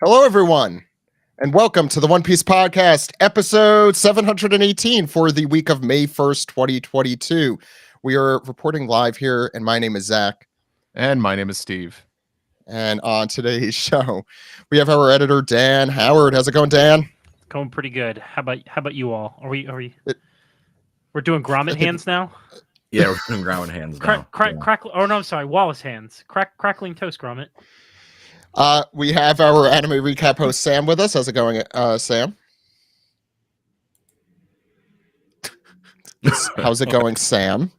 Hello, everyone, and welcome to the One Piece Podcast, episode 718 for the week of May 1st, 2022. We are reporting live here, and my name is Zach. And my name is Steve. And on today's show, we have our editor, Dan Howard. How's it going, Dan? Going pretty good. How about you all? We're doing grommet hands now? Yeah, we're doing grommet hands now. I'm sorry, Wallace hands. Crackling toast grommet. We have our anime recap host, Sam, with us. How's it going, Sam? How's it going, Sam?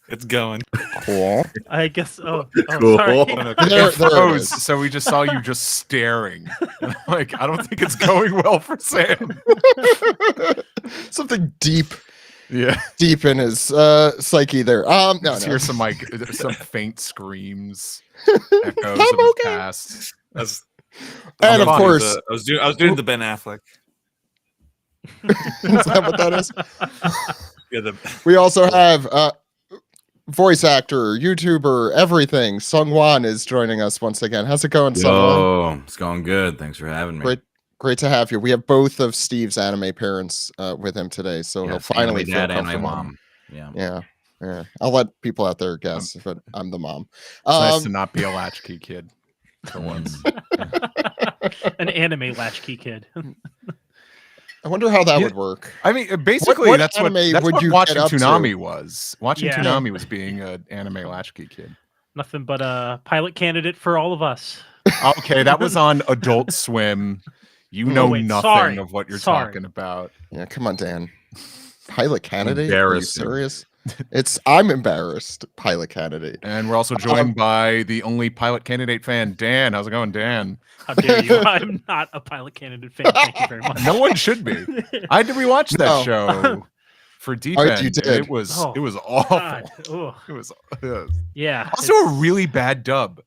It's going. Cool. I guess. Cool. Sorry. There Froze, it is. so we just saw you just staring. Like, I don't think it's going well for Sam. Something deep Yeah. in his psyche there. No. Hear some some faint screams, echoes of his past. And of course, I was doing the Ben Affleck. is that what that is? Yeah, We also have voice actor, YouTuber, everything. SungWon is joining us once again. How's it going, SungWon? Oh, it's going good. Thanks for having me. Great to have you. We have both of Steve's anime parents with him today, so he'll finally feel dad and my comfortable. mom. Yeah. I'll let people out there guess, but I'm the mom. It's nice to not be a latchkey kid for once. An anime latchkey kid. I wonder how that would work. I mean, basically, what that's what anime would you watching get up to? Toonami was. Watching Yeah. Toonami was being an anime latchkey kid. Nothing but a pilot candidate for all of us. Okay, that was on Adult Swim. You know wait, nothing sorry. of what you're Sorry. talking about. Yeah, come on, Dan. Pilot candidate? Are you Embarrassing. serious? I'm embarrassed. Pilot candidate. And we're also joined by the only pilot candidate fan, Dan. How's it going, Dan? How dare you? I'm not a pilot candidate fan. Thank you very much. No one should be. I had to rewatch that No. show for Deep Oh, End. you and did? It was Oh, awful. God. Ugh. It was Yeah. also a really bad dub.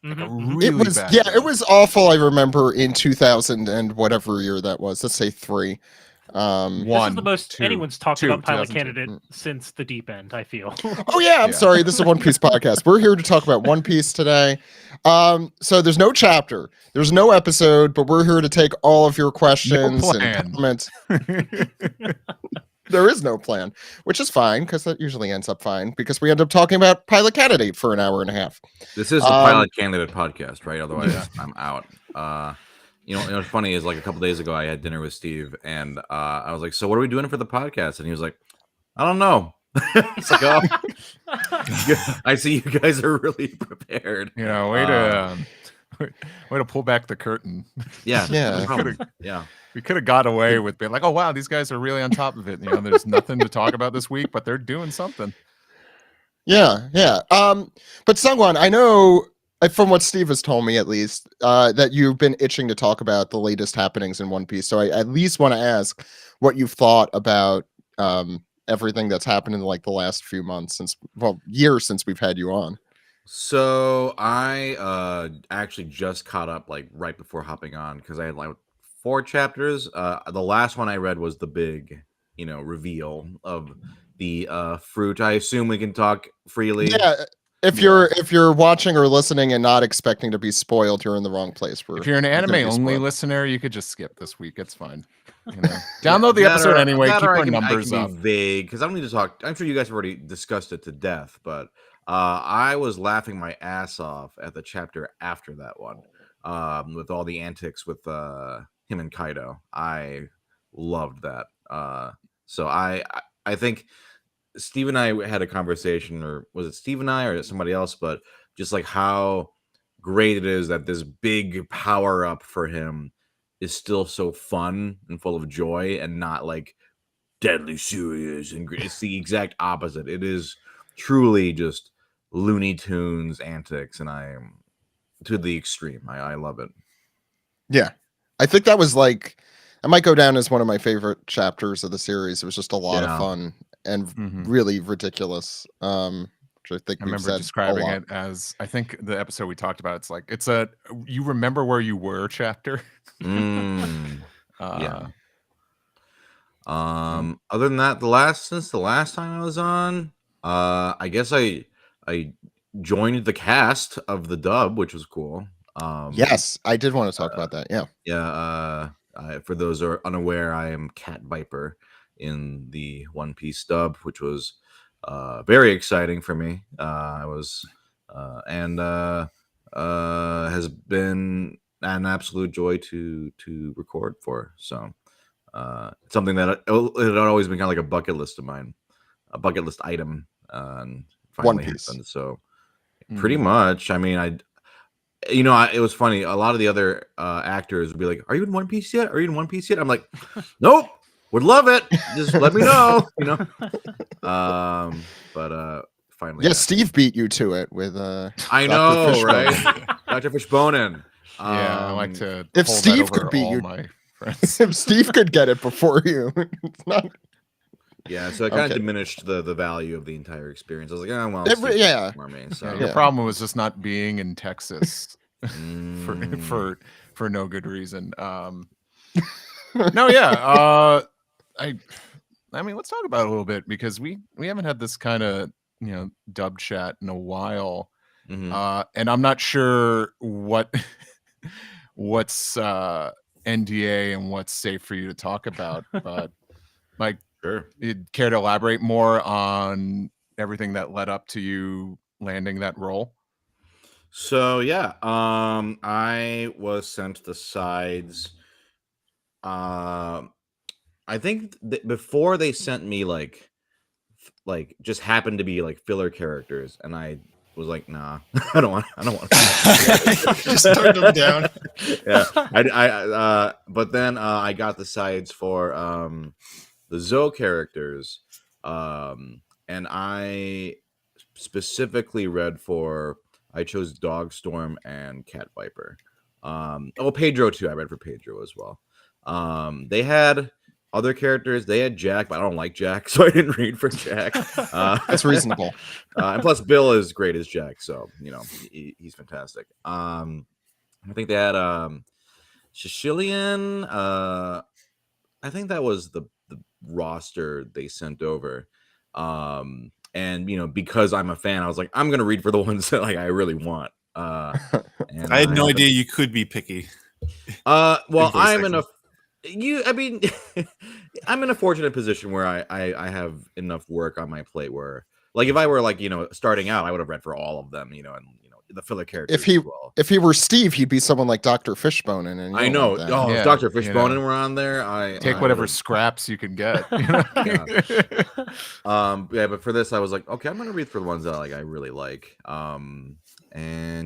Like a Mhm. really It was bad it dub. was awful. I remember in 2000 and whatever year that was. Let's say 3. This One, is the most two, anyone's talked two, about pilot 2002. candidate since the deep end, I feel. Oh yeah, I'm Yeah. sorry. This is a One Piece podcast. We're here to talk about One Piece today. So there's no chapter, there's no episode, but we're here to take all of your questions plan. and comments. There is no plan, which is fine because that usually ends up fine because we end up talking about Pilot Candidate for an hour and a half. This is the pilot candidate podcast, right? Otherwise, I'm out. What's funny is like a couple days ago, I had dinner with Steve, and I was like, "So what are we doing for the podcast?" And he was like, "I don't know." It's like, "Oh, I see you guys are really prepared." You know, way to pull back the curtain. Yeah, Yeah. no problem. Yeah. We could have got away with being like, "Oh wow, these guys are really on top of it." You know, there's nothing to talk about this week, but they're doing something. Yeah. But SungWon, I know from what Steve has told me at least that you've been itching to talk about the latest happenings in One Piece. So I at least want to ask what you've thought about everything that's happened in like the last few months years since we've had you on. So I actually just caught up like right before hopping on because I had like 4 chapters. The last one I read was the big, reveal of the fruit. I assume we can talk freely. Yeah. If you're watching or listening and not expecting to be spoiled, you're in the wrong place. If you're an gonna anime be only spoiled. listener, you could just skip this week. It's fine. Download the episode anyway. Keep our numbers I up. can be vague because I don't need to talk. I'm sure you guys have already discussed it to death, but I was laughing my ass off at the chapter after that one with all the antics with him and Kaido. I loved that. So I think Steve and I had a conversation, or was it Steve and I or somebody else, but just like how great it is that this big power up for him is still so fun and full of joy and not like deadly serious and great. It's the exact opposite. It is truly just Looney Tunes antics, and I am to the extreme. I love it. Yeah. I think that was like, I might go down as one of my favorite chapters of the series. It was just a lot of fun and really ridiculous. Which I think I we've remember said describing a lot. it as, I think the episode we talked about, it's a you remember where you were chapter. Yeah. Other than that, since the last time I was on, I guess I joined the cast of the dub, which was cool. Yes, I did want to talk about that. Yeah. Yeah. For those who are unaware, I am Cat Viper in the One Piece dub, which was very exciting for me. I was and has been an absolute joy to record for. So it's something that it had always been kind of like a bucket list of mine, a bucket list item, and One finally Piece. happened. So pretty much, I mean, it was funny. A lot of the other actors would be like, "Are you in One Piece yet? Are you in One Piece yet?" I'm like, "Nope, would love it. Just let me know." But finally, Yeah, happened. Steve beat you to it with I Dr. know, Fishbone. right? Dr. Fishbonen. Yeah, I like to if hold Steve that over could beat all you- my friends. If Steve could get it before you, it's not. Yeah, so it kind of Okay. diminished the value of the entire experience. I was like, "Oh well, Every- Steve yeah. for me." So Your Yeah. problem was just not being in Texas Mm. for no good reason. No, yeah. I mean, let's talk about it a little bit because we haven't had this kind of dub chat in a while, Mhm. and I'm not sure what's NDA and what's safe for you to talk about, but like, Sure. you'd care to elaborate more on everything that led up to you landing that role? So yeah, I was sent the sides. I think before they sent me like just happened to be like filler characters, and I was like, nah, I don't want. Just turned them down. Yeah, but then I got the sides for the Zoe characters, and I specifically read for. I chose Dogstorm and Cat Viper. Pedro too. I read for Pedro as well. They had other characters. They had Jack, but I don't like Jack, so I didn't read for Jack. That's reasonable. And plus, Bill is great as Jack, so he's fantastic. I think they had Sicilian. I think that was the roster they sent over. And because I'm a fan, I was like, I'm gonna read for the ones that like I really want. And I had no idea you could be picky. Well, voice I'm in a acting. I mean, I'm in a fortunate position where I have enough work on my plate where, like, if I were like starting out, I would have read for all of them, and the filler characters as well. If he were Steve, he'd be someone like Dr. Fishbone, and I know. that. Oh, Yeah, if Dr. Fishbonen were on there, Take I whatever would've- scraps you can get. Yeah, but for this, I was like, okay, I'm gonna read for the ones that I really like. And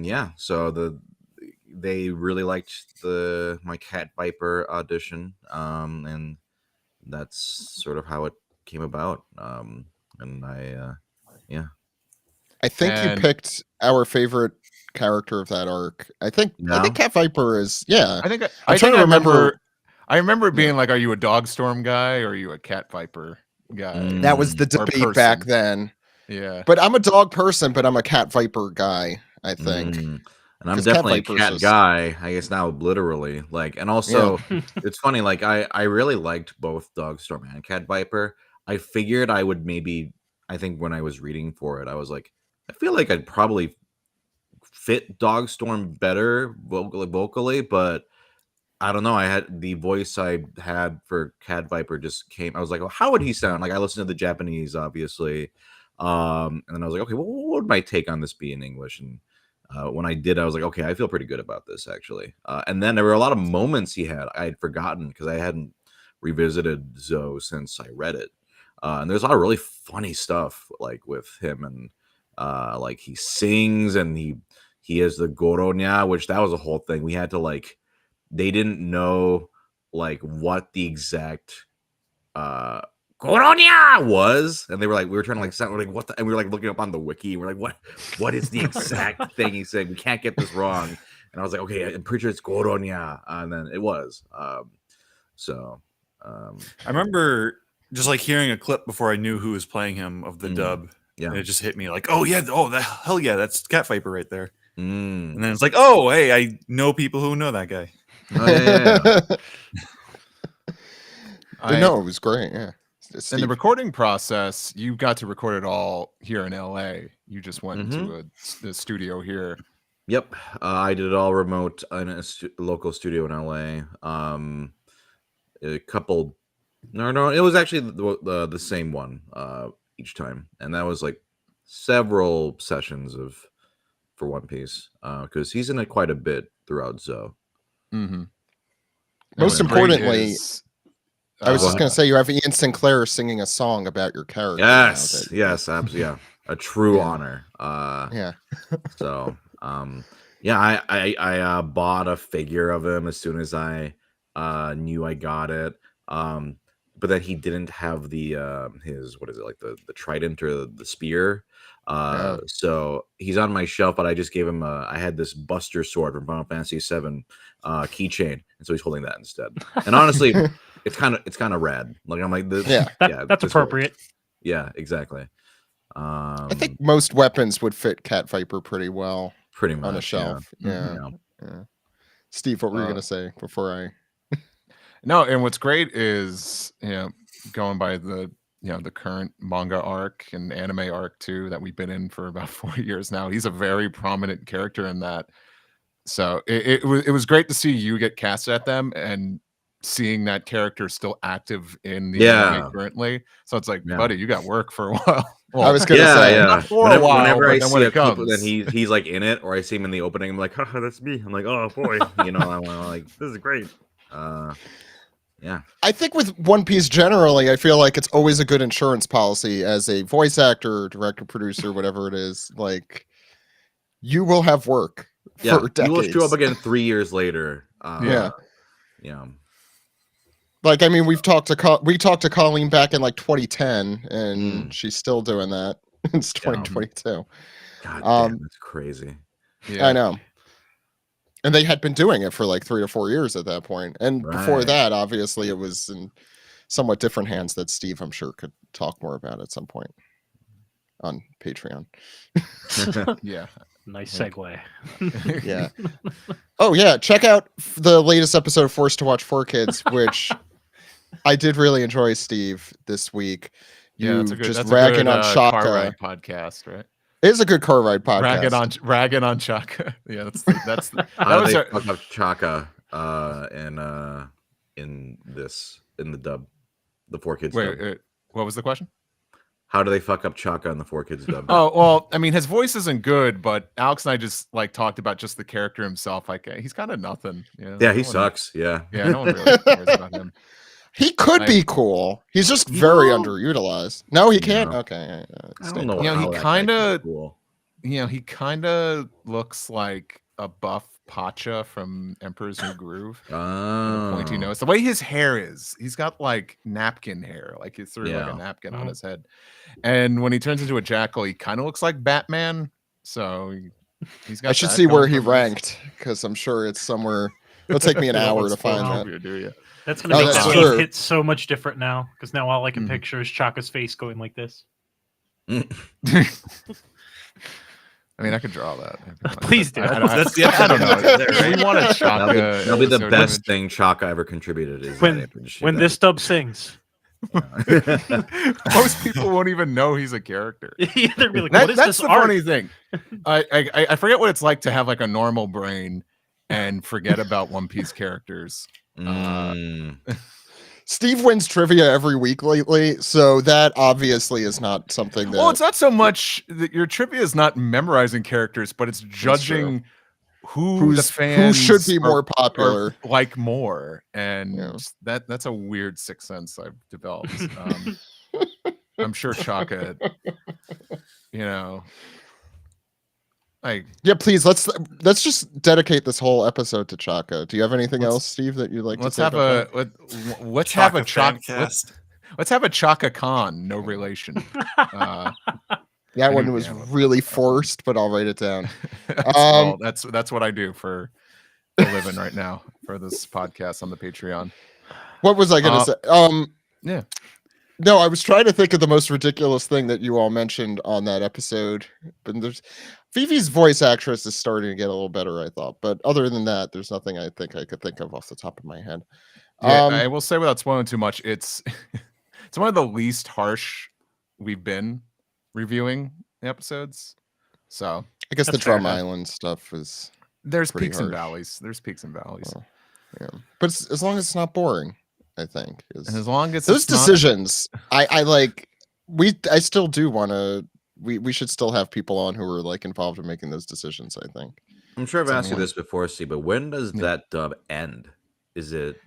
yeah, so they really liked my Cat Viper audition, and that's sort of how it came about. And yeah. I think you And- picked our favorite character of that arc. I think Cat Viper is. Yeah, I think I'm trying to remember. I remember it being like, are you a Dogstorm guy or are you a Cat Viper guy? That was the Or debate back person. then. Yeah. But I'm a dog person, but I'm a Cat Viper guy. I think. And I'm 'Cause Cat definitely a Viper's cat just- guy, I guess now literally. And also it's funny, I really liked both Dogstorm and Cat Viper. I figured I would I think when I was reading for it, I was like, I feel like I'd probably fit Dogstorm better vocally, but I don't know. I had the voice I had for Cat Viper just came. I was like, well, how would he sound? Like I listened to the Japanese, obviously. And then I was like, okay, well, what would my take on this be in English? And when I did, I was like, okay, I feel pretty good about this actually. And then there were a lot of moments he had I had forgotten because I hadn't revisited Zoe since I read it. And there's a lot of really funny stuff like with him, and like he sings and he has the Goronya, which that was a whole thing. We had to they didn't know what the exact Goronya was, and they were we were trying to sound what the, and we were looking up on the wiki, and we're like, what is the exact thing he said? We can't get this wrong. And I was like, okay, I'm pretty sure it's Goronya, and then it was. I remember just hearing a clip before I knew who was playing him of the dub. Yeah. And it just hit me oh yeah, hell yeah, that's Cat Viper right there. Mm. And then it's oh hey, I know people who know that guy. Oh, yeah. No, it was great. Yeah. In the Steve. recording process, you got to record it all here in LA. You just went to the studio here. Yep, I did it all remote in a local studio in LA. A couple, no, it was actually the same one each time, and that was like several sessions for One Piece because he's in it quite a bit throughout Zo. Mm-hmm. Most importantly, I was Go just going ahead. to say you have Ian Sinclair singing a song about your character. now Yes, that- yes, absolutely, yeah, a true Yeah. honor. Yeah. So, yeah, I bought a figure of him as soon as I knew I got it. But then he didn't have the his, what is it, like the trident or the spear. Oh. So he's on my shelf, but I just gave him I had this Buster sword from Final Fantasy VII keychain, and so he's holding that instead. And honestly, it's kind of rad. Like I'm like, this, Yeah. That's this appropriate. works. Yeah, exactly. I think most weapons would fit Cat Viper pretty well pretty much on a shelf. Yeah. Yeah. Yeah. Steve, what were you going to say before I... No, and what's great is, going by the the current manga arc and anime arc too that we've been in for about 4 years now. He's a very prominent character in that. So it was great to see you get cast at them and seeing that character still active in the anime currently. So it's like, buddy, you got work for a while. Well, I was going to say... not for a while, whenever but I then see when a it people, comes, then he's like in it, or I see him in the opening, I'm like, haha, that's me. I'm like, oh boy, I'm like, this is great. Yeah. I think with One Piece generally, I feel like it's always a good insurance policy as a voice actor, director, producer, whatever it is. Like, you will have work for decades. You will show up again 3 years later. Yeah. Yeah. Like, I mean, we talked to Colleen back in like 2010, and she's still doing that. It's 2022. God damn, that's crazy. Yeah. I know. And they had been doing it for like 3 or 4 years at that point. And before Right. that, obviously, it was in somewhat different hands that Steve, I'm sure, could talk more about at some point on Patreon. Yeah. Nice segue. Yeah. Oh, yeah. Check out the latest episode of Forced to Watch 4Kids, which I did really enjoy, Steve, this week. Yeah, You that's a good, just that's ragging a on good, Chaka. car ride podcast, right? It is a good car ride podcast. Ragging on Chaka. Yeah, that How was they our, fuck up Chaka in the dub, the 4Kids dub. wait, what was the question? How do they fuck up Chaka in the 4Kids dub? Oh, well, I mean, his voice isn't good, but Alex and I just like talked about just the character himself. Like, he's kind of nothing. Yeah, no he one- sucks. Yeah. Yeah, no one really cares about him. He could be cool. He's just very underutilized. No, he can't. No. Okay. I don't know. You know, how he that kind guy of, is cool. he kind of looks like a buff Pacha from Emperor's New Groove. Oh. Pointy nose. The way his hair is, he's got like napkin hair, like he's threw like Yeah. a napkin on his head. And when he turns into a jackal, he kind of looks like Batman. So he's got. I should that see where going he for him. ranked because I'm sure it's somewhere. It'll take me an hour to find that. You, do you? That's gonna Oh, make that's that true. face hit so much different now because now all I can Mhm. picture is Chaka's face going like this. I mean, I could draw that. Please do. That's the I don't know. episode there, right? We want a Chaka. That'll be the episode best image. thing Chaka ever contributed. Is When- that image. When this dub sings, Most people won't even know he's a character. they'll be like, That- "What is that's this the art?" funny thing. I forget what it's like to have like a normal brain and forget about One Piece characters. Steve wins trivia every week lately, so that obviously is not something that. Well, it's not so much that your trivia is not memorizing characters, but it's judging who the fans should be more are popular. like more, and Yeah. that's a weird sixth sense I've developed. I'm sure Chaka, like Yeah, please let's just dedicate this whole episode to Chaka. Do you have anything Let's- else, Steve, that you'd like let's to say? have about a that? let's have a Chaka Fancast. let's have a Chaka Khan, no relation. That I one think- was yeah, let's- really forced, but I'll write it down. Well, that's what I do for a living right now for this podcast on the Patreon. What was I gonna say? Yeah. No, I was trying to think of the most ridiculous thing that you all mentioned on that episode. But there's Vivi's voice actress is starting to get a little better, I thought. But other than that, there's nothing I think I could think of off the top of my head. Yeah, I will say without spoiling too much, it's it's one of the least harsh we've been reviewing the episodes. So I guess That's the fair Drum enough. Island stuff is There's pretty peaks and harsh. valleys. There's peaks and valleys. Oh, yeah. But as long as it's not boring, I think. And as long as Those it's not- decisions, I like. I still do want to. We should still have people on who are like involved in making those decisions. I think. I'm sure I've asked you Someone- this before, Steve, but when does Yeah. that dub end? Is it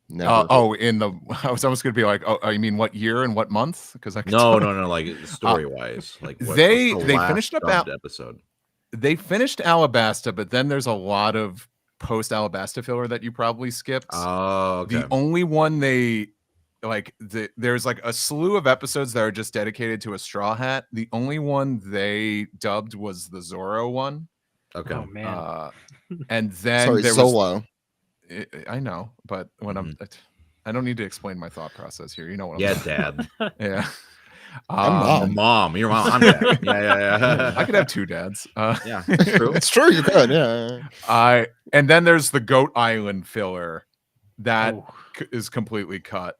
Never. in the I was almost gonna be like, oh, you mean what year and what month? Because I could no, tell- like story wise, like they what's the last finished dubbed about- episode. They finished Alabasta, but then there's a lot of post Alabasta filler that you probably skipped. Oh, okay. The only one they like there's like a slew of episodes that are just dedicated to a Straw Hat. The only one they dubbed was the Zorro one. Okay. Oh man. And then Sorry, there was Solo. I know, but when I don't need to explain my thought process here. You know what I'm Yeah, saying. Dad. Yeah. I'm Oh, mom. mom. Your mom. I'm Dad. Yeah. I could have two dads. Yeah, that's true. It's true. You could. Yeah. And then there's the Goat Island filler that Oh. is completely cut.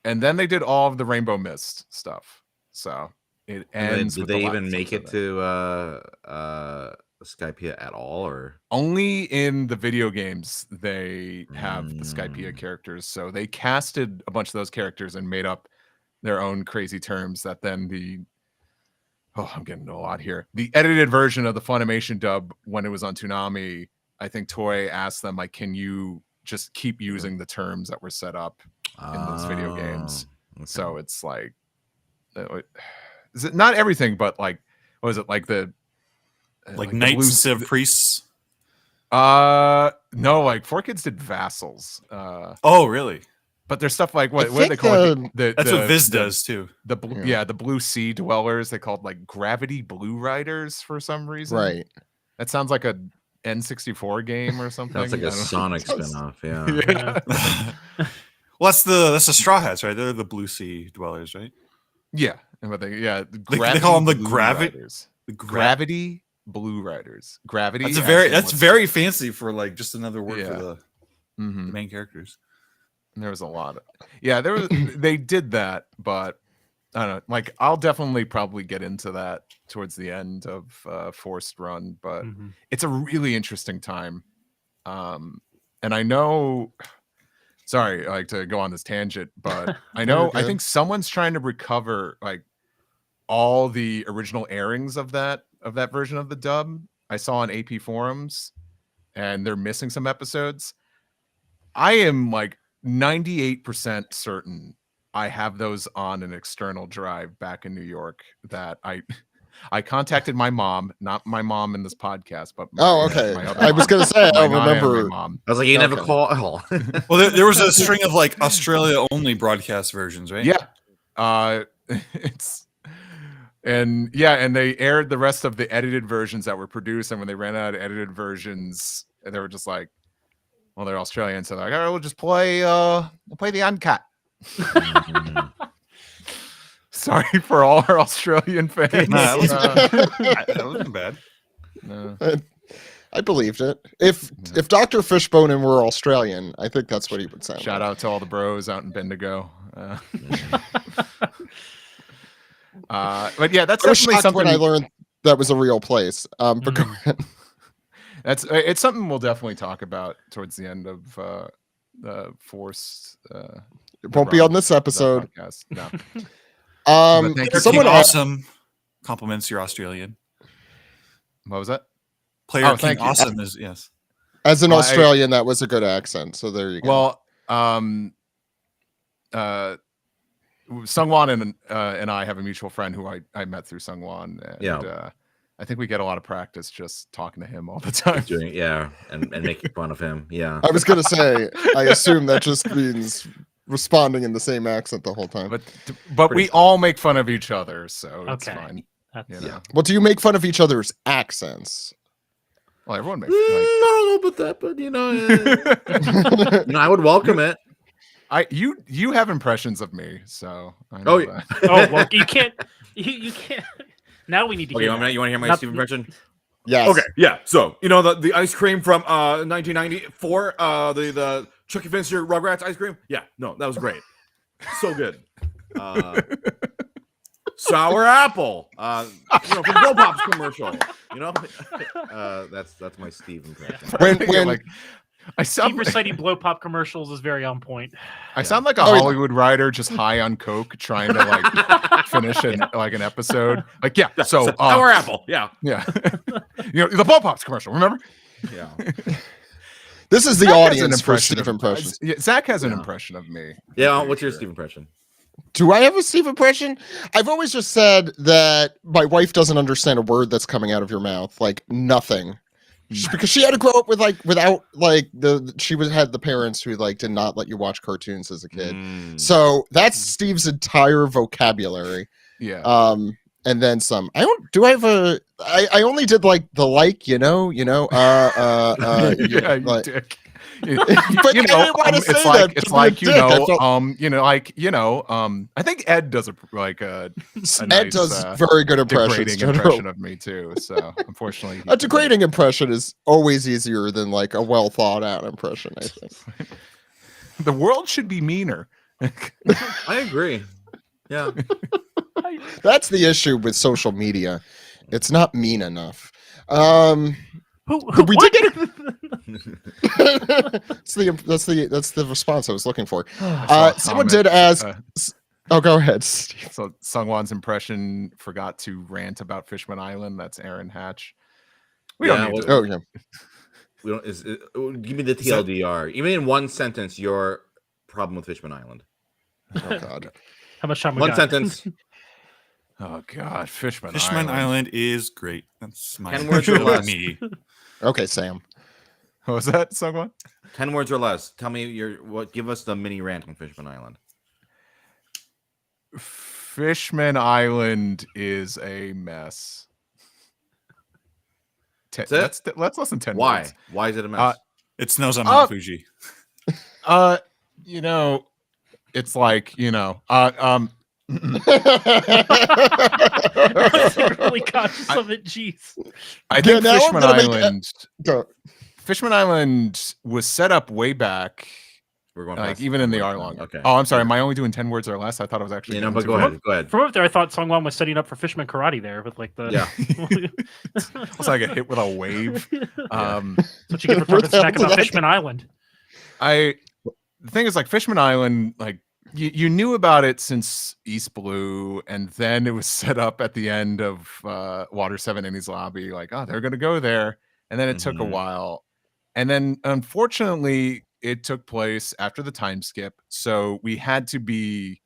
And then they did all of the Rainbow Mist stuff. So it ends. Did with they the even last make it episode. to Skypea at all, or Only in the video games they have the Skypea characters. So they casted a bunch of those characters and made up their own crazy terms that then I'm getting a lot here. The edited version of the Funimation dub when it was on Toonami, I think Toei asked them, like, can you just keep using the terms that were set up in those video games? Okay. So it's like, is it not everything, but like, what is it like the Like the knights blue- instead of priests. No, like 4Kids did vassals. Oh, really? But there's stuff like what do think they call it? That's what Viz does too. The blue, Yeah. the blue sea dwellers. They called like gravity blue riders for some reason. Right. That sounds like a N64 game or something. Sounds like I a don't know. Sonic Sounds- spinoff. Yeah. Yeah. Well, that's the Straw Hats, right? They're the blue sea dwellers, right? Yeah. And what they the They call them the Blue gravity. Riders. The Gravity Blue Riders. Gravity. That's very fancy for like just another word Yeah. for the Mhm. main characters. There was a lot of there was they did that, but I don't know. Like I'll definitely probably get into that towards the end of Forced Run, but Mhm. it's a really interesting time. And I know sorry, like to go on this tangent, but I know I good. think someone's trying to recover like all the original airings of that version of the dub. I saw on AP forums and they're missing some episodes. I am like 98% certain I have those on an external drive back in New York that I contacted my mom, not my mom in this podcast, but Oh, okay. my other I was mom. gonna say I My don't non-anime remember. mom. I was like, you never Okay. call. Oh. Well, there was a string of like Australia only broadcast versions, right? Yeah. It's and they aired the rest of the edited versions that were produced, and when they ran out of edited versions, they were just like, well, they're Australian, so they're like, all right, we'll just play the uncut. Sorry for all our Australian fans. Nah, Uh, that wasn't bad. no. I believed it. If Dr. Fishbone were Australian, I think that's what he would sound. Shout like. out to all the bros out in Bendigo. But yeah, that's I was definitely shocked something when I learned that was a real place. But go ahead. it's something we'll definitely talk about towards the end of the Force. It won't be on this episode. Podcast. No. Um, But thank you. Player someone King asked, Awesome compliments your Australian. What was that? Player Oh, King thank you. Awesome is yes. as an Well, Australian, that was a good accent. So there you go. Well, SungWon and I have a mutual friend who I met through SungWon. And, Yeah. I think we get a lot of practice just talking to him all the time. Doing it, yeah, and making fun of him. Yeah. I was gonna say, I assume that just means responding in the same accent the whole time. But we all make fun of each other, so it's Okay. fine. That's, You know? Well, do you make fun of each other's accents? Well, everyone makes I don't know about that, but I would welcome it. you have impressions of me, so I know Oh, that. oh well, you can't. You can't. Now we need to Okay, hear. you want to hear my Not- Steve impression? Yes. Okay, yeah. So you know the ice cream from 1994, the Chucky Finster Rugrats ice cream. Yeah, no, that was great, so good. sour apple. From Blow Pop's commercial. That's my Steve impression. When I Steve sound reciting blow pop commercials is very on point. I sound like a Oh, yeah. Hollywood writer just high on coke trying to like finish an episode. Like, yeah, so sour apple. Yeah. yeah. The Blow Pops commercial, remember? Yeah. this is the Zach has an audience for impression Steve of- impressions. Yeah, Zach has an Yeah. impression of me. Yeah. I'm What's your pretty Steve impression? Do I have a Steve impression? I've always just said that my wife doesn't understand a word that's coming out of your mouth, like nothing. Because she had to grow up with without she had the parents who did not let you watch cartoons as a kid. So that's Steve's entire vocabulary. Yeah. And then some. I only did the Yeah, you like- dick. But I didn't want to say it's that like to it's be a like dick. I think Ed does a Ed nice, does very good impressions. degrading General. impression of me too. So unfortunately, A degrading impression is always easier than a well thought out impression, I think. the world should be meaner. I agree. Yeah. That's the issue with social media. It's not mean enough. Who, We what? did that's the response I was looking for. Someone did ask. Oh, go ahead, Steve. So SungWon's impression forgot to rant about Fishman Island. That's Aaron Hatch. We Yeah, don't need what- to. Oh yeah. We don't. Give me the TLDR. Even in one sentence, your problem with Fishman Island. Oh god. How much time we One got? sentence. Oh God, Fishman Fishman Island. Island is great. That's my 10 words or impression of less. me. Okay, Sam. What was that, SungWon? 10 words or less. Tell me give us the mini rant on Fishman Island. Fishman Island is a mess. That's it? That's less than 10 Why? words. Why is it a mess? It snows on Mount Fuji. It's like, Really conscious of it. Jeez. I think now I'm Fishman gonna make Island Go. Fishman Island was set up way back, We're going like past even in the 10 R words long. now. Okay. Oh, I'm sorry. Am I only doing 10 words or less? I thought I was actually. Yeah, no, doing but two go words. ahead. Go ahead. From up there, I thought SungWon was setting up for Fishman Karate there with the. Yeah. It's like a hit with a wave. That's what you get for Where talking the hell smack did about that Fishman Island. The thing is, like Fishman Island, like you knew about it since East Blue, and then it was set up at the end of Water 7 Innie's Lobby. Like, oh, they're gonna go there, and then it took a Mhm. while, and then unfortunately, it took place after the time skip, so we had to be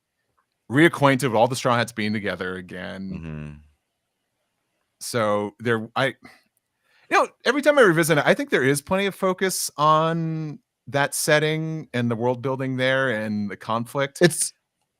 reacquainted with all the Straw Hats being together again. Mhm. So every time I revisit it, I think there is plenty of focus on that setting and the world building there and the conflict.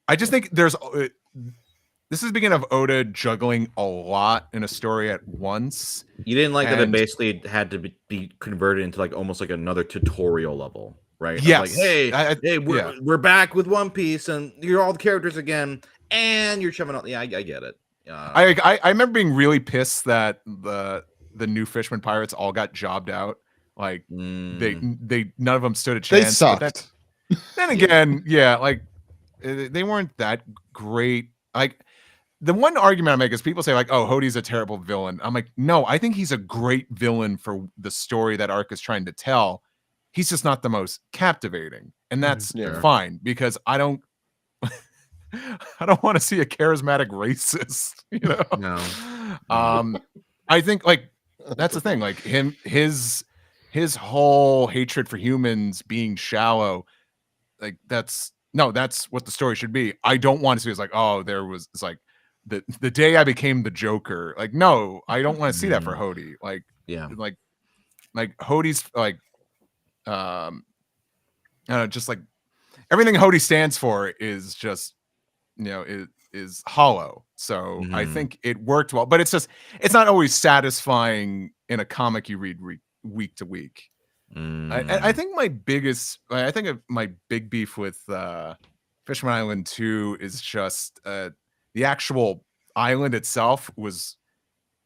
I just think this is the beginning of Oda juggling a lot in a story at once. You didn't like that it And- basically had to be converted into almost like another tutorial level, right? Of Yes. hey, Yeah. we're back with One Piece, and you're all the characters again, and you're shoving out. Yeah, I get it. I remember being really pissed that the new Fishman pirates all got jobbed out. Like they none of them stood a They chance. but sucked. then again, yeah, like they weren't that great. Like the one argument I make is people say like, "Oh, Hodie's a terrible villain." I'm like, no, I think he's a great villain for the story that arc is trying to tell. He's just not the most captivating, and that's Yeah. fine because I don't want to see a charismatic racist. No. I think like that's the thing. Like his whole hatred for humans being shallow, like that's what the story should be. I don't want to see it's like, oh, it's like the day I became the Joker. Like, no, I don't want to see that for Hodie. Like, Yeah. like Hodie's like I don't know, just like everything Hodie stands for is just is hollow. So I Mhm. think it worked well, but it's not always satisfying in a comic you read week to week. I think my big beef with Fishman Island 2 is just the actual island itself was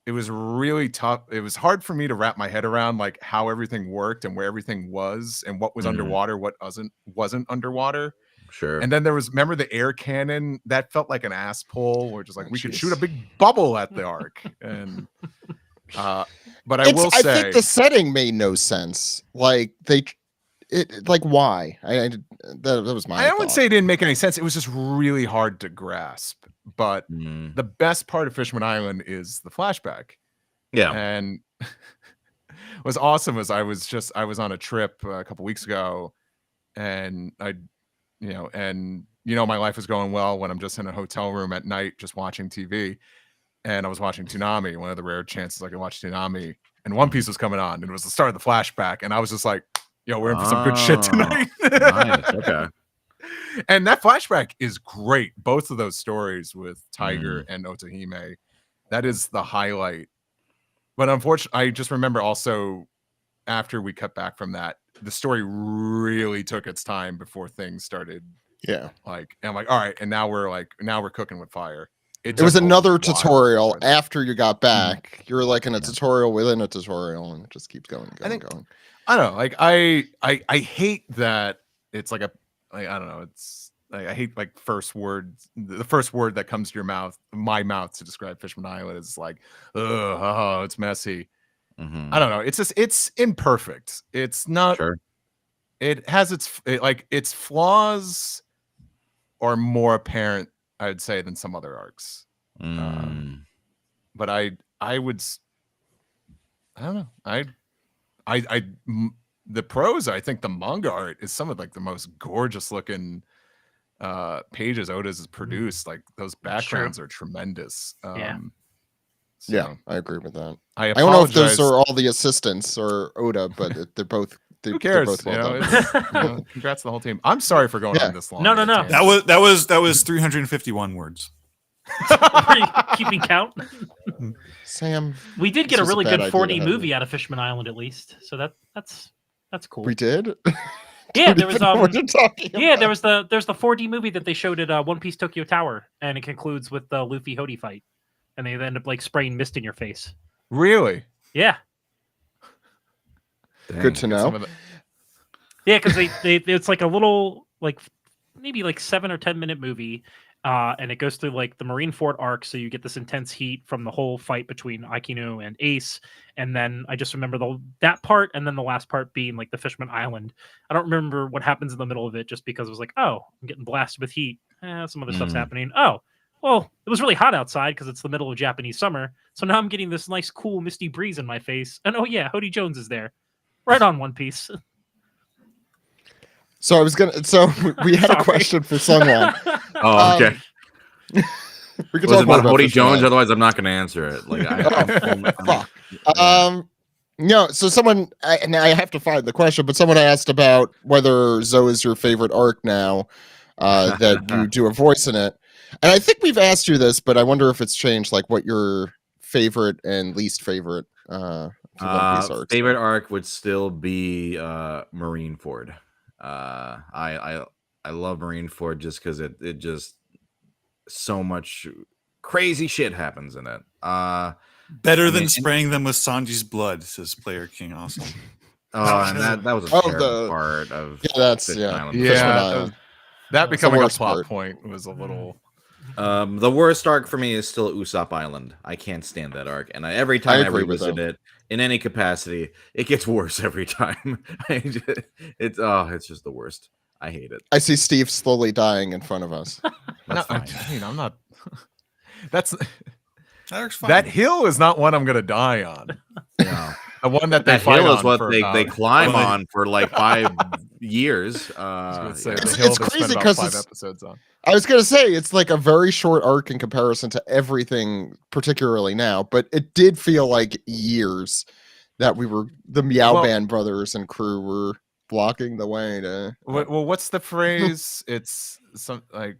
really tough. It was hard for me to wrap my head around like how everything worked and where everything was and what was Mhm. underwater, what wasn't underwater. Sure. And then there was, remember the air cannon that felt like an ass pull, where just like Oh, we could jeez. shoot a big bubble at the arc. And but I will I say think the setting made no sense. Like like why? That was my. I wouldn't thought. say it didn't make any sense. It was just really hard to grasp. But Mm. the best part of Fishman Island is the flashback. Yeah. And was awesome was I was on a trip a couple weeks ago, and my life was going well when I'm just in a hotel room at night just watching TV, and I was watching Toonami, one of the rare chances I could watch Toonami, and One Piece was coming on, and it was the start of the flashback, and I was just like, yo, we're in for some good shit tonight. Nice. Okay. And that flashback is great. Both of those stories with Tiger and Otohime, that is the highlight. But unfortunately, I just remember also after we cut back from that, the story really took its time before things started. Yeah. Like, and I'm like, all right, and now we're cooking with fire. It was took a another while tutorial before that. after you got back. You're like in a tutorial within a tutorial, and it just keeps going. I don't know. Like I hate that it's like I don't know. It's like, I hate like the first word that comes to my mouth to describe Fishman Island is like, oh, it's messy. Mm-hmm. I don't know. It's just, it's imperfect. It's not, Sure. it has its flaws are more apparent, I would say, than some other arcs. But I don't know. The prose, I think the manga art is some of like the most gorgeous looking pages Oda's has produced. Like those backgrounds are tremendous. Yeah. Yeah, I agree with that. I don't know if those apologize. are all the assistants or Oda, but they're both. Who cares? They're both well done. It's, congrats to the whole team. I'm sorry for going on this long. No. That was 351 words. Are you keeping count? Sam, We did get a this was a really bad good idea to 4D have movie out of Fishman Island, at least. So that's cool. we did. Yeah, there was What you're talking yeah, about. there's the 4D movie that they showed at One Piece Tokyo Tower, and it concludes with the Luffy Hody fight, and they end up like spraying mist in your face. Really? Yeah, Good to know. yeah, because they it's like a little like maybe like 7 or 10 minute movie. And it goes through like the Marineford arc, so you get this intense heat from the whole fight between Aikinu and Ace, and then I just remember that part, and then the last part being like the Fishman Island. I don't remember what happens in the middle of it, just because it was like, oh, I'm getting blasted with heat. Some other stuff's happening. Oh, well, it was really hot outside because it's the middle of Japanese summer, so now I'm getting this nice, cool, misty breeze in my face, and oh yeah, Hody Jones is there, right on One Piece. So we had a Sorry. question for SungWon. Oh, okay. We can Was talk it more about about Hody Fishman Jones? Island. Otherwise, I'm not going to answer it. Like, Fuck. No, so and I have to find the question, but someone asked about whether Zoe is your favorite arc now, that you do a voice in it. And I think we've asked you this, but I wonder if it's changed, like what your favorite and least favorite One Piece arcs. favorite arc would still be Marineford. I love Marineford just because it just so much crazy shit happens in it. Better than spraying them with Sanji's blood, says Player King. Awesome. And that was a terrible part of Fishman Island. Fishman Island. That becoming a worst plot part. point was a little. The worst arc for me is still Usopp Island. I can't stand that arc, and every time I agree with revisit that. it in any capacity, it gets worse every time. It's just the worst. I hate it. I see Steve slowly dying in front of us. That's fine. I'm not. That's That arc's fine. that hill is not one I'm gonna die on. No. The one that they That fight hill is on what for they about- climb Well, on for like 5 years. I was gonna say, Yeah. the It's hill they crazy spent about 'cause 5 it's- episodes on. I was gonna say it's like a very short arc in comparison to everything, particularly now, but it did feel like years that the Meow Well- Band brothers and crew were blocking the way to. Well, what's the phrase? It's some like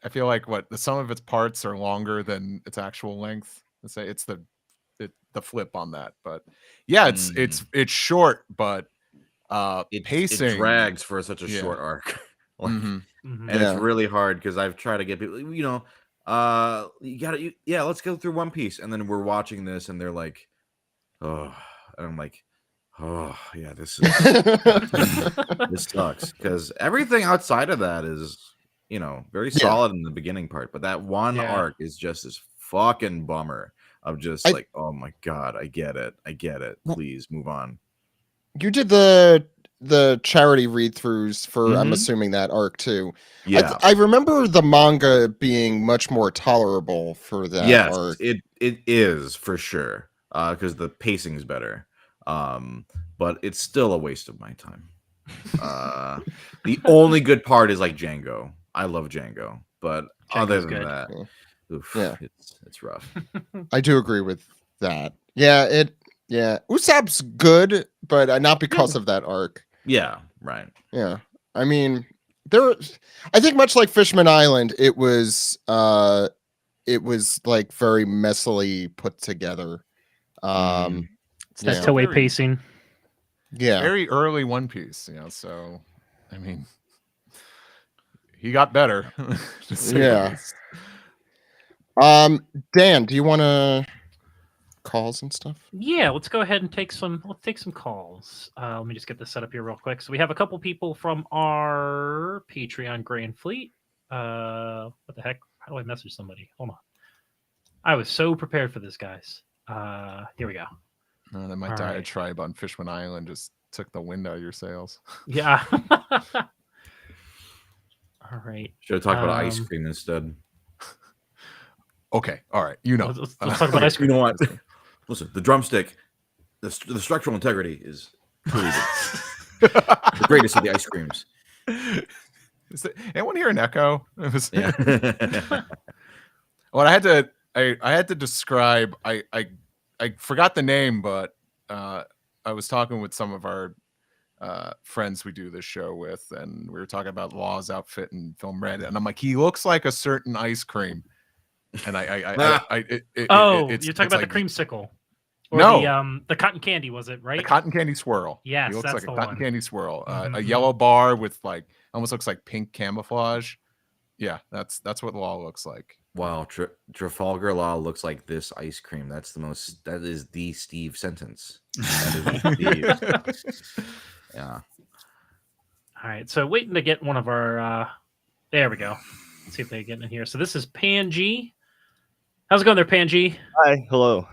I feel like the sum of its parts are longer than its actual length. Let's say it's the flip on that, but yeah, it's short, but pacing It drags for such a Yeah. short arc. Like, Mhm. Mhm. and Yeah. it's really hard because I've tried to get people, you gotta, let's go through One Piece, and then we're watching this, and they're like, oh, and I'm like, oh yeah, this sucks because everything outside of that is very Yeah. solid in the beginning part, but that one Yeah. arc is just this fucking bummer of just like, oh my god, I get it, please move on. You did the charity read-throughs for, I'm Mhm. assuming, that arc too. Yeah. I remember the manga being much more tolerable for that Yes, arc. it is for sure, because the pacing's better. But it's still a waste of my time. The only good part is like Django. I love Django, but other Django's than good. that, Yeah. oof, Yeah. it's rough. I do agree with that. Yeah, Usopp's good, but not because of that arc. Yeah, right. Yeah. I mean, I think much like Fishman Island, it was like very messily put together. It's that Yeah. Toei Very- pacing. Yeah. Very early One Piece, so I mean, he got better. To say the Yeah. least. Dan, do you want to calls and stuff? Yeah, let's go ahead and take some calls. Let me just get this set up here real quick. So we have a couple people from our Patreon Grand Fleet. What the heck? How do I message somebody? Hold on. I was so prepared for this, guys. Here we go. Then my All right. diatribe on Fishman Island just took the wind out of your sails. Yeah. All right. Should have talked about ice Um, cream instead. Okay, all right, you know. Let's talk about ice You cream. know what? Listen, the drumstick, the structural integrity is truly the greatest of the ice creams. Anyone hear an echo? It was, Yeah. Well, I had to describe. I forgot the name, but I was talking with some of our friends we do this show with, and we were talking about Law's outfit in Film Red, and I'm like, he looks like a certain ice cream, and You're talking about like, the creamsicle. Or No. the cotton candy, was it, right? a cotton candy swirl. Yes, he looks that's like a the cotton one. candy swirl. A Mhm. yellow bar with like almost looks like pink camouflage. Yeah, that's what Law looks like. Wow, Trafalgar Law looks like this ice cream. That is the Steve sentence. That is Steve. Yeah. All right, so waiting to get one of our. There we go. Let's see if they get in here. So this is Panji. How's it going there, Panji? Hi, hello.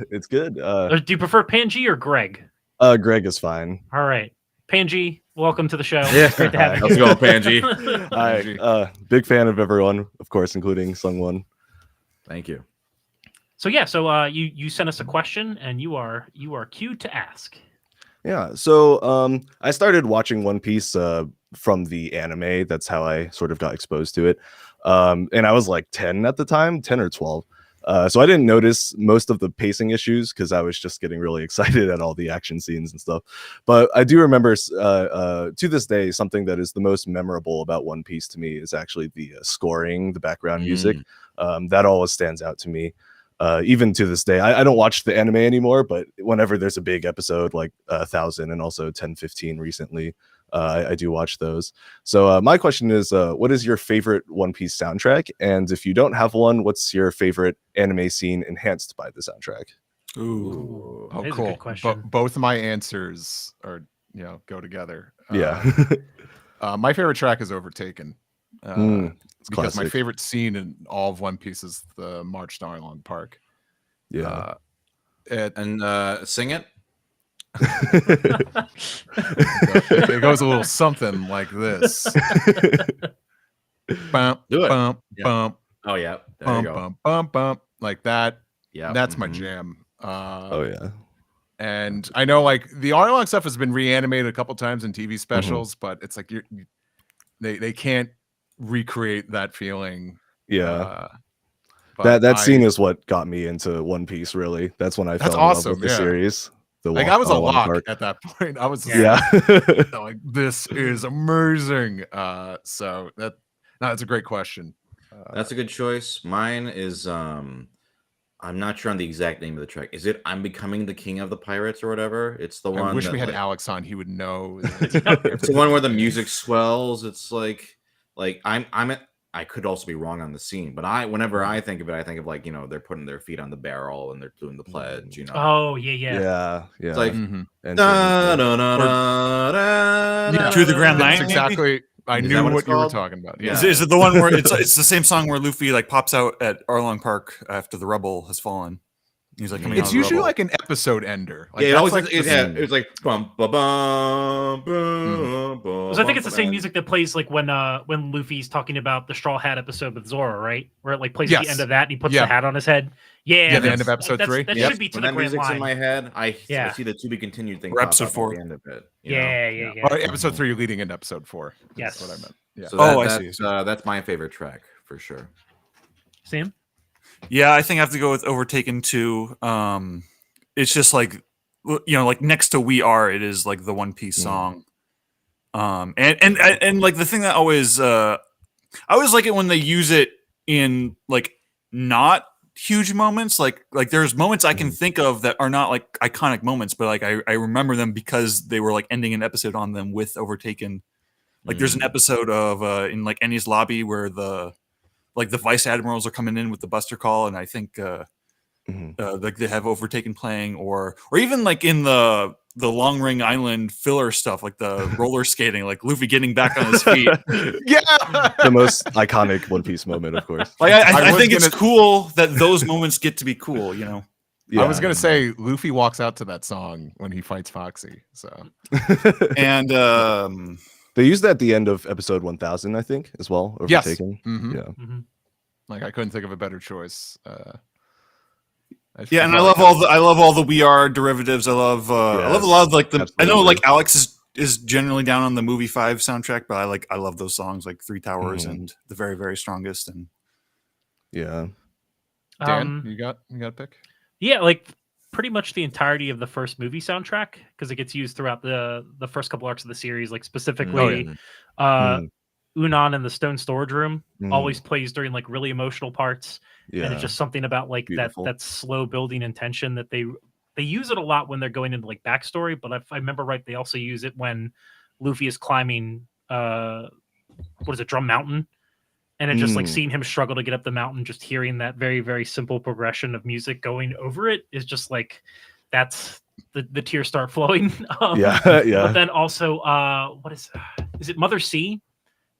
It's good. Do you prefer Panji or Greg? Greg is fine. All right, Panji, welcome to the show. Yeah. It's great to have you. How's it going, Panji? Hi, big fan of everyone, of course, including SungWon. Thank you. So you sent us a question, and you are queued to ask. Yeah, so I started watching One Piece from the anime. That's how I sort of got exposed to it. And I was like 10 at the time, 10 or 12. So I didn't notice most of the pacing issues because I was just getting really excited at all the action scenes and stuff. But I do remember to this day, something that is the most memorable about One Piece to me is actually the scoring, the background music. That always stands out to me. Even to this day, I don't watch the anime anymore, but whenever there's a big episode like 1000 and also 1015 recently, I do watch those. So my question is, what is your favorite One Piece soundtrack? And if you don't have one, what's your favorite anime scene enhanced by the soundtrack? Ooh. Oh, That is a cool. good question. Both of my answers are go together. Yeah. My favorite track is Overtaken. It's Because my classic. favorite scene in all of One Piece is the march to Arlong Park. Yeah. And sing it. It goes a little something like this. Bump, Do it. bump, Yeah. bump, Oh yeah. There you bump, go. bump, bump, bump, like that. Yeah. That's my mhm. jam. Oh yeah. And I know like the Arlong stuff has been reanimated a couple times in TV specials, but it's like they can't recreate that feeling. Yeah. But That scene is what got me into One Piece. Really, that's when I That's fell in love awesome, with the yeah. series. The like walk I was a on Arlong lock Park. at that point. I was just Yeah. like this is amazing. So that's a great question. That's a good choice. Mine is I'm not sure on the exact name of the track. Is it "I'm Becoming the King of the Pirates" or whatever? It's the one. I wish that, we had like, Alex on. He would know. It's the one where the music swells. It's like I could also be wrong on the scene, but whenever I think of it, I think of like they're putting their feet on the barrel and they're doing the pledge. Oh yeah. Yeah. It's like Mhm. And da, da, da, da, da, To the Grand That's Line, exactly I Is that knew what what it's you were called? talking about. Yeah. Yeah. Is it the one where it's the same song where Luffy like pops out at Arlong Park after the rebel has fallen? He's like coming out It's of the usually rubble. like an episode ender. Like Yeah, it that's always like it's like bum ba bum So bum I think it's the same bum, music that plays like when Luffy's talking about the Straw Hat episode with Zoro, right? Where it like plays at the end Yes. of that and he puts Yeah. the hat on his head. Yeah, Yeah, the end of that's- episode that's- 3. That Yep. should be to When the that grand music's in line. my head, I Yeah. see the to be continued thing Or pop episode up 4. at the end of it. you know? Yeah. Or episode 3 leading into episode 4. Yes. That's what I meant. Yeah. So Oh, I that's, see. that's my favorite track for sure. Sam? Yeah, I think I have to go with Overtaken too. It's just like like next to We Are, it is like the One Piece song. And like the thing that always I always like it when they use it in like not huge moments. Like there's moments I can think of that are not like iconic moments, but like I remember them because they were like ending an episode on them with Overtaken. Like there's an episode of in like Ennie's lobby where the vice admirals are coming in with the Buster Call, and I think like they have Overtaken playing, or even like in the Long Ring Island filler stuff, like the roller skating, like Luffy getting back on his feet. Yeah. The most iconic One Piece moment, of course. Like I was think it's gonna- cool that those moments get to be cool, you know. Yeah. I was gonna say Luffy walks out to that song when he fights Foxy. So And They used that at the end of episode 1000, I think, as well. Yes. Overtaken. Mhm. Yeah. like I couldn't think of a better choice. yeah, and I love all the We Are derivatives. I love a lot of like the. I know Absolutely. like Alex is generally down on the movie 5 soundtrack, but I love those songs like Three Towers and The Very Very Strongest and Yeah. Dan, you got a pick? Yeah, like pretty much the entirety of the first movie soundtrack because it gets used throughout the first couple arcs of the series. Like specifically, Unan in the Stone Storage Room always plays during like really emotional parts, Yeah. and it's just something about like Beautiful. that slow building and tension that they use it a lot when they're going into like backstory. But if I remember right, they also use it when Luffy is climbing what is it, Drum Mountain. And it just like seeing him struggle to get up the mountain, just hearing that very, very simple progression of music going over it is just like that's the tears start flowing. Yeah. But Yeah. then also, what is it Mother C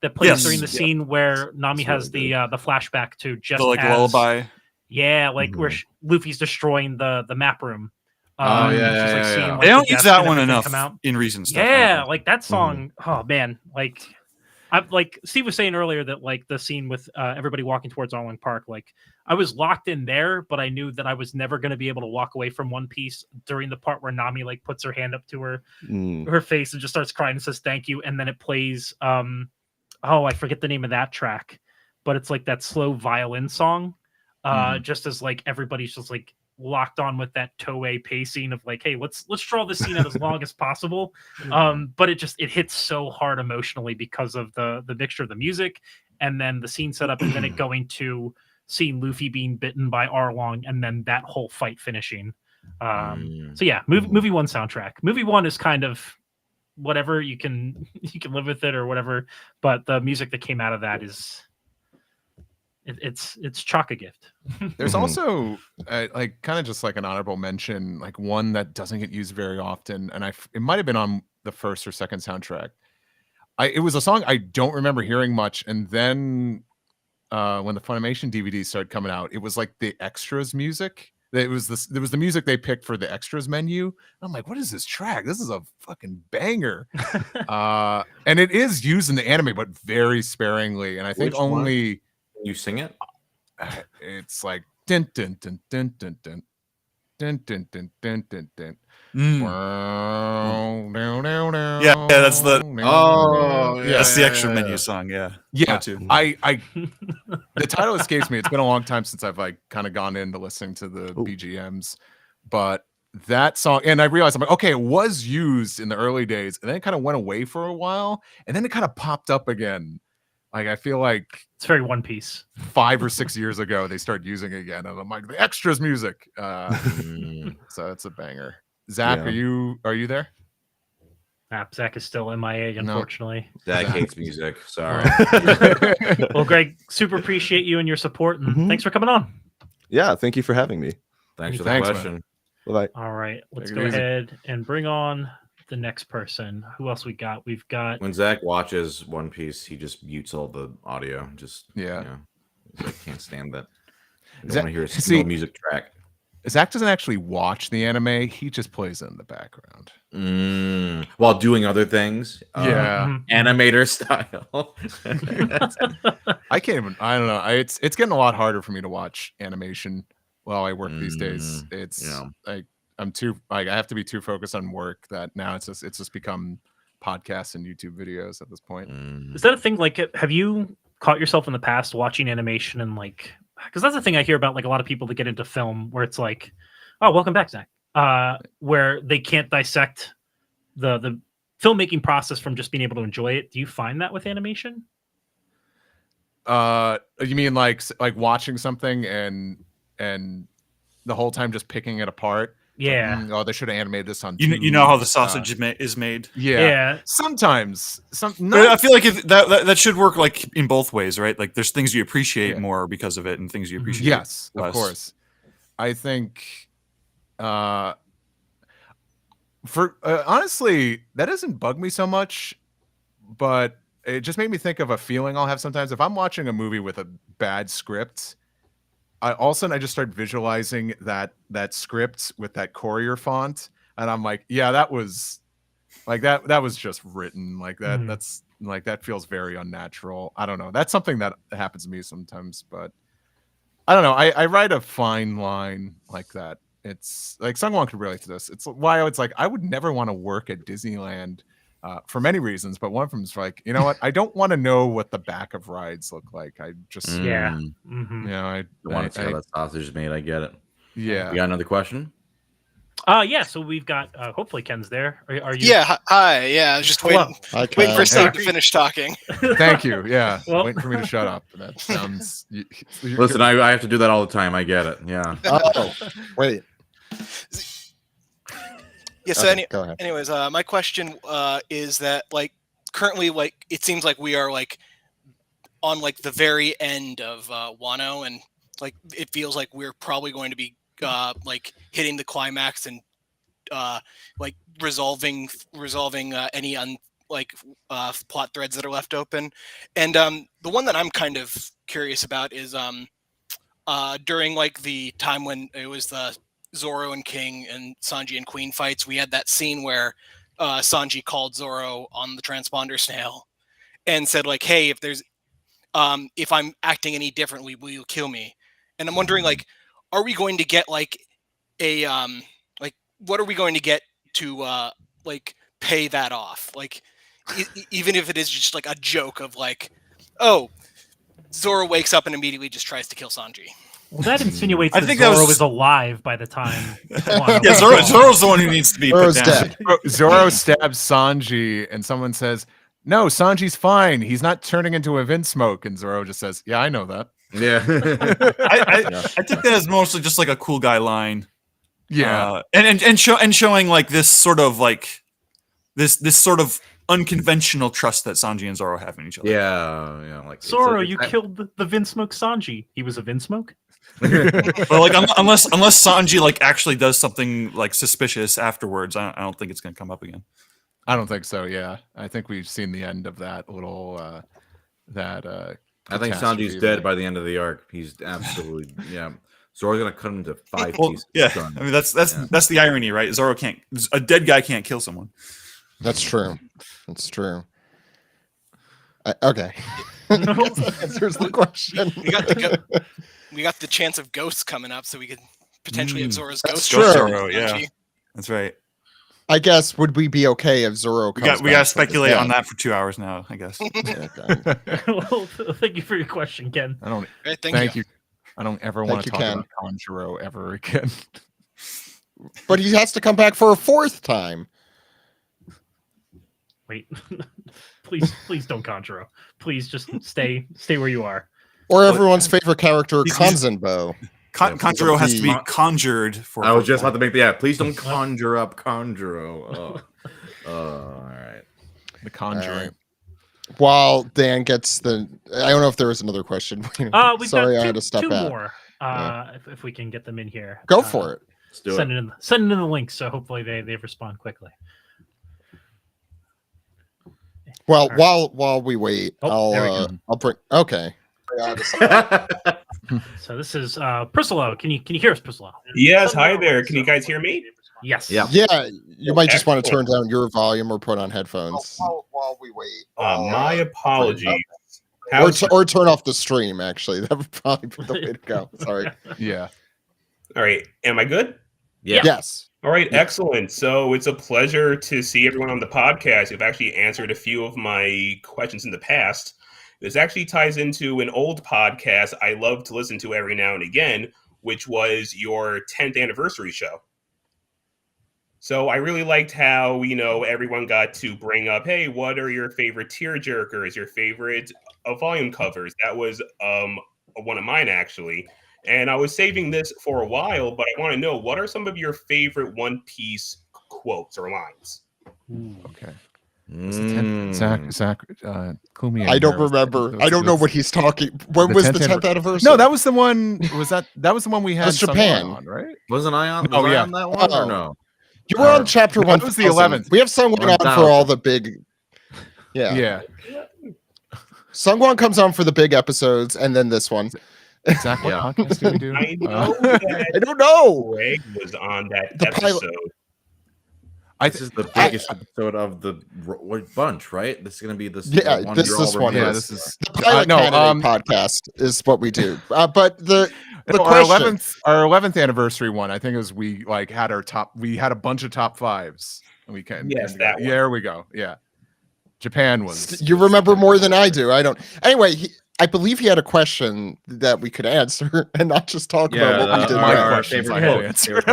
that plays Yes. during the scene where Nami has really the flashback to just the like as, lullaby. Yeah, like where Luffy's destroying the map room. Oh, yeah, just, like, yeah, seeing, yeah. like, They the don't use death that and one everything enough come out. in recent stuff. Yeah, like that song. Oh man, like I like Steve was saying earlier that like the scene with everybody walking towards Arlong Park, like I was locked in there, but I knew that I was never going to be able to walk away from One Piece during the part where Nami like puts her hand up to her face and just starts crying and says thank you, and then it plays I forget the name of that track, but it's like that slow violin song, just as like everybody's just like locked on with that Toei pacing of like, hey, let's draw this scene out as long as possible. But it hits so hard emotionally because of the mixture of the music and then the scene setup and then it going to seeing Luffy being bitten by Arlong and then that whole fight finishing. So yeah, movie 1 soundtrack. Movie 1 is kind of whatever, you can live with it or whatever, but the music that came out of that is it's chalk a gift. There's also like kind of just like an honorable mention, like one that doesn't get used very often, and it might have been on the first or second soundtrack. It was a song I don't remember hearing much, and then when the Funimation DVDs started coming out, it was like the extras music. It was the music they picked for the extras menu. I'm like, what is this track? This is a fucking banger. And it is used in the anime, but very sparingly. And I think Which one? only. Can you sing it? It's like dun dun dun dun dun dun dun dun dun dun dun dun. Yeah, that's the that's the yeah, extra menu song. Yeah, yeah. too. I the title escapes me. It's been a long time since I've like kind of gone into listening to the BGMs, but that song, and I realized I'm like, okay, it was used in the early days, and then it kind of went away for a while, and then it kind of popped up again. Like I feel like It's very One Piece. 5 or 6 years ago they started using it again, and I'm like, the extras music. So it's a banger. Zach, Yeah. are you there? Zach is still MIA, unfortunately. Zach hates music. Sorry. Well, Greg, super appreciate you and your support, and thanks for coming on. Yeah. Thank you for having me. Thanks for the Thanks, question. Bye. All right, let's Take go it easy. ahead and bring on the next person. Who else we got? We've got. When Zach watches One Piece, he just mutes all the audio. Just Yeah. you know, I can't stand that. I don't Zach- want to hear a see- single music track. Zach doesn't actually watch the anime; he just plays it in the background. While doing other things. Yeah. Mhm. Animator style. I can't even. I don't know. It's getting a lot harder for me to watch animation while I work these days. It's yeah. like I'm too like I have to be too focused on work that now it's just become podcasts and YouTube videos at this point. Is that a thing? Like, have you caught yourself in the past watching animation and like? Because that's the thing I hear about like a lot of people that get into film, where it's like, oh, welcome back, Zach. Where they can't dissect the filmmaking process from just being able to enjoy it. Do you find that with animation? You mean like watching something and the whole time just picking it apart? Yeah. Oh, they should have animated this on. You know how the sausage is made. Yeah. Sometimes But I feel like that should work like in both ways, right? Like there's things you appreciate more because of it, and things you appreciate. Yes, less. of course. I think for honestly, that doesn't bug me so much, but it just made me think of a feeling I'll have sometimes if I'm watching a movie with a bad script. All of a sudden, I just start visualizing that script with that Courier font, and I'm like, yeah, that was like that was just written like that. That's like that feels very unnatural. I don't know. That's something that happens to me sometimes, but I don't know. I write a fine line like that. It's like SungWon could relate to this. It's why it's like I would never want to work at Disneyland for many reasons, but one of them is like, you know what? I don't want to know what the back of rides look like. I just Yeah. you know, I want to see how that sausage is made. I get it. Yeah. You got another question? Yeah. So we've got. Hopefully, Ken's there. Are you? Yeah. Hi. Yeah. I was just Hello. waiting for Steve to finish talking. Thank you. Yeah. Well- Waiting for me to shut up. That sounds. Listen, I have to do that all the time. I get it. Yeah. Oh, wait. Yeah. So Okay, go ahead. anyways, my question is that like currently like it seems like we are like on like the very end of Wano, and like it feels like we're probably going to be like hitting the climax and like resolving any plot threads that are left open. And the one that I'm kind of curious about is during like the time when it was the Zoro and King and Sanji and Queen fights, we had that scene where Sanji called Zoro on the transponder snail and said like, hey, if I'm acting any differently, will you kill me? And I'm wondering, like, are we going to get like a like what are we going to get to like pay that off? Like even if it is just like a joke of like, oh, Zoro wakes up and immediately just tries to kill Sanji. Well, that insinuates I that think that Zoro was- is alive by the time. Yeah, Zoro's the one who needs to be put Zoro's down. dead. Zoro stabs Sanji, and someone says, "No, Sanji's fine. He's not turning into a Vinsmoke." And Zoro just says, "Yeah, I know that." Yeah. I think that is mostly just like a cool guy line. Yeah, and showing like this sort of like this sort of unconventional trust that Sanji and Zoro have in each other. Yeah. Like Zoro, you killed the Vinsmoke Sanji. He was a Vinsmoke? But like unless Sanji like actually does something like suspicious afterwards, I don't think it's gonna come up again. I don't think so. Yeah, I think we've seen the end of that little I think catastrophe, Sanji's dead but- by the end of the arc. He's absolutely yeah. Zoro's gonna cut him into 5 Well, pieces. yeah, Done. I mean that's the irony, right? Zoro can't. A dead guy can't kill someone. That's true. That's true. Okay. No. Answers the question. We got the chance of ghosts coming up, so we could potentially have Zoro's That's ghost. true. Zoro, yeah, that's right. I guess would we be okay if Zoro comes We got to back speculate from on the that for 2 hours now, I guess. dead? Okay. Well, thank you for your question, Ken. I don't. Right, Thank you. I don't ever want to Thank you, talk about Kanjuro ever again. But he has to come back for a fourth time. Wait, please don't Conjuro. Please just stay where you are. Or everyone's favorite character, He's- Kanzenbo. Conjuro has to be the- conjured for. I was just about to make please don't conjure up Conjuro. All right. The Conjuring. Alright. While Dan gets the, I don't know if there was another question. We've Sorry, got I had to step two out. more. If we can get them in here, Go for it. Let's do Send it. it in the link, so hopefully they respond quickly. Well, All while we wait, Oh, there we go. I'll bring. Okay. So this is Priscilla. Can you hear us, Priscilla? Yes, hi there. Can you guys hear me? Yes. Yeah. Yeah, you might just want to turn Excellent. down your volume or put on headphones. While we wait. My apologies. Or turn off the stream, actually. That would probably be the way to go. Sorry. Yeah. All right. Am I good? Yeah. Yes. All right. Excellent. So it's a pleasure to see everyone on the podcast who've actually answered a few of my questions in the past. This actually ties into an old podcast I love to listen to every now and again, which was your 10th anniversary show. So I really liked how, everyone got to bring up, hey, what are your favorite tearjerkers, your favorite volume covers? That was one of mine, actually. And I was saving this for a while, but I want to know, what are some of your favorite One Piece quotes or lines? Okay. Zach, clue me in I don't here. remember. I don't know what he's talking. When was the 10th anniversary? No, that was the one. That was the one we had. That's Japan. on, right? Wasn't I on? Oh, Was I yeah. on that one or Oh. no? You were on chapter No, one. that was the 11th. We have SungWon on for all the big. Yeah. Yeah. SungWon comes on for the big episodes, and then this one. Zach, what podcast do we do? I know that I don't know. Greg was on that The pilot- episode. This is the biggest episode of the bunch, right? This is going to be this. Yeah, one this you're all one Yeah, is. this is The pilot no, candidate podcast is what we do. But the our question, 11th anniversary one. I think it was we had our top. We had a bunch of top fives. And we can. Yes, that one. Yeah, there we go. Yeah, Japan was. you remember more than I do. I don't. Anyway, I believe he had a question that we could answer and not just talk about what we did. my now. questions I favorite had quote, answered.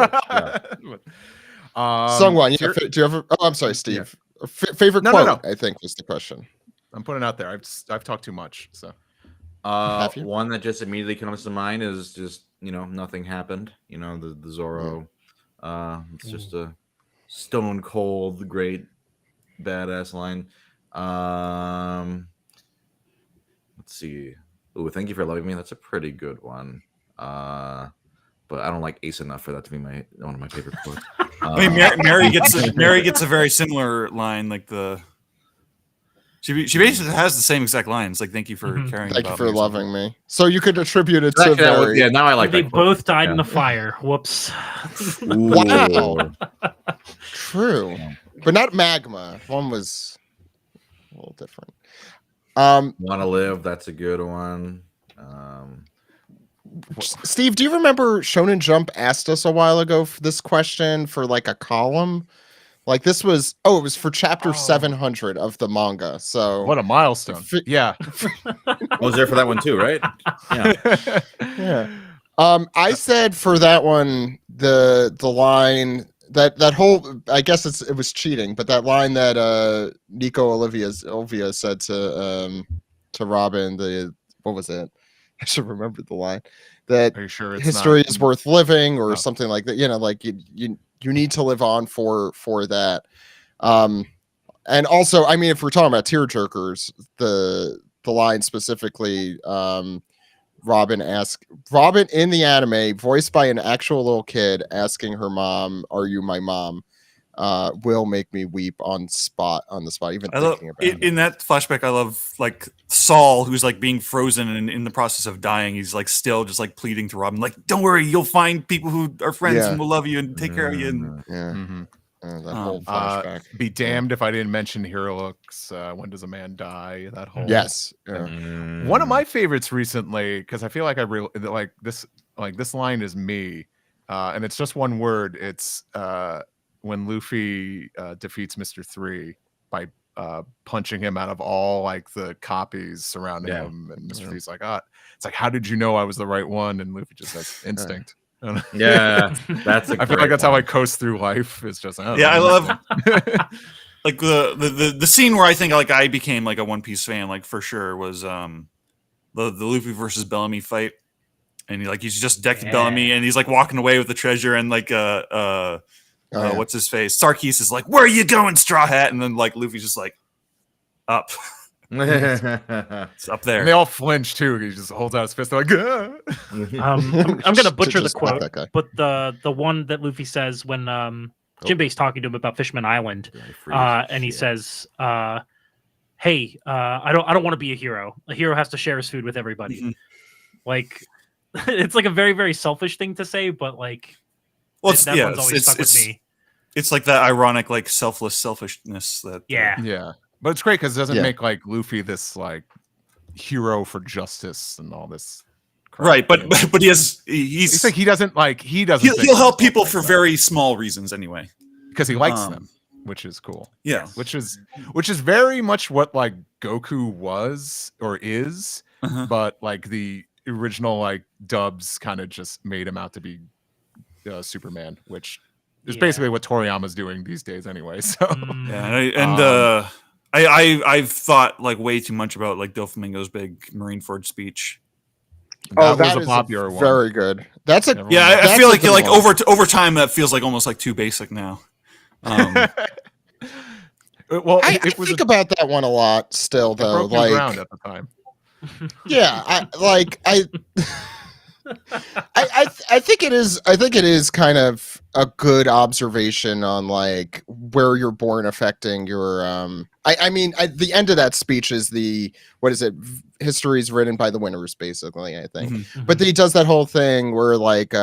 SungWon, do you have? Oh, I'm sorry, Steve. Favorite No, quote? no. I think was the question. I'm putting it out there. I've talked too much. So Have you? One that just immediately comes to mind is just nothing happened. The Zoro. It's just a stone cold, great, badass line. Let's see. Ooh, thank you for loving me. That's a pretty good one. But I don't like Ace enough for that to be one of my favorite quotes. I mean, Mary gets a very similar line, like she basically has the same exact lines. Like, thank you for caring. Thank you about for me or loving something. me. So you could attribute it to Actually, that was- Mary. yeah, now I like They that quote. both died in Yeah. the fire. Whoops. Wow. True, but not magma. One was a little different. Want to live? That's a good one. Steve, do you remember Shonen Jump asked us a while ago for this question for like a column? Like this was it was for chapter 700 of the manga. So what a milestone! Yeah, I was there for that one too, right? Yeah. yeah. I said for that one the line that whole I guess it was cheating, but that line that Nico Olivia said to Robin, what was it? I should remember the line. That are you sure it's history not... is worth living or No. something like that. Like you need to live on for that. And also, I mean, if we're talking about tearjerkers, the line specifically, Robin in the anime, voiced by an actual little kid asking her mom, "Are you my mom?" Will make me weep on the spot. Even thinking about it. In that flashback, I love like Saul, who's like being frozen and in the process of dying. He's like still just like pleading to Robin, like, "Don't worry, you'll find people who are friends Yeah. and will love you and take care of you." And Yeah. That whole flashback. Be damned if I didn't mention Hero Looks. When does a man die? That whole Yes. Yeah. One of my favorites recently, because I feel like I really like this. Like this line is me, and it's just one word. It's when Luffy defeats Mr. 3 by punching him out of all like the copies surrounding him, and Mr. 3's like, it's like, how did you know I was the right one? And Luffy just says instinct. Yeah, that's. I feel like that's how I coast through life. It's just I love like the scene where I think like I became like a One Piece fan, like for sure, was the Luffy versus Bellamy fight, and he's just decked Bellamy, and he's like walking away with the treasure, and like what's his face? Sarkis is like, "Where are you going, Straw Hat?" And then like Luffy's just like, "Up." It's up there. And they all flinch too. He just holds out his fist. They're like, I'm gonna butcher the Just not quote, that guy. but the one that Luffy says when Jinbei's talking to him about Fishman Island, and he says, hey, I don't want to be a hero. A hero has to share his food with everybody. Mhm. Like, it's like a very, very selfish thing to say, but like, Well, that one's always stuck with me. It's like that ironic, like selfless selfishness that. Yeah. Yeah, but it's great because it doesn't Yeah. make like Luffy this like hero for justice and all this. Crap, Right, you know? but he's It's like he doesn't. he'll help people for very small reasons anyway. because he likes um, them, which is cool. Yeah. Which is very much what like Goku was or is, Uh-huh. but like the original like dubs kind of just made him out to be Superman, which is Yeah. basically what Toriyama's doing these days anyway. So Mm. Yeah, I've thought like way too much about like Doflamingo's big Marineford speech. Oh, that that was is a popular one. very good. That's a Everyone Yeah, knows. I That's feel a like good like one. over time that feels like almost like too basic now. Well, I it was think about that one a lot still, it though. broke new Like, ground at the time. yeah, I think it is. I think it is kind of a good observation on like where you're born affecting your. I mean, the end of that speech is what is it? History is written by the winners, basically. I think, Mhm. but then he does that whole thing where like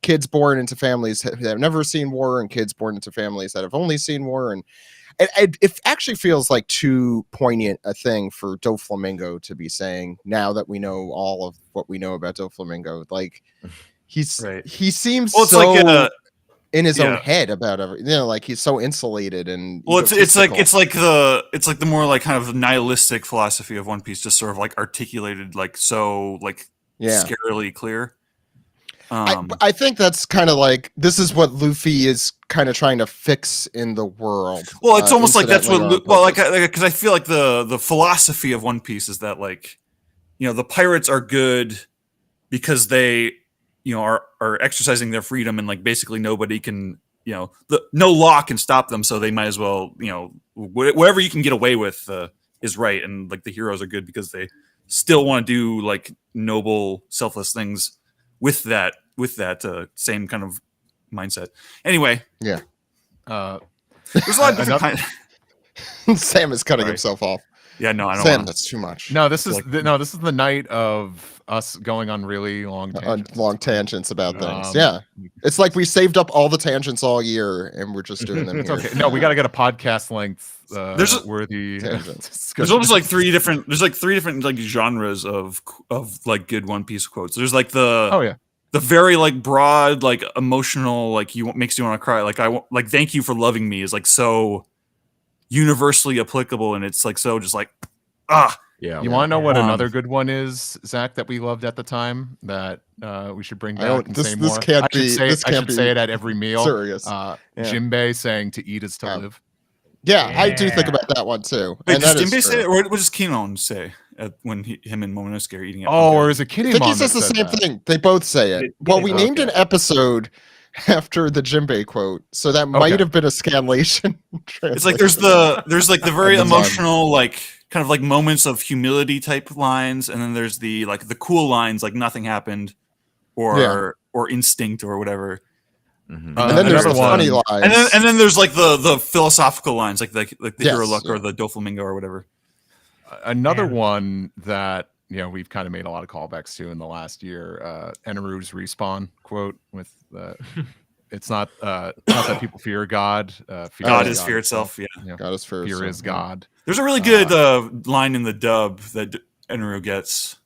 kids born into families that have never seen war and kids born into families that have only seen war, and it actually feels like too poignant a thing for Doflamingo to be saying now that we know all of what we know about Doflamingo. Like Right. he seems Well, it's so like in his own yeah. head about everything. You know, like he's so insulated and well, it's like egotistical. it's like the more like kind of nihilistic philosophy of One Piece, just sort of like articulated like so like yeah. scarily clear. I think that's kind of like this is what Luffy is kind of trying to fix in the world. Well, it's almost like that's what incidentally or on purpose. because I feel like the philosophy of One Piece is that like the pirates are good because they are exercising their freedom and like basically nobody can no law can stop them, so they might as well whatever you can get away with is right, and like the heroes are good because they still want to do like noble selfless things with that same kind of mindset. Anyway, Yeah. there's a lot of different kinds. Sam is cutting Sorry. himself off. Yeah, no, I don't Sam, want that's too much. No, this is Like- this is the night of us going on really long On tangents. long tangents about things. Um, Yeah. It's like we saved up all the tangents all year and we're just doing them It's here. okay. No, we got to get a podcast length There's worthy. Tangents. There's almost like three different like genres of like good One Piece quotes. There's like Oh yeah. the very like broad like emotional like makes you want to cry like thank you for loving me is like so universally applicable, and it's like so just like Yeah. You want to know what Um, another good one is, Zach, that we loved at the time that we should bring I back don't- and this- say this more? can't I should be- say this I can't should be say it at every meal. serious. Yeah. Yeah. Jinbei saying to eat is to Yeah. live. Yeah, I do think Yeah. about that one too. wait, And does that is Jinbei say true. it, or what does Kinon say when him and Momonosuke are eating at Oh, Punkyo? or is it I Kinemon think he that says the said same that? thing. They both say it. Well, we named an Okay. episode after the Jinbei quote, so that might Okay. have been a scanlation. It's like there's like the very And the mug. emotional like kind of like moments of humility type lines, and then there's the like the cool lines like nothing happened or instinct or whatever. Mhm. and then there's the another one. funny lines. And then there's like the philosophical lines like the Yes, hero luck yeah. or the Doflamingo or whatever. Another Man. one that we've kind of made a lot of callbacks to in the last year. Enaru's respawn quote with it's not that people fear God. God is fear itself. Yeah. God is for Fear is God. There's a really good line in the dub that Enru gets,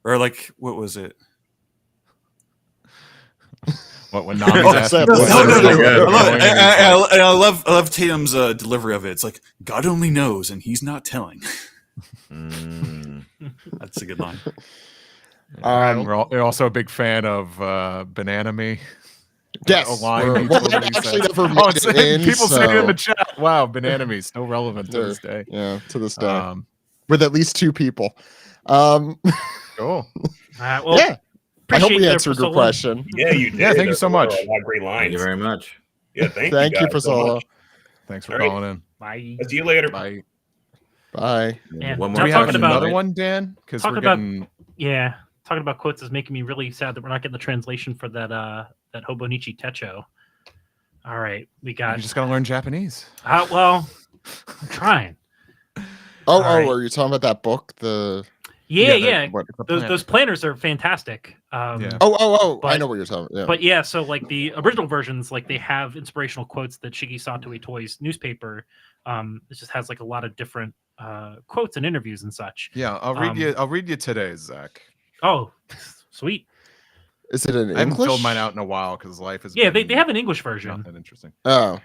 or like what was it? What when Nami's Oh, asking Sam, what no, they're no, no, doing, no, they're no. going, and he's like, I love Tatum's delivery of it. It's like God only knows, and he's not telling. Mm. That's a good line. we're also a big fan of Banana Me. Yes, A line we're- he well, totally they actually says. never Oh, made it's, it in, people say it in so- the chat. Wow, Banana Me still relevant to this day. Yeah, to this day, Um, with at least two people. cool. Well, Yeah, I hope appreciate we their answered your Priscilla. question. Yeah, you did. Yeah, thank you Those so were much. A lot of great lines. Thank you very much. Yeah, thank Thank you, guys so Priscilla. much. Thanks for All right. calling in. Bye. I'll see you later. Bye. Bye. Man, One now Do we more have talking question, about- another right? one, Dan? Because Talking we're about- getting. Yeah, talking about quotes is making me really sad that we're not getting the translation for that Hobonichi Techo. All right, we You got. just gotta learn Japanese. Well, I'm trying. Oh, right. are you talking about that book? Yeah. What, Those planners are fantastic. Yeah. I But- know what you're talking about. Yeah. But yeah, so like the original versions, like they have inspirational quotes that Shigi Sato Toy's newspaper. It just has like a lot of different quotes and interviews and such. Yeah, I'll read you today's, Zach. Oh, sweet. Is it in I haven't English? filled mine out in a while because life is. Yeah, they have an English version. Not that interesting. Oh.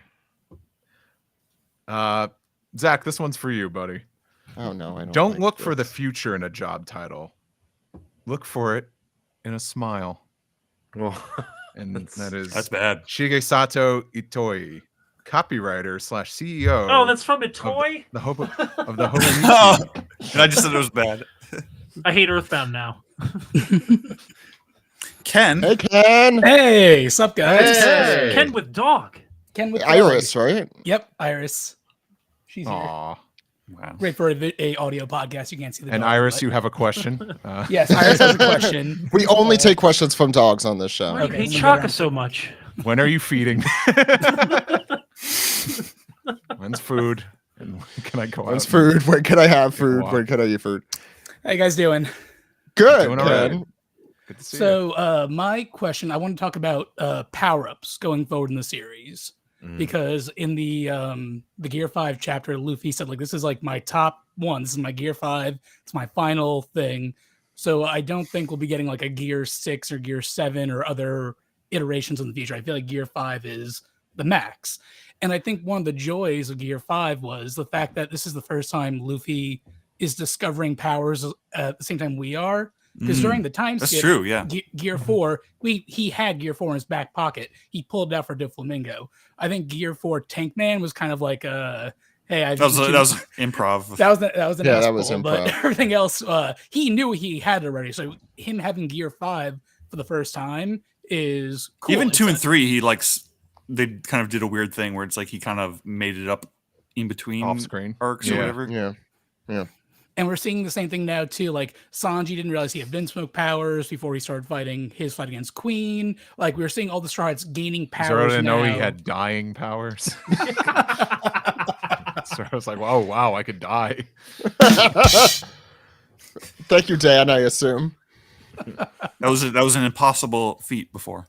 Zach, this one's for you, buddy. Oh no, I Don't like look for the this. future in a job title. Look for it in a smile. Well, And That's That's bad. Shigesato Itoi, copywriter / CEO. Oh, that's from a toy. the hope of the Hope. And I just said it was bad. I hate Earthbound now. Ken. Hey Ken. Hey, sup guys? Hey. Ken with dog. Ken with Iris, right? Yep, Iris. She's here. Aw. Wow. Great for a audio podcast. You can't see the And dog, Iris, but- you have a question? Yes, Iris has a question. We only take questions from dogs on this show. Why do Okay, you hate so Chaka we're- so much? When are you feeding? When's food? And when can I go When's out? food? When can I have food? walk. When can I eat food? How you guys doing? Good. Doing all right. Ken. Good to see you. So, my question, I want to talk about power-ups going forward in the series. Because in the Gear 5 chapter, Luffy said, like, this is like my top one. This is my Gear 5. It's my final thing. So I don't think we'll be getting like a Gear 6 or Gear 7 or other iterations in the future. I feel like Gear 5 is the max. And I think one of the joys of Gear 5 was the fact that this is the first time Luffy is discovering powers at the same time we are. Because during the time That's skip, true, yeah. Gear 4, he had Gear 4 in his back pocket. He pulled it out for Doflamingo. I think Gear 4 Tank Man was kind of like hey, That was improv. that was an Yeah, that was asshole, but improv. everything else he knew he had it already. So him having Gear 5 for the first time is cool. Even It's 2 and 3, he they kind of did a weird thing where it's like he kind of made it up in between Off screen. arcs or whatever. Yeah. And we're seeing the same thing now too. Like Sanji didn't realize he had Vinsmoke powers before he started fighting his fight against Queen. Like we're seeing all the Straw Hats gaining powers. Zoro didn't know he now. had dying powers. So I was like, oh, wow, I could die. Thank you, Dan, I assume. That was an impossible feat before.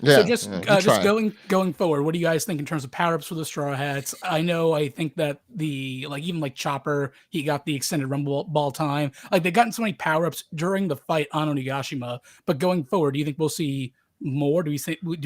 Yeah. So just you just try. going forward, what do you guys think in terms of power ups for the Straw Hats? I think that even like Chopper, he got the extended rumble ball time. Like they've gotten so many power ups during the fight on Onigashima. But going forward, do you think we'll see more? Do we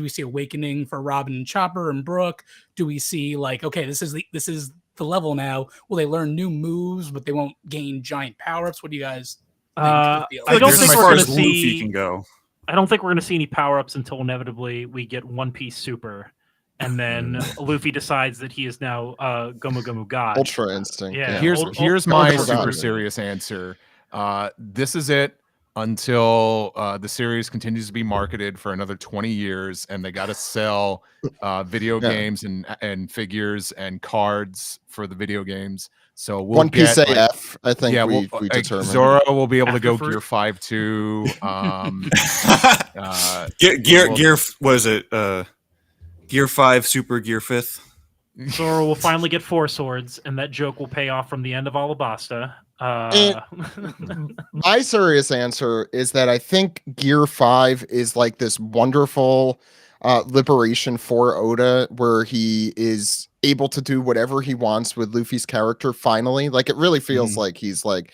see awakening for Robin and Chopper and Brooke? Do we see like, okay, this is the level now? Will they learn new moves, but they won't gain giant power ups? What do you guys think? I Like, don't this is think as we're far going as to Luffy see. can go. I don't think we're going to see any power ups until inevitably we get One Piece Super, and then Luffy decides that he is now Gomu Gomu God. Ultra Instinct. Yeah. Here's my Ultra super God. serious answer. This is it until the series continues to be marketed for another 20 years, and they got to sell video Yeah. games and figures and cards for the video games. So we'll One Piece get, like, AF, I think we like, determined. Zoro will be able to After go fruit. Gear 5 too. Gear what is it? Gear 5, Super Gear 5th. Zoro will finally get 4 swords, and that joke will pay off from the end of Alabasta. My serious answer is that I think Gear 5 is like this wonderful liberation for Oda where he is able to do whatever he wants with Luffy's character finally. Like it really feels like he's like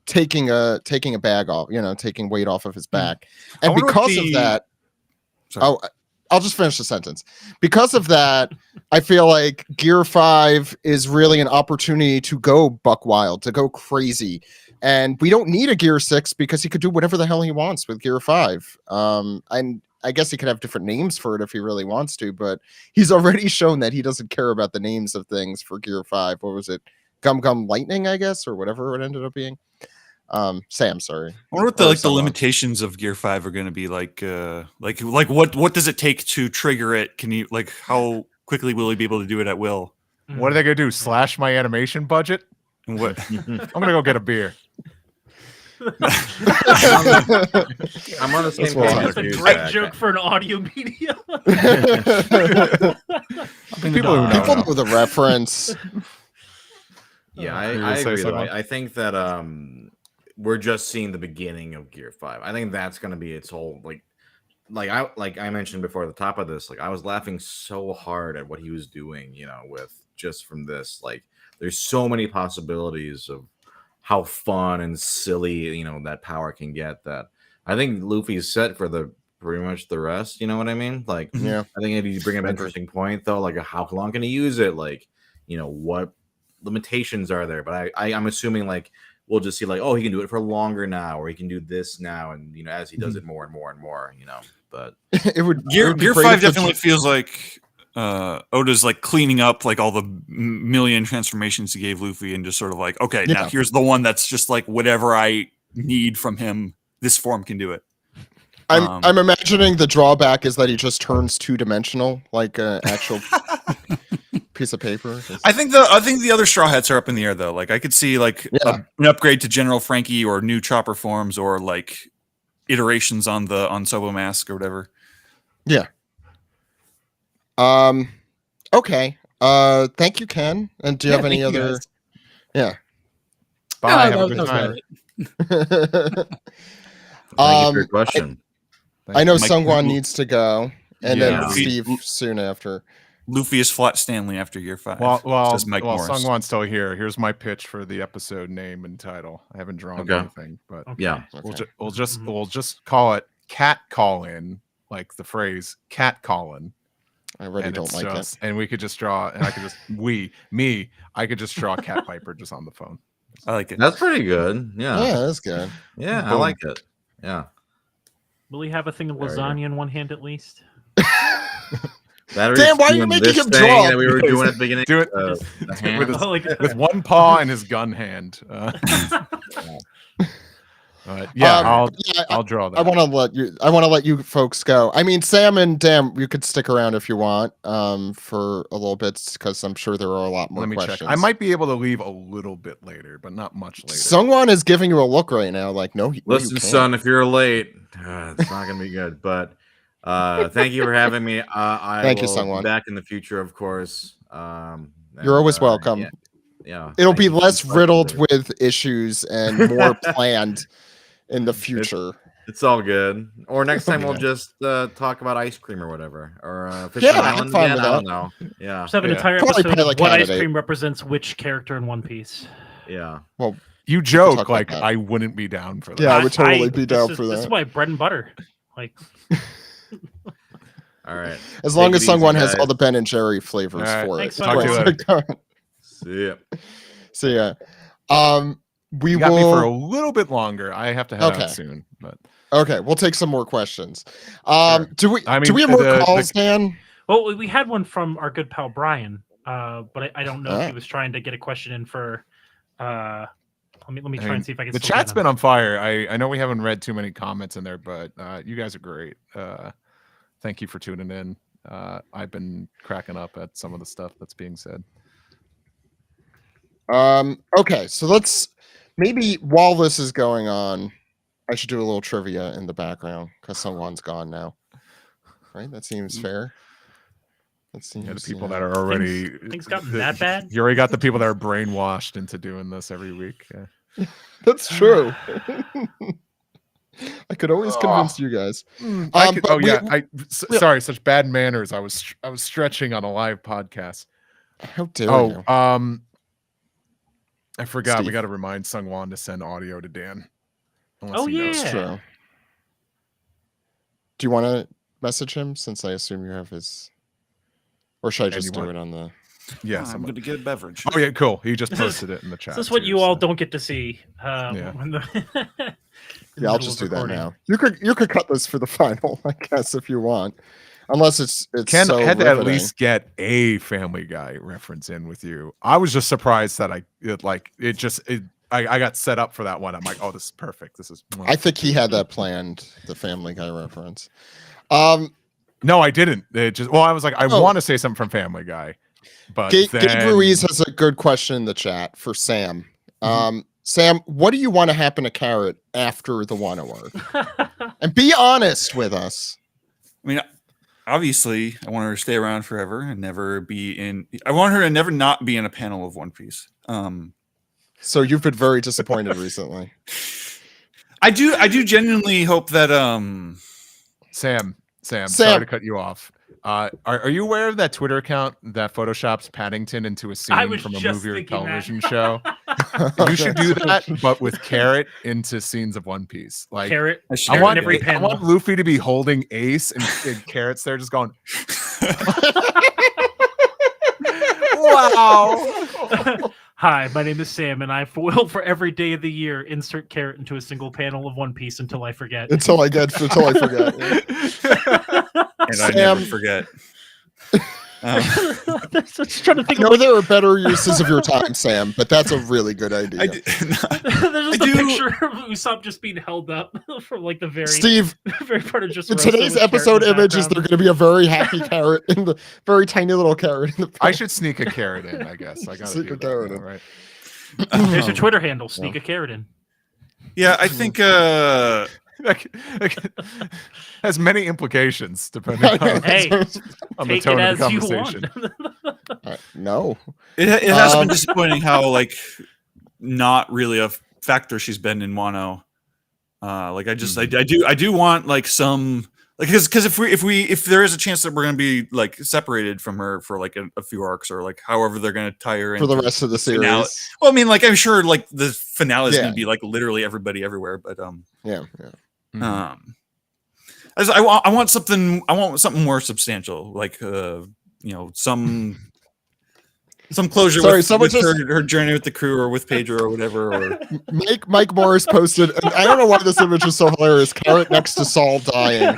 taking a bag off, taking weight off of his back. And wonder what because of the- that, Sorry. I'll just finish the sentence. Because of that, I feel like Gear 5 is really an opportunity to go buck wild, to go crazy. And we don't need a Gear 6 because he could do whatever the hell he wants with Gear 5. And I guess he could have different names for it if he really wants to, but he's already shown that he doesn't care about the names of things for Gear 5. What was it? Gum Gum Lightning, I guess, or whatever it ended up being. Sam, sorry. I wonder what Or the someone. limitations of Gear 5 are going to be like what does it take to trigger it? Can you how quickly will he be able to do it at will? What are they gonna do? Slash my animation budget? And what I'm gonna go get a beer. I'm on the same That's what page I'm as That's a you, great Zach. joke for an audio medium. People who know. People know the reference. Yeah, You were I gonna say agree. Though. something? I think that we're just seeing the beginning of Gear 5. I think that's going to be its whole like I mentioned before at the top of this. Like I was laughing so hard at what he was doing, with just from this. Like there's so many possibilities of how fun and silly that power can get. That I think Luffy's set for the pretty much the rest. You know what I mean? Like Yeah. I think if you bring up an interesting point though, like how long can he use it? Like what limitations are there? But I'm assuming like we'll just see like, oh, he can do it for longer now, or he can do this now, and as he does it more and more and more, But it would Gear be great 5 if the- definitely feels like Oda's like cleaning up like all the million transformations he gave Luffy and just sort of like, okay, now Yeah. here's the one that's just like whatever I need from him, this form can do it. I'm imagining the drawback is that he just turns 2-dimensional, like an actual piece of paper. I think the other Straw Hats are up in the air though. Like I could see like Yeah. an upgrade to General Frankie or new chopper forms or like iterations on Sobo Mask or whatever. Yeah. Okay. Thank you, Ken. And do you have any thank you, other? guys. Yeah. Bye. No, Have a that good was time. about it. thank you for your question. I know Mike- Sungwon needs to go, and Yeah. then Steve soon after. Luffy is Flat Stanley after Year 5. Well, says Mike Morris. Sungwon's still here. Here's my pitch for the episode name and title. I haven't drawn Okay. anything, but Okay. Yeah. Okay. we'll just call it Cat Call In, like the phrase Cat Callin'. I already And don't it's like just, it. and we could just draw, and I could just I could just draw Cat Piper just on the phone. I like it. That's pretty good. Yeah, Yeah. that's good. Yeah, I Boom. like it. Yeah. Will he have a thing of There you go. lasagna in one hand at least? Damn, why are you doing making this him thing draw? that we were doing at the beginning? Do it. The With hand? his- Like- with one paw in his gun hand. But yeah, I'll draw that. I want to let you folks go. I mean, Sam and Dan, you could stick around if you want for a little bit because I'm sure there are a lot more Let me questions. check. I might be able to leave a little bit later, but not much later. Sungwon is giving you a look right now, like no. Listen, you can't. son, if you're late, it's not gonna be good. But thank you for having me. I Thank you, will Sungwon. be back in the future, of course. You're always welcome. Yeah. It'll Thank be you for less the riddled question. with issues and more planned in the future. It's all good. Or next time we'll Yeah. just talk about ice cream or whatever, or Fishman Yeah, I'm Island. fine again? with I don't that. know. Yeah, Just have an Yeah. entire Probably episode Pilot of what ice Candidate. cream represents which character in One Piece. yeah. You talk joke about like that. I wouldn't be down for that. Yeah, I would totally be down this for is, This that. is my bread and butter. Like, All right. As long Take as it easy, Sungwon has guys. all the Ben and Jerry flavors All right. for Thanks, it. Talk to you later. See ya. So yeah, we You got me for a will. little bit longer. I have to head Okay. out soon, but Okay, we'll take some more questions. Sure. Do we? I do mean, we have more the- calls, Dan? well, we had one from our good pal Brian, but I don't know if Ah. he was trying to get a question in for. Let me I try mean, and see if I can. the still get chat's him. been on fire. I know we haven't read too many comments in there, but you guys are great. Thank you for tuning in. I've been cracking up at some of the stuff that's being said. Okay, so let's maybe while this is going on, I should do a little trivia in the background because someone's gone now. Right? That seems fair. That seems. Yeah, the people that are already things gotten that bad? You already got the people that are brainwashed into doing this every week. Yeah. That's true. I could always convince you guys. I could, but oh we- yeah, we- sorry, such bad manners. I was stretching on a live podcast. How dare Oh, you? I forgot. We Steve. got to remind Sungwon to send audio to Dan. Unless Oh, he knows. yeah. It's true. Do you want to message him since I assume you have his, or should I just do Anyone. it on the? Yeah, I'm someone. going to get a beverage. Oh yeah, cool. He just This is- posted it in the chat. This is what too, you all so- don't get to see. Yeah. When the in the Yeah, I'll middle just of do that recording. now. You could cut this for the final, I guess, if you want, unless it's Ken so had to at riveting. least get a Family Guy reference in with you. I was just surprised that I got set up for that one. I'm like, oh, this is perfect. This is. I think he had that planned, the Family Guy reference. No, I didn't. It just. Well, I was like, I Oh. want to say something from Family Guy, but Gabe then Ruiz has a good question in the chat for Sam. Sam, what do you want to happen to Carrot after the Wano arc? And be honest with us. I mean, obviously, I want her to stay around forever and never be in. I want her to never not be in a panel of One Piece. So you've been very disappointed recently. I do genuinely hope that Sam, sorry to cut you off. Are you aware of that Twitter account that photoshops Paddington into a scene from a movie or television show? You should do that, but with Carrot into scenes of One Piece. Like Carrot. I want every panel. Luffy to be holding Ace and Carrot's there just going. Wow. Hi, my name is Sam, and I will for every day of the year insert Carrot into a single panel of One Piece until I forget. Until I forget. Yeah. and I never forget. Just trying to think. There are better uses of your time, Sam, but that's a really good idea. There's just a picture of Usopp just being held up from like the very very part of just in today's episode images. They're going to be a very happy carrot in the very tiny little carrot. In the I should sneak a carrot in. I guess I got to sneak a carrot in. Right. There's your Twitter handle. Sneak a carrot in. Yeah, I think has many implications depending on, on the tone of the conversation. No, it has been disappointing how like not really a factor she's been in Wano. Like I do want like some like because if there is a chance that we're gonna be like separated from her for like a few arcs or like however they're gonna tie her in for the rest of the series. Finale. Well, I mean, like I'm sure like the finale is gonna be like literally everybody everywhere, but yeah. I want something more substantial, like some closure with her journey with the crew or with Pedro or whatever. Or Mike Morris posted, and I don't know why this image is so hilarious. Carrot next to Saul dying.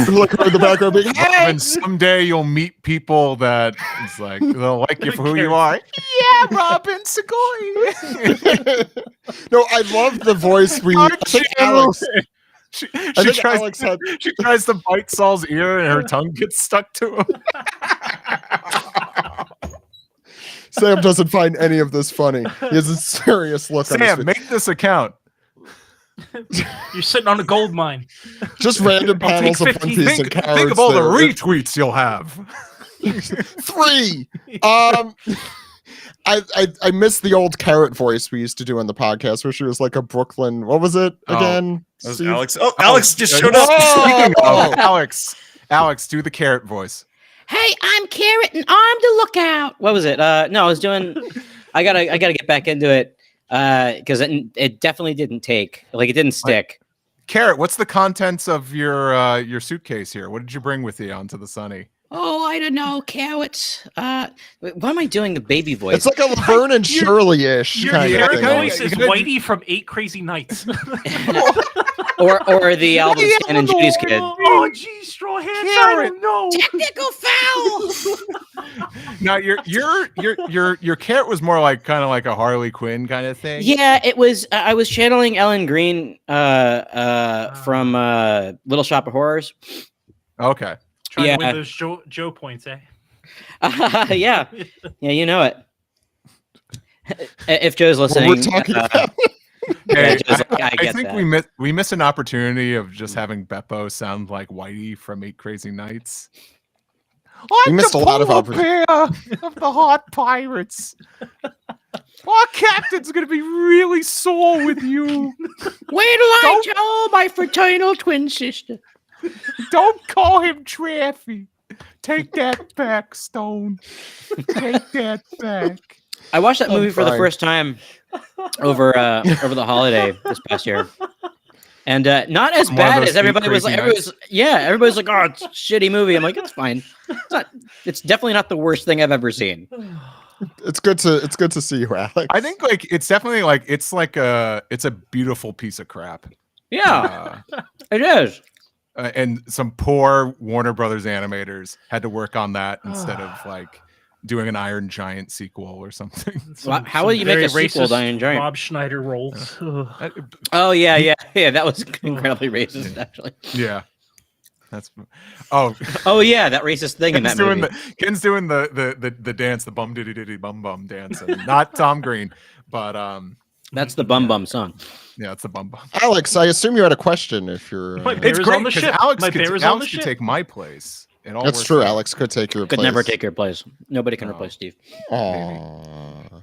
Look in the background, being, hey! And someday you'll meet people that it's like they'll like you for who you are. Yeah, Robin Segoy. No, I love the voice. She tries to bite Saul's ear and her tongue gets stuck to him. Sam doesn't find any of this funny. He has a serious look on his face. Sam, make this account. You're sitting on a gold mine. Just random panels of One Piece and carrots. Think of all the retweets you'll have. 3. I miss the old Carrot voice we used to do on the podcast where she was like a Brooklyn. What was it again? That was Alex. Oh, Alex just showed up. Alex, do the Carrot voice. Hey, I'm Carrot and I'm the lookout. What was it? No, I was doing. I gotta get back into it because it definitely didn't take. Like it didn't stick. Carrot, what's the contents of your suitcase here? What did you bring with you onto the Sunny? Oh, I don't know, Carrot. Why am I doing the baby voice? It's like a Laverne and Shirley-ish kind of thing. Voice is Whitey from 8 Crazy Nights. or the Alvin Stan and Judy's kid. Oh, geez, straw hats. I don't know. Technical foul. Now your Carrot was more like kind of like a Harley Quinn kind of thing. Yeah, it was. I was channeling Ellen Green from Little Shop of Horrors. Okay. Trying to win those Joe points, eh? Yeah, you know it. If Joe's listening, we're talking about. Hey, I think we miss an opportunity of just having Beppo sound like Whitey from 8 Crazy Nights. We missed a lot of opportunities of the hot pirates. Our captain's gonna be really sore with you. Where do I tell my fraternal twin sister? Don't call him Traffy. Take that back, Stone. Take that back. I watched that movie for the first time over the holiday this past year, and not as bad as everybody was like. Everybody's like, "Oh, it's a shitty movie." I'm like, "It's fine. It's not. It's definitely not the worst thing I've ever seen." It's good to see you, Alex. I think like it's definitely like it's a beautiful piece of crap. Yeah, it is. And some poor Warner Brothers animators had to work on that instead of like doing an Iron Giant sequel or something. How will you make a sequel to Iron Giant? Rob Schneider roles. Oh yeah. That was incredibly racist, actually. Yeah, that's. Oh yeah, that racist thing in that movie. Ken's doing the dance, the bum diddy diddy bum bum dance, and not Tom Green, but that's the bum bum song. Yeah, it's the bum bum. Alex, I assume you had a question. If you're, it's great because Alex could take my place. That's true. Out. Alex could take your place. Could never take your place. Nobody can replace Steve. Aww.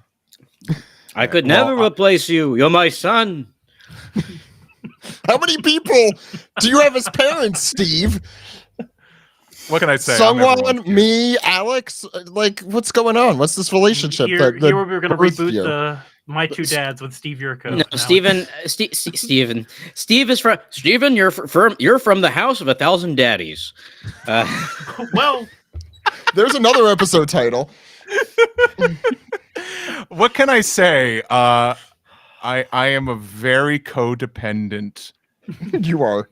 I could never replace you. You're my son. How many people do you have as parents, Steve? What can I say? I'm everyone's SungWon, kid. me, Alex. Like, what's going on? What's this relationship? Here, that here we were going to birthed reboot you? the My Two Dads with Steve Yurko. No, Steven. Steve is from Steven. You're from the house of 1,000 daddies. Well, There's another episode title. What can I say? I am a very codependent. You are.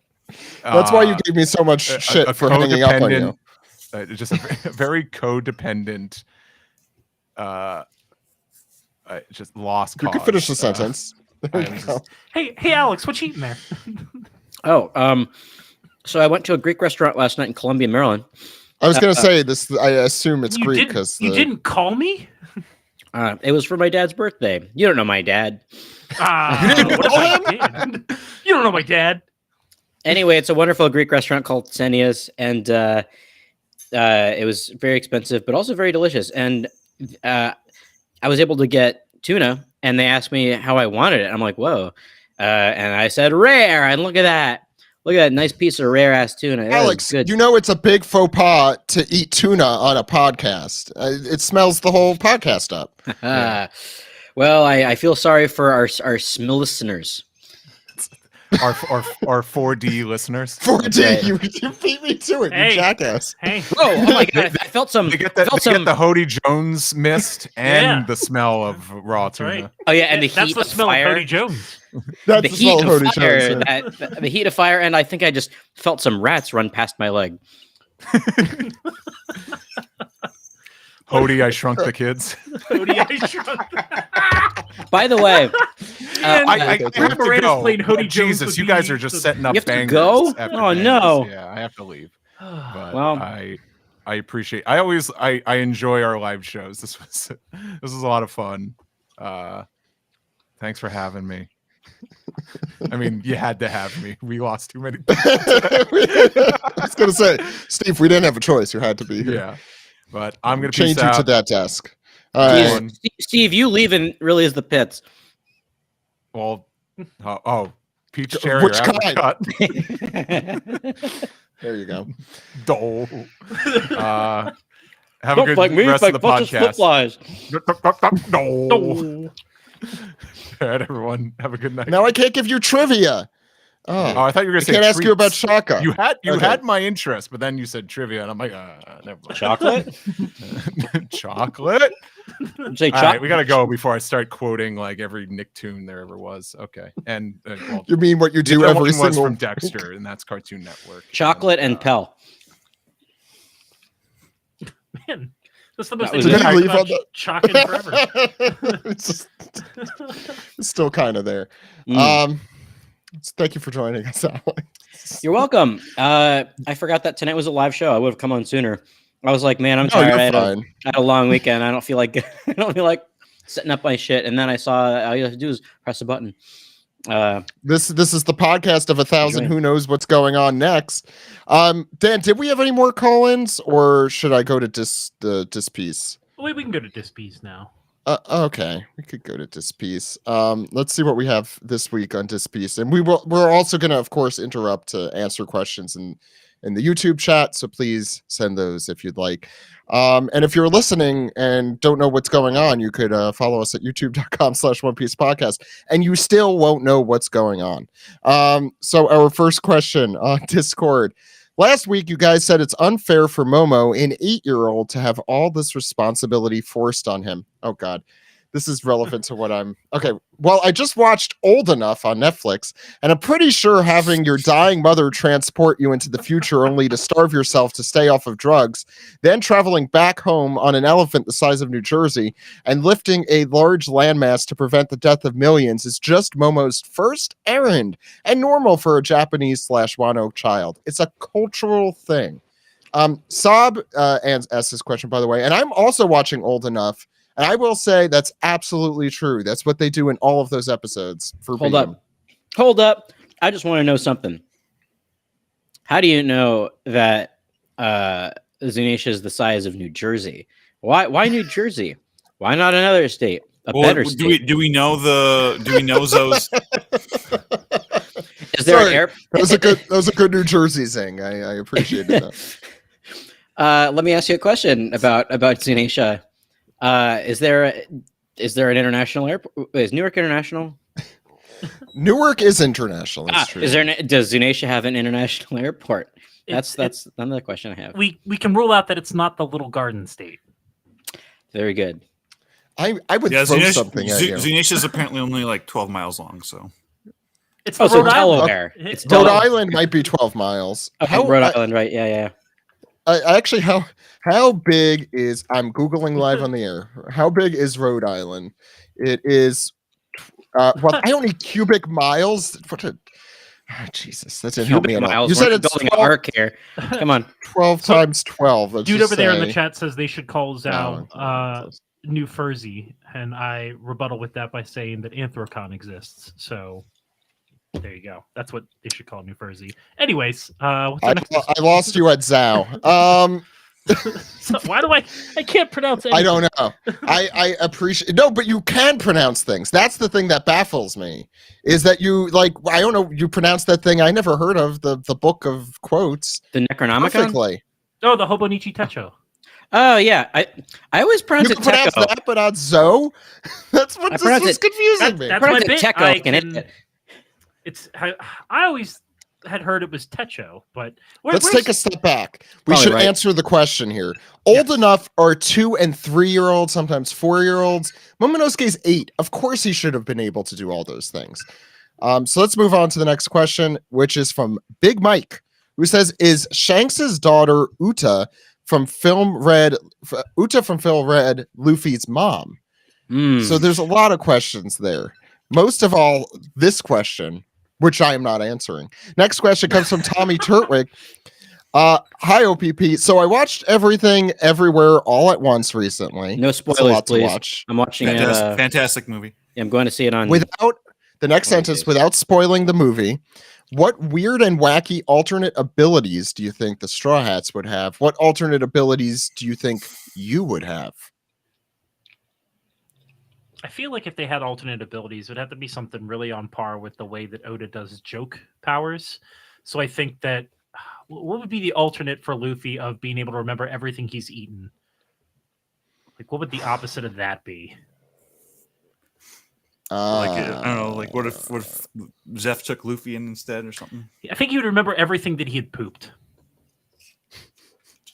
That's why you gave me so much shit for hanging up on you. Just a very codependent. Just lost cause. You can finish the sentence. There you go. hey, Alex, what you eating there? So I went to a Greek restaurant last night in Columbia, Maryland. I was gonna say this. I assume it's Greek because you didn't call me. It was for my dad's birthday. You don't know my dad. You didn't call him? You don't know my dad. Anyway, it's a wonderful Greek restaurant called Senia's, and it was very expensive, but also very delicious. And I was able to get tuna, and they asked me how I wanted it. I'm like, whoa. And I said, rare. And look at that. Look at that nice piece of rare ass tuna. That Alex, good. you know it's a big faux pas to eat tuna on a podcast. It smells the whole podcast up. Well, I feel sorry for our listeners. Our 4D listeners. 4D, you beat me to it, you jackass. Hey. Oh my god, I felt some. They get the Hody Jones mist and the smell of raw tuna. Right. Oh yeah, and the That's heat the of smell fire. of Hody Jones. That's the the heat smell of Hody fire. Jones, yeah. The heat of fire, and I think I just felt some rats run past my leg. Hody, I Shrunk the Kids. Hody, I Shrunk. By the way, I have to Moranis go. played Hody Jones Jesus, would you be guys are just setting up You have to bangers go? after Oh, bangers. no. Yeah, I have to leave. But Well, I appreciate. I enjoy our live shows. This was a lot of fun. Thanks for having me. I mean, you had to have me. We lost too many. I was gonna say, Steve, we didn't have a choice. You had to be here. Yeah, but I'm gonna change peace you out. to that desk. Steve, you leaving really is the pits. Well, peach cherry Which or kind? apricot. There you go. Dole. Have Don't a good like me, rest of the bunch of podcast. flip-flies. Dole. All right, everyone. Have a good night. Now I can't give you trivia. Oh, I thought you were going I to say can't ask you about treats. Shaka. You had Okay. my interest, but then you said trivia, and I'm like, never mind. Chocolate? Chocolate? Say All right, we got to go before I start quoting like every Nicktoon there ever was. Okay, and well, You mean what you the do other every one was single from Dexter, and that's Cartoon Network. Chocolate and Pell. Man, that's the most That was Did it. he leave on about Chalking forever. it's still kind of there. Thank you for joining us, Alex. You're welcome. I forgot that tonight was a live show. I would have come on sooner. I was like, man, I'm No, tired. you're I fine. had a long weekend. I don't feel like setting up my shit. And then I saw all you have to do is press a button. This is the podcast of 1,000. Who knows what's going on next? Dan, did we have any more call-ins, or should I go to this piece? Wait, we can go to Dispiece now. Okay, we could go to Dispiece. Let's see what we have this week on Dispiece, and we're also going to, of course, interrupt to answer questions in the YouTube chat. So please send those if you'd like. And if you're listening and don't know what's going on, you could follow us at youtube.com/OnePiecePodcast, and you still won't know what's going on. So our first question on Discord. Last week, you guys said it's unfair for Momo, an 8-year-old, to have all this responsibility forced on him. Oh, God. This is relevant to what I'm... Okay, well, I just watched Old Enough on Netflix, and I'm pretty sure having your dying mother transport you into the future only to starve yourself to stay off of drugs, then traveling back home on an elephant the size of New Jersey, and lifting a large landmass to prevent the death of millions is just Momo's first errand, and normal for a Japanese/Wano child. It's a cultural thing. Saab asked this question, by the way, and I'm also watching Old Enough. And I will say that's absolutely true. That's what they do in all of those episodes. Hold up. I just want to know something. How do you know that Zunisha is the size of New Jersey? Why New Jersey? Why not another state? better do state. we know those? Is there Sorry, an air? that was a good New Jersey thing. I appreciated that. Let me ask you a question about Zunisha. Is there an international airport? Is Newark international? Newark is international. That's true. Does Zunisha have an international airport? That's another question I have. We can rule out that it's not the Little Garden State. Very good. I would throw something at you. Zunisha is apparently only like 12 miles long, so It's so Rhode Island. Delaware. It's Rhode Delaware. Island might be 12 miles. Rhode Island, right? Yeah. Actually, how big is? I'm googling live on the air. How big is Rhode Island? It is. Well, I don't need cubic miles. Jesus, that didn't help me at all. Miles. You said We're it's building 12, an arc here. Come on. 12 times 12. Let's Dude just over there in the say. chat says they should call Zhao Oh, New Furzy, and I rebuttal with that by saying that Anthrocon exists. So there you go. That's what they should call New Furzy. Anyways, what's our next? I lost you at Zhao. So why do I can't pronounce anything. I don't know. I appreciate but you can pronounce things. That's the thing that baffles me. Is that you I don't know, you pronounce that thing I never heard of, the book of quotes. The Necronomicon? Perfectly. Oh, the Hobonichi Techo. Oh yeah. I always pronounce You it can pronounce Techo. that, but not Zoe? That's what's confusing me. That's I my pronounce it bit. Techo like an idiot. I always had heard it was Techo, but Let's take a step back. We Probably should right. answer the question here. Old enough are 2 and 3-year-olds, sometimes 4-year-olds. Momonosuke's 8. Of course he should have been able to do all those things. So let's move on to the next question, which is from Big Mike, who says, is Shanks's daughter Uta from Film Red Luffy's mom? So there's a lot of questions there. Most of all, this question, which I am not answering. Next question comes from Tommy Turtwig. Hi, OPP. So I watched Everything Everywhere All at Once recently. No It's a spoilers, lot to please. watch. I'm watching it. Fantastic movie. I'm going to see it on. Without the next sentence, without spoiling the movie, what weird and wacky alternate abilities do you think the Straw Hats would have? What alternate abilities do you think you would have? I feel like if they had alternate abilities, it would have to be something really on par with the way that Oda does joke powers. So I think that what would be the alternate for Luffy of being able to remember everything he's eaten? Like, what would the opposite of that be? I don't know. Like, what if Zeph took Luffy in instead or something? I think he would remember everything that he had pooped.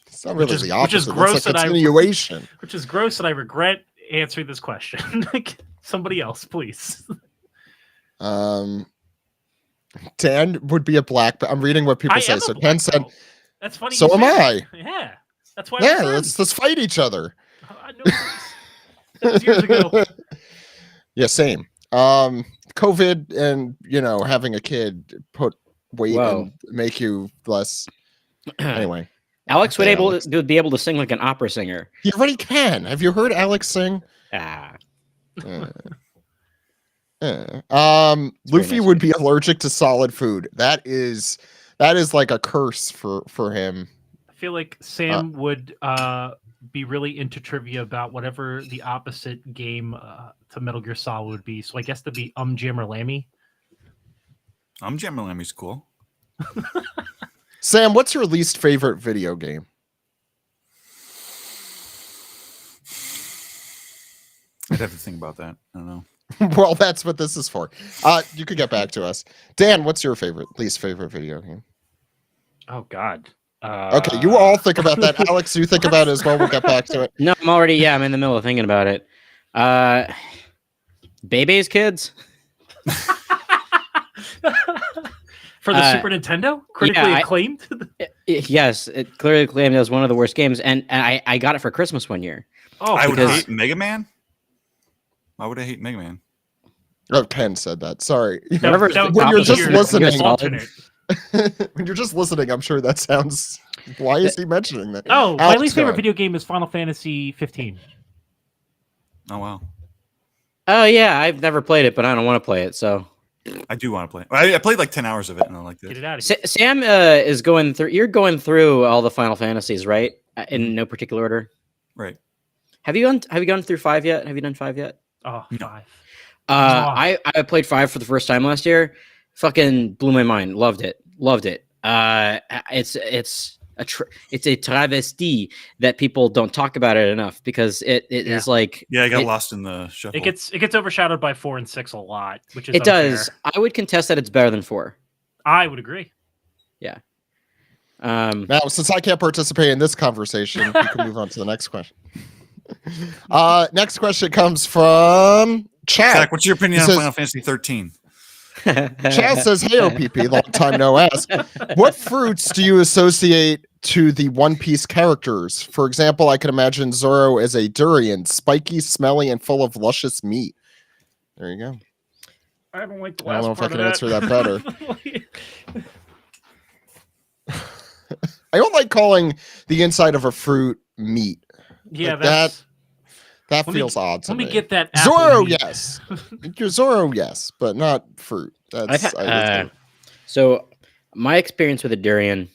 It's not really the opposite. Which is gross. That's a continuation. Which is gross, and I regret answering this question. Like, somebody else, please. Dan would be a black. I'm reading what people say. So Dan said, "That's funny." So am I. Yeah, that's why. Yeah, let's fight each other. That was years ago. Yeah, same. COVID and having a kid put weight and make you less. Anyway, Alex would be able to sing like an opera singer. He already can. Have you heard Alex sing? Luffy would be allergic to solid food. That is like a curse for him. I feel like Sam would be really into trivia about whatever the opposite game to Metal Gear Solid would be. So I guess to be Jammer Lammy. Jammer Lammy's cool. Sam, what's your least favorite video game? I'd have to think about that. I don't know. Well, that's what this is for. You could get back to us. Dan, what's your least favorite video game? Oh God. Okay, you all think about that. Alex, you think about it as well. We'll get back to it. No, I'm in the middle of thinking about it. Bebe's Kids? For the Super Nintendo? Critically acclaimed? Yes, it clearly acclaimed as one of the worst games, and I got it for Christmas one year. Oh, I would hate Mega Man? Why would I hate Mega Man? Oh, Ken said that. Sorry. When you're just listening, when you're just listening, I'm sure that sounds. Why is he mentioning that? Oh, my least favorite video game is Final Fantasy 15. Oh wow. Oh yeah, I've never played it, but I don't want to play it. So I do want to play it. I played like 10 hours of it, and I like this. Get it out of here. Sam is going through. You're going through all the Final Fantasies, right? In no particular order. Right. Have you gone through 5 yet? Have you done 5 yet? Oh, No. 5. I played 5 for the first time last year. Fucking blew my mind. Loved it. It's a travesty that people don't talk about it enough because it is like I got lost in the shuffle. It gets overshadowed by 4 and 6 a lot, which is it unfair. does. I would contest that it's better than 4. I would agree. Yeah. Now, since I can't participate in this conversation, we can move on to the next question. Next question comes from Chad. Zach, what's your opinion He on says- Final Fantasy 13? Chad says, "Hey, OPP, long time no ask. What fruits do you associate to the One Piece characters? For example, I can imagine Zoro as a durian, spiky, smelly, and full of luscious meat." There you go. I haven't liked the I don't last know if I part can of answer that better. I don't like calling the inside of a fruit meat. Yeah, Like that's that Let me- feels odd to let me me. get that apple Zoro, meat. yes. Zoro, yes, but not fruit. That's So my experience with a durian,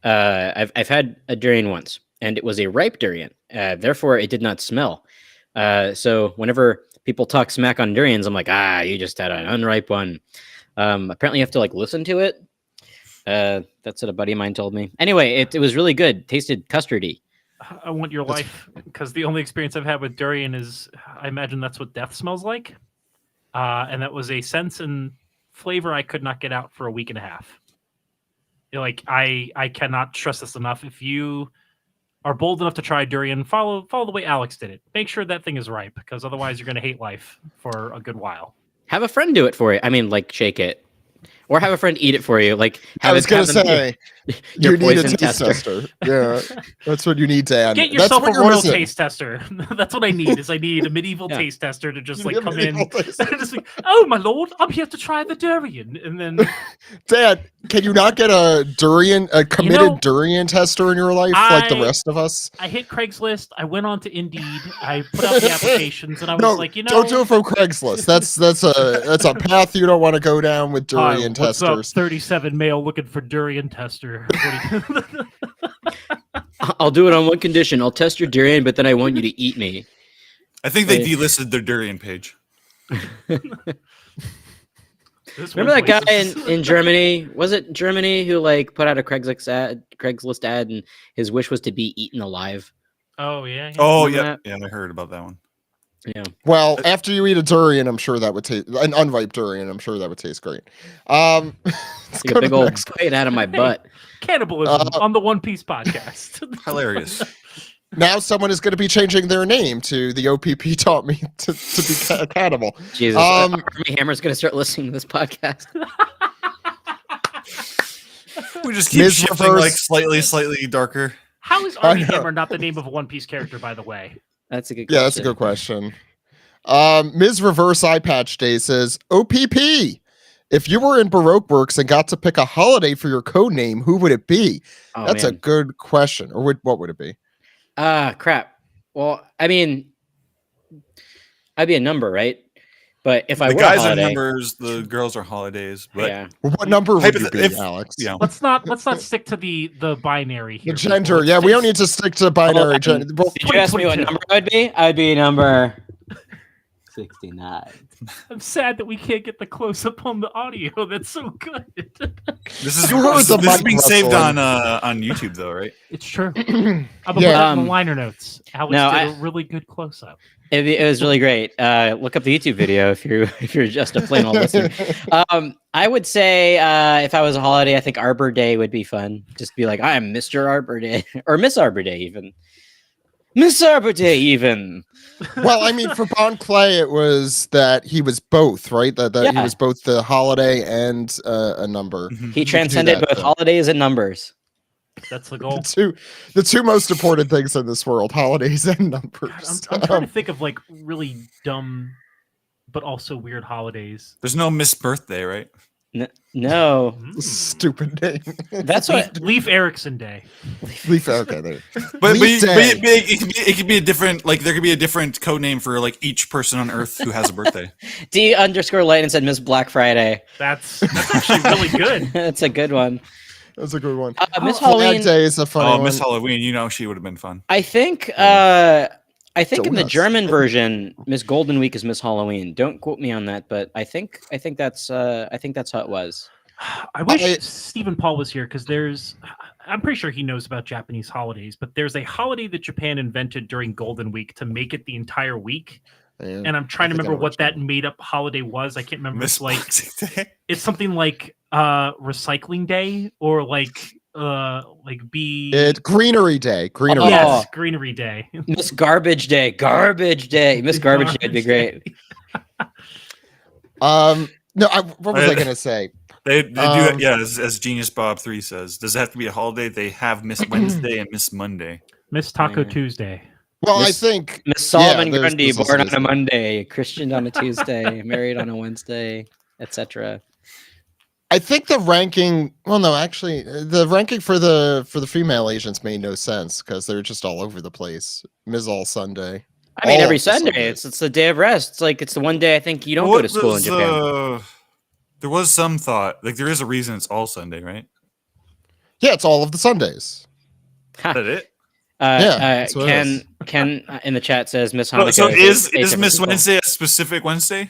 I've had a durian once, and it was a ripe durian. Therefore, it did not smell. So whenever people talk smack on durians, I'm like, you just had an unripe one. Apparently, you have to like listen to it. That's what a buddy of mine told me. Anyway, it was really good. Tasted custardy. I want your life because the only experience I've had with durian is I imagine that's what death smells like, and that was a sense and flavor I could not get out for a week and a half. Like I cannot stress this enough. If you are bold enough to try durian, follow the way Alex did it. Make sure that thing is ripe because otherwise you're going to hate life for a good while. Have a friend do it for you. I mean, like shake it, or have a friend eat it for you. Like I was going to have them- say, your you need a poison taste tester. Yeah, that's what you need, Dan. Get That's yourself what a you're royal missing. taste tester. That's what I need. Is I need a medieval Yeah. taste tester to just You like need a come in medieval and taste tester. just like, oh my lord, I'm here to try the durian, and then Dad, can you not get a committed know, durian tester in your life like the I- rest of us? I hit Craigslist. I went on to Indeed. I put out the applications, and I was No, like, don't do it from Craigslist. That's a path you don't want to go down with Hi, durian what's up? testers. 37 male looking for durian tester. What do you- I'll do it on one condition. I'll test your durian, but then I want you to eat me. I think they Wait. delisted their durian page. This Remember one that guy place is- in Germany? Was it Germany who like put out a Craigslist ad, and his wish was to be eaten alive? Oh yeah. Oh, Remember yeah. Yeah, I heard about that one. Yeah. Well, after you eat a durian, I'm sure that would taste an unripe durian. I'm sure that would taste great. Let's Like go a to big the old next bite out of my butt. Cannibalism on the One Piece podcast. Hilarious. Now someone is going to be changing their name to the OPP taught me to be cannibal. Jesus, Um, Army Hammer's gonna start listening to this podcast. We just keep Ms. shifting Reverse- like slightly darker. How is I Army know. Hammer not the name of a One Piece character, by the way? That's a good. Yeah, that's a good question. Ms. Reverse Eye Patch Day says, OPP, if you were in Baroque Works and got to pick a holiday for your code name, who would it be? Oh, That's a man. good question. Or what would it be? Crap. Well, I mean, I'd be a number, right? But if I The were guys a are holiday, numbers, the girls are holidays. But yeah. Well, what number would you Hypoth- be, if- Alex? yeah. Let's not stick to the binary The here. gender. people. Yeah, Let's we don't stay- need to stick to binary gender. Well, Did you ask me what 2022. number I'd be? I'd be number 69. I'm sad that we can't get the close up on the audio. That's so good. This is You heard the this is mic being saved rustling. on YouTube though, right? It's true. I'm gonna put Yeah. that in the liner notes. Alex No, did I- a really good close up. It was really great. Look up the YouTube video if you're just a plain old listener. I would say if I was a holiday, I think Arbor Day would be fun. Just be like, I'm Mr. Arbor Day or Miss Arbor Day even. Miss Arbor Day even. Well, I mean, for Bon Clay, it was that he was both, right? That he Yeah. was both the holiday and a number. He transcended that, both though. holidays and numbers. That's the goal. The two most important things in this world: holidays and numbers. I'm trying to think of like really dumb, but also weird holidays. There's no Miss Birthday, right? No, Stupid name. that's what. Leaf Erickson Day. Leaf. Okay, there. But Leaf Day. it could be a different there could be a different code name for like each person on Earth who has a birthday. D_Light said Miss Black Friday. That's actually really good. That's a good one. That's a good one. Miss Flag Halloween. Day is a funny Oh, one. Miss Halloween, she would have been fun. I think I think in the Donuts. German version, Miss Golden Week is Miss Halloween. Don't quote me on that, but I think that's how it was. I wish Stephen Paul was here because I'm pretty sure he knows about Japanese holidays, but there's a holiday that Japan invented during Golden Week to make it the entire week. Yeah, and I'm trying to remember what that made up holiday was. I can't remember. It's like it's something like Recycling Day or like Greenery Day. Greenery. Yes, Greenery Day. Miss Garbage Day. Garbage Day. Miss Garbage Day would be great. No, what was I gonna say? They do it, yeah, as Genius Bob 3 says. Does it have to be a holiday? They have Miss Wednesday and Miss Monday. Miss Taco Tuesday. Well, I think Miss Solomon Grundy, born on a Monday, Christian on a Tuesday, married on a Wednesday, etc. I think the ranking. Well, no, actually, the ranking for the female agents made no sense because they're just all over the place. Ms. All Sunday. I mean, every Sunday. It's the day of rest. It's like it's the one day I think you don't go to school in Japan. There was some thought, like there is a reason it's all Sunday, right? Yeah, it's all of the Sundays. Is that it? Ken in the chat says Miss Hanukkah. So is Miss Wednesday a specific Wednesday?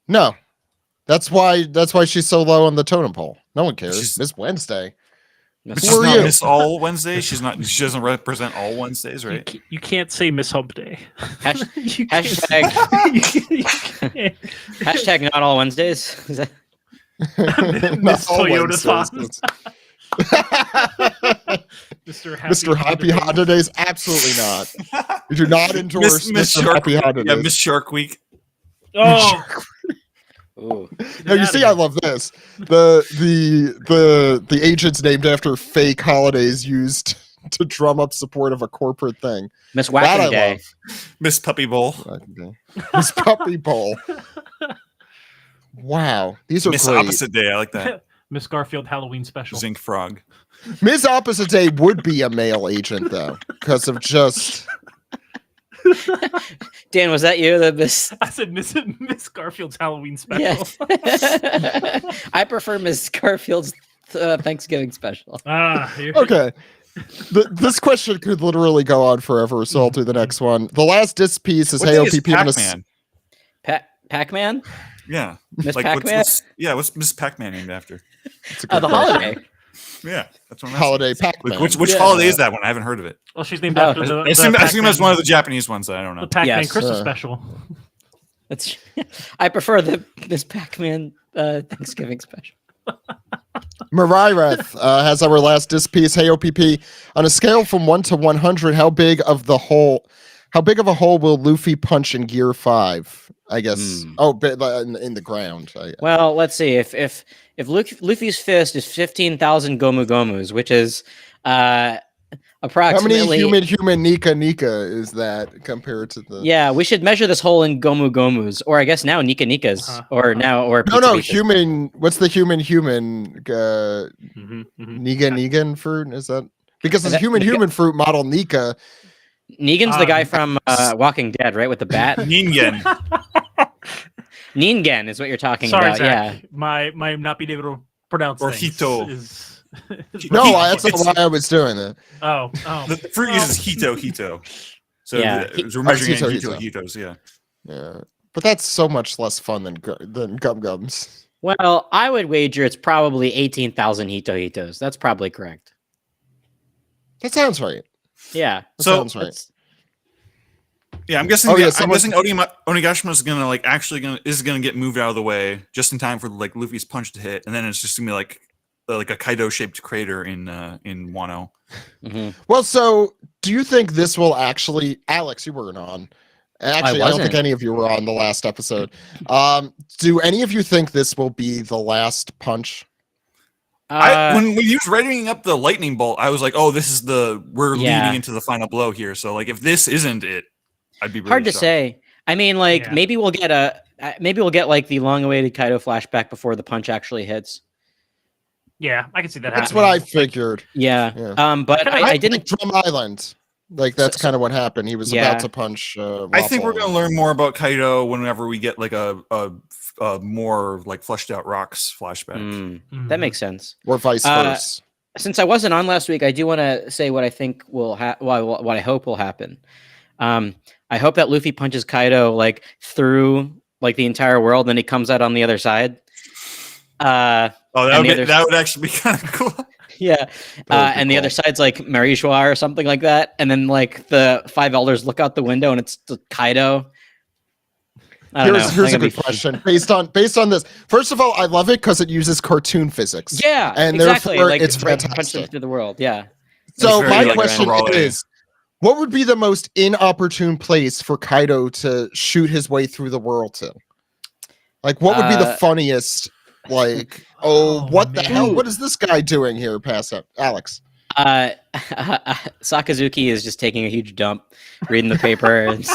No, that's why she's so low on the totem pole. No one cares. Miss Wednesday. She's not Miss All Wednesday. She doesn't represent all Wednesdays, right? You can't say Miss Hump Day. Hashtag hashtag not all Wednesdays. Is that... Miss Toyota Thons. Mr. Happy Honda Days? Absolutely not. We do not endorse Mr. Happy Honda Days. Yeah, Miss Shark Week. Oh. Now you see, I love this. The agents named after fake holidays used to drum up support of a corporate thing. Miss Whacking Day, Miss Puppy Bowl, Miss Puppy Bowl. Wow, these are Miss great. Opposite Day. I like that. Miss Garfield Halloween Special. Zinc Frog. Miss Opposite Day would be a male agent though, because of just. Dan, was that you? I said Miss Garfield's Halloween Special. Yes. I prefer Miss Garfield's Thanksgiving Special. Okay. This question could literally go on forever, so I'll do the next one. The last disc piece is HOPP. Pac-Man? Yeah. Miss Pac-Man? What's Miss Pac-Man named after? The holiday. Yeah, that's one. Holiday Pac-Man. Which holiday is that one? I haven't heard of it. Well, she's named after I assume that's one of the Japanese ones that I don't know. The Pac-Man Christmas special. That's. I prefer the Miss Pac-Man Thanksgiving special. Marireth has our last disc piece. Hey OPP, on a scale from 1 to 100, how big of a hole will Luffy punch in Gear 5? I guess. Oh, in the ground. Well, let's see. If Luffy's fist is 15,000 Gomu Gomus, which is approximately. How many human Nika is that compared to the? Yeah, we should measure this hole in Gomu Gomus, or I guess now Nika Nikas, no, human. What's the human Negan fruit? Is that because the human fruit model Nika? Negan's the guy from Walking Dead, right? With the bat. Ningen. Ningen is what you're talking about. Zach. Yeah. My not being able to pronounce or things Hito. No, that's not why I was doing it. Oh. The fruit uses Hito. So yeah. We're measuring Hitos. Yeah. But that's so much less fun than Gum Gums. Well, I would wager it's probably 18,000 Hitos. That's probably correct. That sounds right. Yeah. Sounds right. Yeah, I'm guessing. I'm guessing Onigashima is gonna get moved out of the way just in time for like Luffy's punch to hit, and then it's just gonna be like a Kaido shaped crater in Wano. Mm-hmm. Well, so do you think this will actually, Alex? You weren't on. Actually, I don't think any of you were on the last episode. Do any of you think this will be the last punch? When he was writing up the lightning bolt, I was like, "Oh, this is we're leading into the final blow here." So, like, if this isn't it, I'd be really hard to shocked. say. I mean, like, maybe we'll get like the long-awaited Kaido flashback before the punch actually hits. Yeah, I can see that. That's what I figured. Yeah. But I didn't. Drum Island. Like that's kind of what happened. He was about to punch. I think we're going to learn more about Kaido whenever we get like a more like fleshed out rocks flashback. That makes sense. Or vice versa. Since I wasn't on last week, I do want to say what I think will what I hope will happen. I hope that Luffy punches Kaido like through like the entire world, and he comes out on the other side. That would actually be kind of cool. Yeah, and the other side's like Marie Joie or something like that, and then like the 5 elders look out the window, and it's Kaido. Here's a good question based on this. First of all, I love it because it uses cartoon physics. Yeah, and exactly. Therefore like it's punching fantastic. through the world. Yeah. So very, my like, question Raleigh. is, what would be the most inopportune place for Kaido to shoot his way through the world to? Like, what would be the funniest? Like, what the hell? What is this guy doing here? Pass up, Alex. Sakazuki is just taking a huge dump, reading the paper and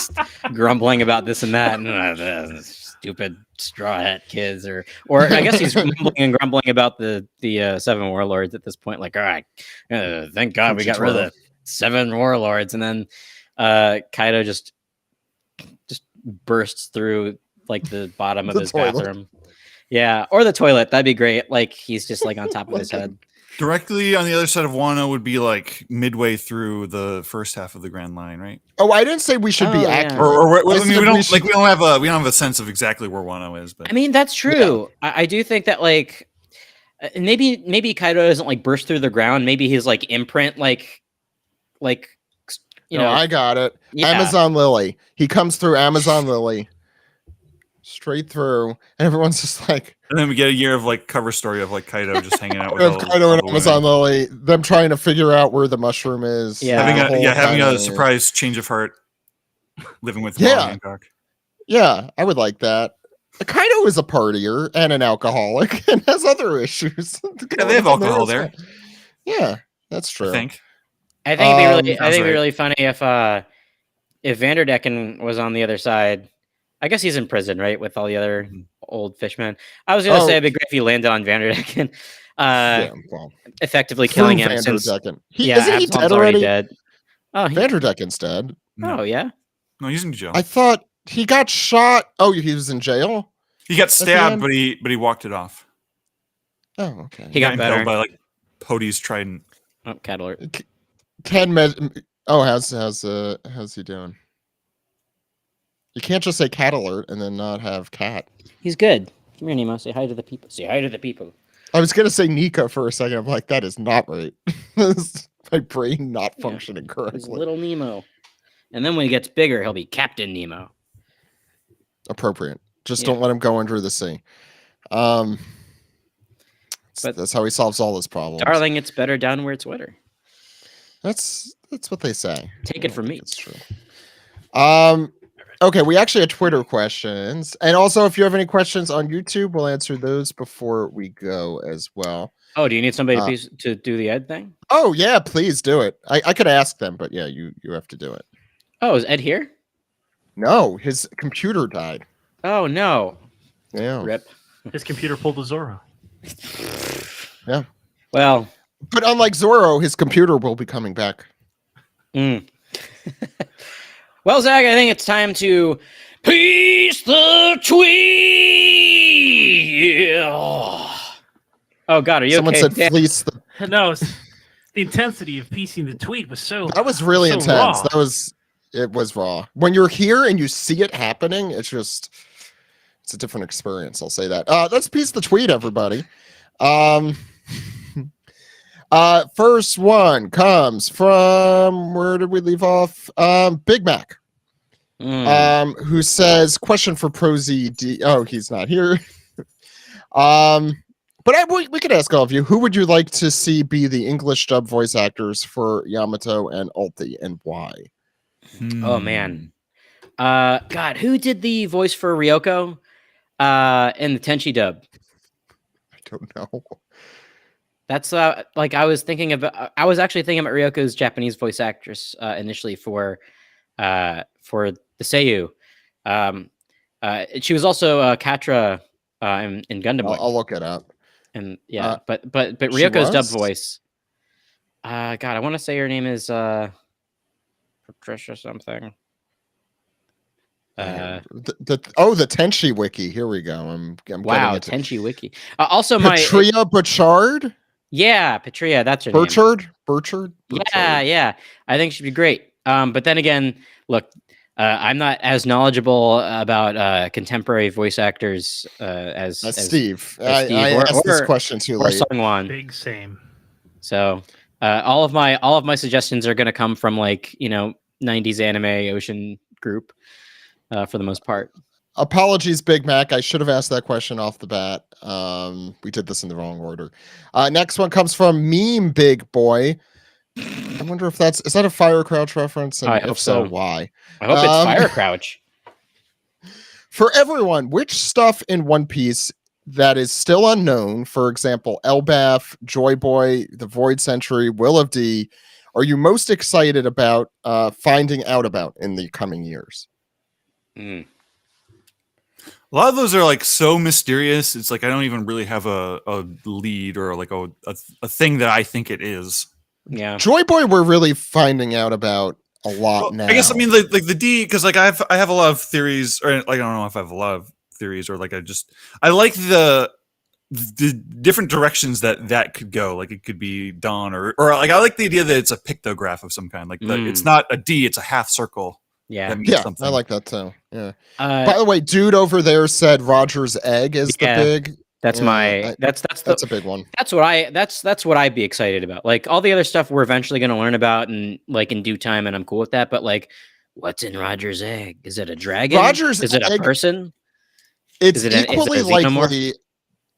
grumbling about this and that, and stupid straw hat kids, or I guess he's mumbling and grumbling about the 7 warlords at this point. Like, all right, thank God we got rid of the 7 warlords, and then Kaido just bursts through like the bottom of his bathroom. Yeah, or the toilet. That'd be great. Like he's just like on top of his head. Directly on the other side of Wano would be like midway through the first half of the Grand Line, right? Oh, I didn't say we should be accurate. I mean, we don't have a sense of exactly where Wano is. But I mean, that's true. Yeah. I do think that like maybe Kaido doesn't like burst through the ground. Maybe his like imprint like you know. I got it. Yeah. Amazon Lily. He comes through Amazon Lily. Straight through, and everyone's just like. And then we get a year of like cover story of like Kaido just hanging out with Kaido and Amazon Lily, them trying to figure out where the mushroom is. Yeah, having a surprise change of heart, living with Hancock. Yeah, I would like that. Kaido is a partier and an alcoholic and has other issues. Yeah, they have alcohol there. Yeah, that's true. I think it'd be really funny if Vanderdecken was on the other side. I guess he's in prison, right, with all the other old fishmen. I was gonna say it'd be great if he landed on Vanderdecken, effectively killing him. Since isn't he dead already? Dead. Oh, Vanderdecken's dead. Oh yeah. No, he's in jail. I thought he got shot. Oh, he was in jail. He got stabbed, but he walked it off. Oh, okay. He got better by like Pody's trident. Oh, cat alert. How's he doing? You can't just say cat alert and then not have cat. He's good. Come here, Nemo. Say hi to the people. Say hi to the people. I was gonna say Nika for a second. I'm like, that is not right. My brain not functioning correctly. He's little Nemo. And then when he gets bigger, he'll be Captain Nemo. Appropriate. Just don't let him go under the sea. But that's how he solves all his problems. Darling, it's better down where it's wetter. That's what they say. Take it from me. It's true. Okay, we actually had Twitter questions. And also, if you have any questions on YouTube, we'll answer those before we go as well. Oh, do you need somebody to do the Ed thing? Oh, yeah, please do it. I could ask them, but yeah, you have to do it. Oh, is Ed here? No, his computer died. Oh, no. Yeah. Rip. His computer pulled a Zoro. Yeah. Well. But unlike Zoro, his computer will be coming back. Well, Zach, I think it's time to piece the tweet. Oh God, are you Someone okay? said fleece the. No, the intensity of piecing the tweet was so. That was really intense. Raw. It was raw. When you're here and you see it happening, it's a different experience. I'll say that. Let's piece the tweet, everybody. First one comes from, where did we leave off? Big Mac. Who says, question for ProZD. Oh, he's not here. But we could ask all of you, who would you like to see be the English dub voice actors for Yamato and Ulti, and why? Oh man. God, who did the voice for Ryoko in the Tenchi dub? I don't know. That's like I was actually thinking about Ryoko's Japanese voice actress initially for the Seiyu. She was also Katra in Gundam. I'll look it up. And yeah, but Ryoko's dub voice. God, I want to say her name is Patricia something. The Tenchi wiki. Here we go. I'm wow, Tenchi wiki. Also, Patria Burchard. Yeah, Patria, that's her name. Burchard? Yeah. I think she'd be great. But then again, look, I'm not as knowledgeable about contemporary voice actors as Steve. as Steve I asked this question too or late. SungWon. Big same. So all of my suggestions are going to come from 90s anime ocean group for the most part. Apologies, Big Mac. I should have asked that question off the bat. We did this in the wrong order. Next one comes from Meme Big Boy. I wonder if is that a Fire Crouch reference? And I if hope so, so. why? I hope it's Fire Crouch. For everyone, which stuff in One Piece that is still unknown, for example, Elbaf, Joy Boy, the Void Century, Will of D, are you most excited about finding out about in the coming years? A lot of those are so mysterious. It's I don't even really have a lead or a thing that I think it is. Yeah, Joy Boy, we're really finding out about a lot now. I guess the D, because I have a lot of theories, or I don't know if I have a lot of theories, or I like the different directions that could go. It could be Dawn, or I like the idea that it's a pictograph of some kind. It's not a D, it's a half circle. Yeah, I like that too. Yeah. By the way, dude over there said Roger's egg is the big. That's that's a big one. That's what I'd be excited about. All the other stuff we're eventually going to learn about and in due time, and I'm cool with that. But what's in Roger's egg? Is it a dragon? Is it a person? It's equally likely.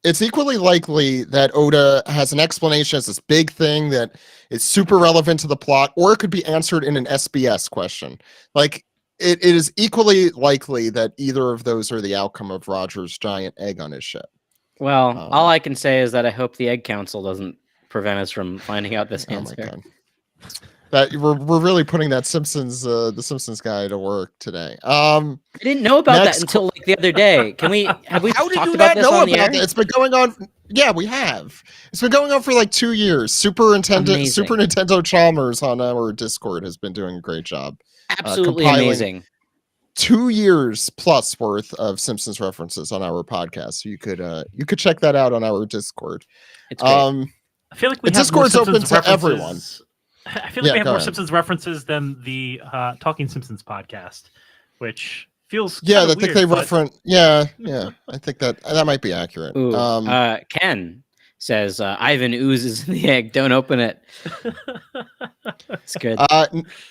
It's equally likely that Oda has an explanation as this big thing that is super relevant to the plot, or it could be answered in an SBS question. It is equally likely that either of those are the outcome of Roger's giant egg on his ship. Well, all I can say is that I hope the Egg Council doesn't prevent us from finding out this answer. Oh my God. That we're really putting that the Simpsons guy to work today. I didn't know about that until the other day. Have we How did talked you about not this know on the air? about it? It's been going on. Yeah, we have. It's been going on for 2 years. Super Nintendo Chalmers on our Discord has been doing a great job. Absolutely amazing. 2 years plus worth of Simpsons references on our podcast. So you could check that out on our Discord. It's great. I feel like we have Discord's more open Simpsons to everyone. I feel like we have more ahead. Simpsons references than the Talking Simpsons podcast, which feels I weird, think they but... reference. Yeah. I think that might be accurate. Ooh, Ken says Ivan oozes in the egg. Don't open it. It's good.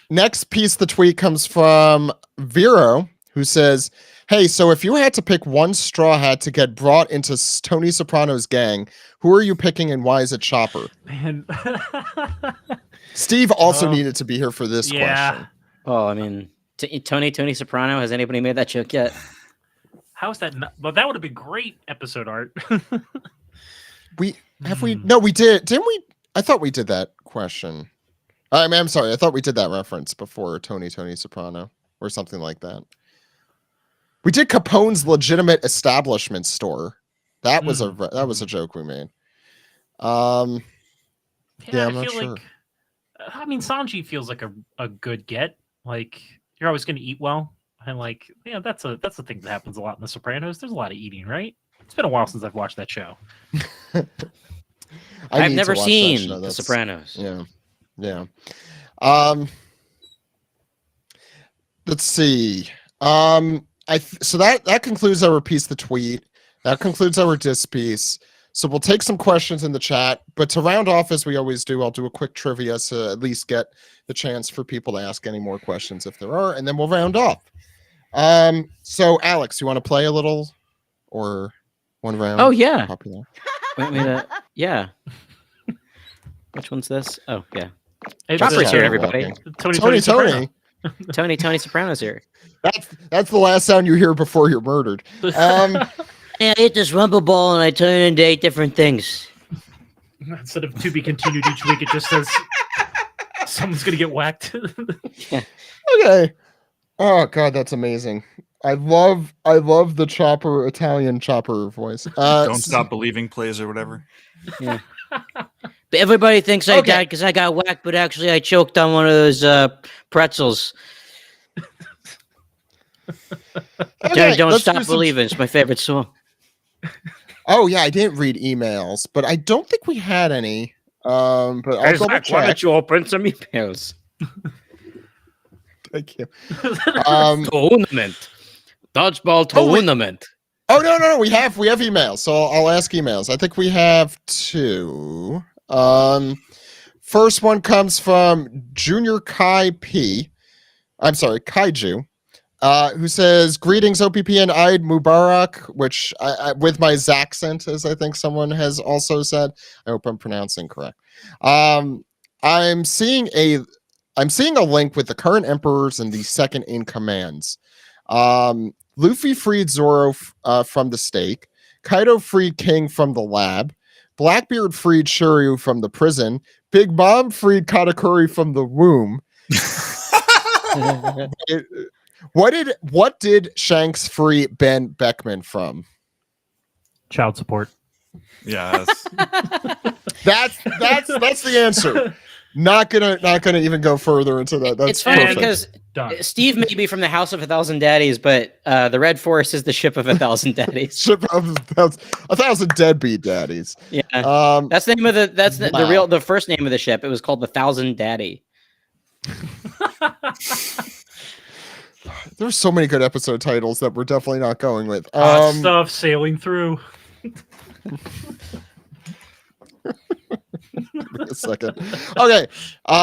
Next piece, the tweet comes from Vero, who says, "Hey, so if you had to pick one Straw Hat to get brought into Tony Soprano's gang, who are you picking and why is it Chopper?" Man. Steve also needed to be here for this question. Oh, I mean, Tony Soprano. Has anybody made that joke yet? How is that? Well, that would have been great episode art. No, we did. Didn't we? I thought we did that question. I'm sorry. I thought we did that reference before Tony Soprano or something like that. We did Capone's legitimate establishment store. That was a joke we made. I'm not sure. I mean, Sanji feels like a good get. You're always going to eat well, and that's a thing that happens a lot in The Sopranos. There's a lot of eating, right? It's been a while since I've watched that show. I've never seen The Sopranos. Yeah. Let's see. So that concludes our piece, the tweet. That concludes our diss piece. So we'll take some questions in the chat, but to round off, as we always do, I'll do a quick trivia to at least get the chance for people to ask any more questions if there are, and then we'll round off. So Alex, you want to play a little or one round? Oh yeah. Popular. Wait, yeah. Which one's this? Oh yeah. It's Chopper's here, everybody. Tony Soprano. Tony Soprano's here. That's the last sound you hear before you're murdered. I ate this rumble ball and I turn it into 8 different things. Instead of to be continued each week, it just says someone's gonna get whacked. Yeah. Okay. Oh God, that's amazing. I love the Chopper Italian Chopper voice. Don't Stop Believing plays or whatever. Yeah. But everybody thinks I died because I got whacked, but actually I choked on one of those pretzels. Don't Stop Believing. It's my favorite song. Oh yeah, I didn't read emails, but I don't think we had any. But I'll double check. Why don't you open some emails? Thank you. Tournament. Dodgeball tournament. No. We have emails, so I'll ask emails. I think we have 2. First one comes from Junior Kai P. I'm sorry, Kaiju. Who says, greetings, OPP and Eid Mubarak, which I with my Zaccent, as I think someone has also said. I hope I'm pronouncing correct. I'm seeing a link with the current emperors and the second in commands. Luffy freed Zoro from the stake. Kaido freed King from the lab. Blackbeard freed Shiryu from the prison. Big Mom freed Katakuri from the womb. What did Shanks free Ben Beckman from? Child support. Yes. That's the answer. Not gonna even go further into that. That's it's funny perfect. because Done. Steve may be from the House of 1,000 Daddies, but the Red Forest is the ship of 1,000 daddies. Ship of 1,000 deadbeat daddies. Yeah, Um, that's the name of wow. the first name of the ship. It was called the 1,000 Daddy. There's so many good episode titles that we're definitely not going with. Hot stuff sailing through. A second. Okay.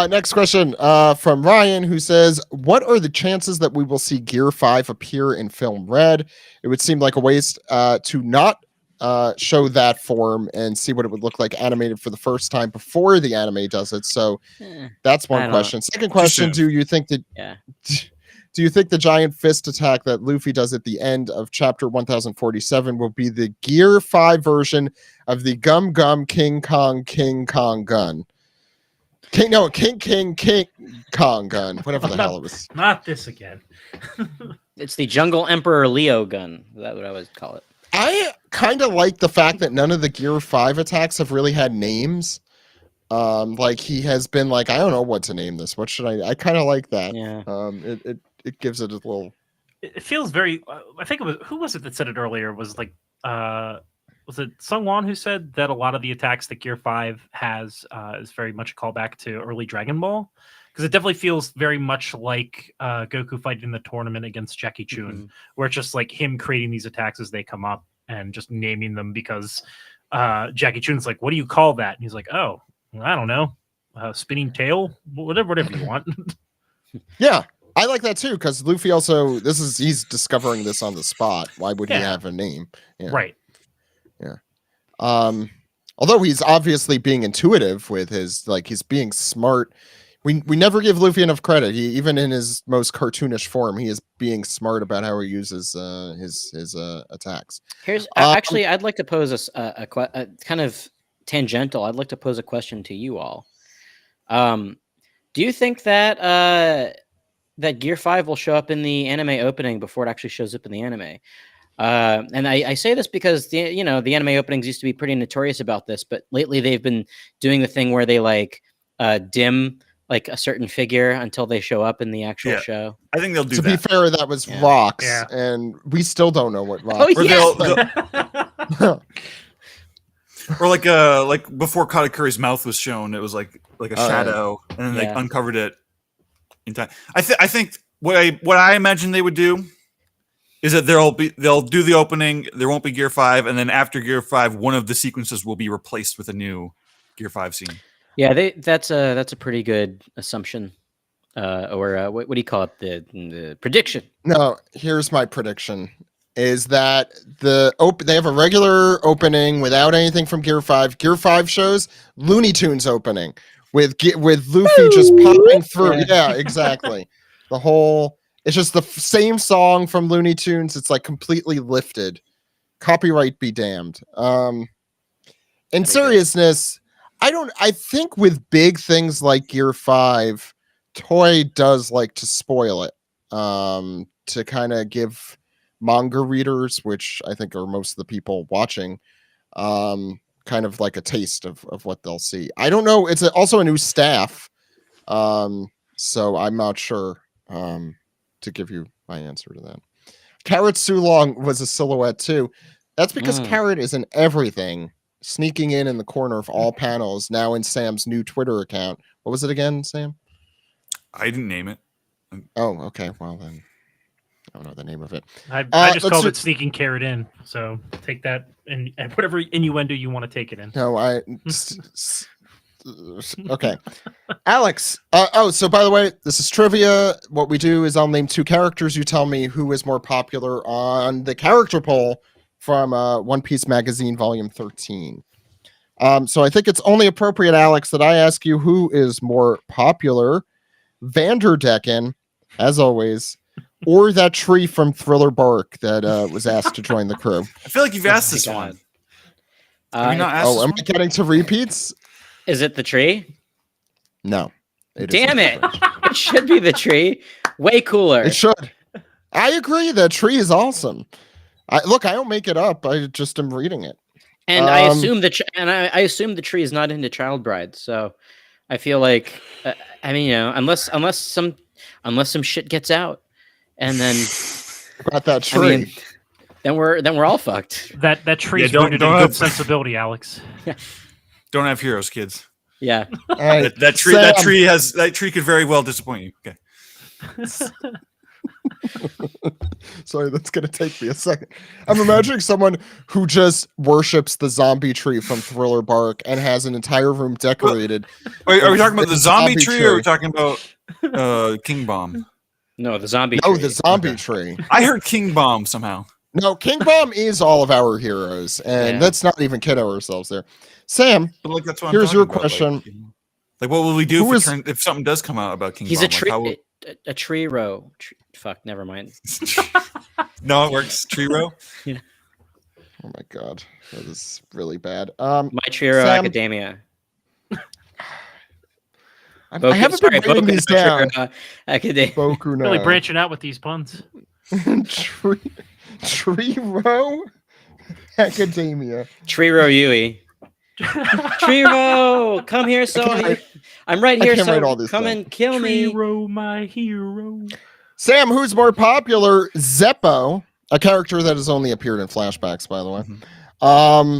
Next question from Ryan, who says, what are the chances that we will see Gear 5 appear in film Red? It would seem like a waste to not show that form and see what it would look like animated for the first time before the anime does it. So that's one question. Second question, do you think that do you think the giant fist attack that Luffy does at the end of chapter 1047 will be the Gear 5 version of the Gum Gum King Kong gun? King Kong gun, whatever the hell it was. Not this again. It's the Jungle Emperor Leo gun. That's what I would call it. I kind of like the fact that none of the Gear 5 attacks have really had names. Like he has been like, I don't know what to name this. What should I kind of like that. Yeah. It gives it a little. It feels very. I think it was who was it that said it earlier? Was like, was it SungWon who said that a lot of the attacks that Gear 5 has is very much a callback to early Dragon Ball? Because it definitely feels very much like Goku fighting in the tournament against Jackie Chun, where it's just like him creating these attacks as they come up and just naming them because Jackie Chun's like, "What do you call that?" And he's like, "Oh, I don't know, spinning tail, whatever you want." Yeah. I like that too, because Luffy also he's discovering this on the spot. Why would he have a name? Yeah. Right. Yeah. Although he's obviously being intuitive with his he's being smart. We never give Luffy enough credit. He even in his most cartoonish form, he is being smart about how he uses his attacks. Here's actually, I'd like to pose a kind of tangential. I'd like to pose a question to you all. Do you think that that Gear 5 will show up in the anime opening before it actually shows up in the anime? And I say this because the anime openings used to be pretty notorious about this, but lately they've been doing the thing where they dim like a certain figure until they show up in the actual show. I think they'll do that. To be fair, that was Rocks, and we still don't know what Rocks. Or like before Katakuri's mouth was shown, it was like a shadow, and then they uncovered it in time. I think what I imagine they would do is that they'll do the opening. There won't be Gear 5, and then after Gear 5, one of the sequences will be replaced with a new Gear 5 scene. Yeah, that's a pretty good assumption, or what do you call it? The prediction. No, here's my prediction: is that they have a regular opening without anything from Gear 5. Gear 5 shows Looney Tunes opening with Luffy just popping through. Yeah, exactly. It's just the same song from Looney Tunes. It's like completely lifted. Copyright be damned. In seriousness, I think with big things like Gear 5, Toei does like to spoil it to kind of give manga readers, which I think are most of the people watching, kind of like a taste of what they'll see. I don't know. It's also a new staff, so I'm not sure to give you my answer to that. Carrot Sulong was a silhouette too. That's because Carrot is in everything, sneaking in the corner of all panels, now in Sam's new Twitter account. What was it again, Sam? I didn't name it. Oh, okay. Well then, I don't know the name of it. I just let's called do- it sneaking carrot in. So take that and whatever innuendo you want to take it in. No, okay. Alex. So by the way, this is trivia. What we do is I'll name two characters. You tell me who is more popular on the character poll from One Piece Magazine, Volume 13. So I think it's only appropriate, Alex, that I ask you who is more popular, Vanderdecken, as always, or that tree from Thriller Bark that was asked to join the crew. I feel like you've asked this God. one. Have you not asked Oh, this am one? I getting to repeats? Is it the tree? No. It Damn isn't. it! It should be the tree. Way cooler. It should. I agree. The tree is awesome. I don't make it up. I just am reading it. And I assume I assume the tree is not into child brides. So I feel like, I mean, unless some shit gets out, and then Got that tree. I mean, then we're all fucked. That tree is don't- rooted don't in have- good sensibility, Alex. Don't have heroes, kids. Yeah. All right, That tree could very well disappoint you. Okay. Sorry, that's gonna take me a second. I'm imagining someone who just worships the zombie tree from Thriller Bark and has an entire room decorated. Wait, are we talking about the It's zombie zombie tree, or are we tree. talking about King Bomb? No, the zombie. Oh, tree. the zombie tree. I heard King Bomb somehow. No, King Bomb is all of our heroes, and Yeah. let's not even kid ourselves there. Sam, But like that's what here's I'm your talking about, question. Like, what will we do Who is- if something does come out about King He's Bomb? a tree. Like, how will- A tree row. Fuck. Never mind. No, it works. Tree row. Oh my god, that is really bad. My Trio Sam- Academia. I haven't been writing these down. Academia. Boku no. Really branching out with these puns. Tree row academia. Trio Yui. Trio, come here, so can't- I'm right I here, can't write all so this come down. and kill me. Hero, my hero. Sam, who's more popular? Zeppo, a character that has only appeared in flashbacks, by the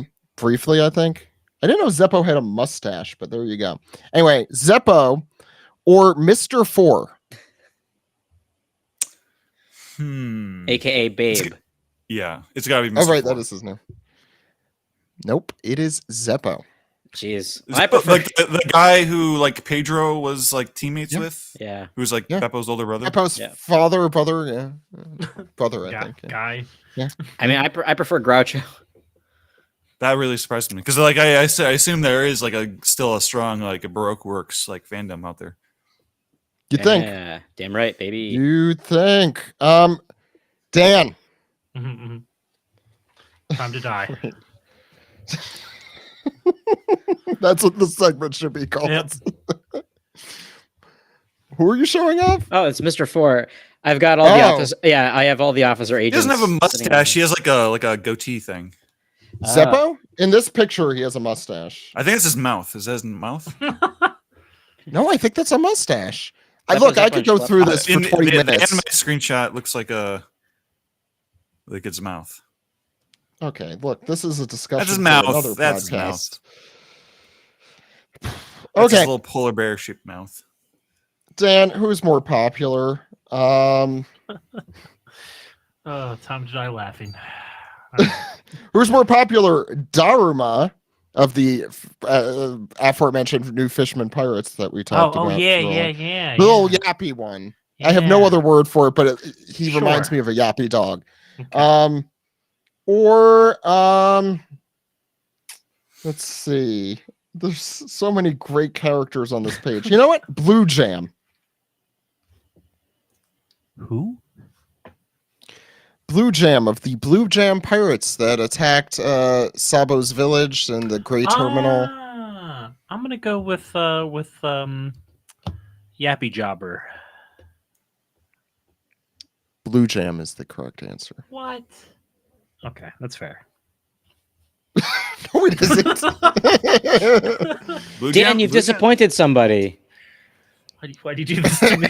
way. Briefly, I think. I didn't know Zeppo had a mustache, but there you go. Anyway, Zeppo or Mr. Four. AKA Babe. Yeah, it's got to be. Oh, Mr. right, Four. that is his name. Nope, it is Zeppo. Jeez. Is I it prefer. like the guy who like Pedro was like teammates Yeah. with, Yeah. who was like Yeah. Beppo's older brother. Zeppo's Yeah. father or brother, yeah. Brother, I think. Yeah. Guy. I mean, I prefer Groucho. That really surprised me because like I assume there is like still a strong like a Baroque works like fandom out there. You think? Yeah. Damn right, baby. You think. Dan. Mhm, mhm. Time to die. That's what the segment should be called. Yep. Who are you showing off? Oh, it's Mr. Four. I've got all the Oh. office. Yeah, I have all the officer He agents. doesn't have a sitting mustache. He has like a goatee thing. Zeppo? In this picture, he has a mustache. I think it's his mouth. Is that his mouth? No, I think that's a mustache. I Zeppo's look, I up could on go Schlepp. through this for In 20 the minutes. anime screenshot looks like its mouth. Okay, look, this is a discussion his for mouth. another That's his podcast. That's Okay, his little polar bear shaped mouth. Dan, who's more popular? Oh, time to die laughing. Who's more popular? Daruma of the aforementioned new Fishman Pirates that we talked Oh, about. yeah, for a yeah, while. yeah. The little yeah. yappy one. I have no Yeah. other word for it, but he Sure. reminds me of a yappy dog. Okay. Let's see. There's so many great characters on this page. You know what? Blue Jam. Who? Blue Jam of the Blue Jam Pirates that attacked Sabo's village and the Gray Terminal. I'm gonna go with Yappy Jobber. Blue Jam is the correct answer. What? Okay, that's fair. No, it isn't. Blue Dan, Jam? you've Blue Jam? disappointed somebody. Why do you do this to me?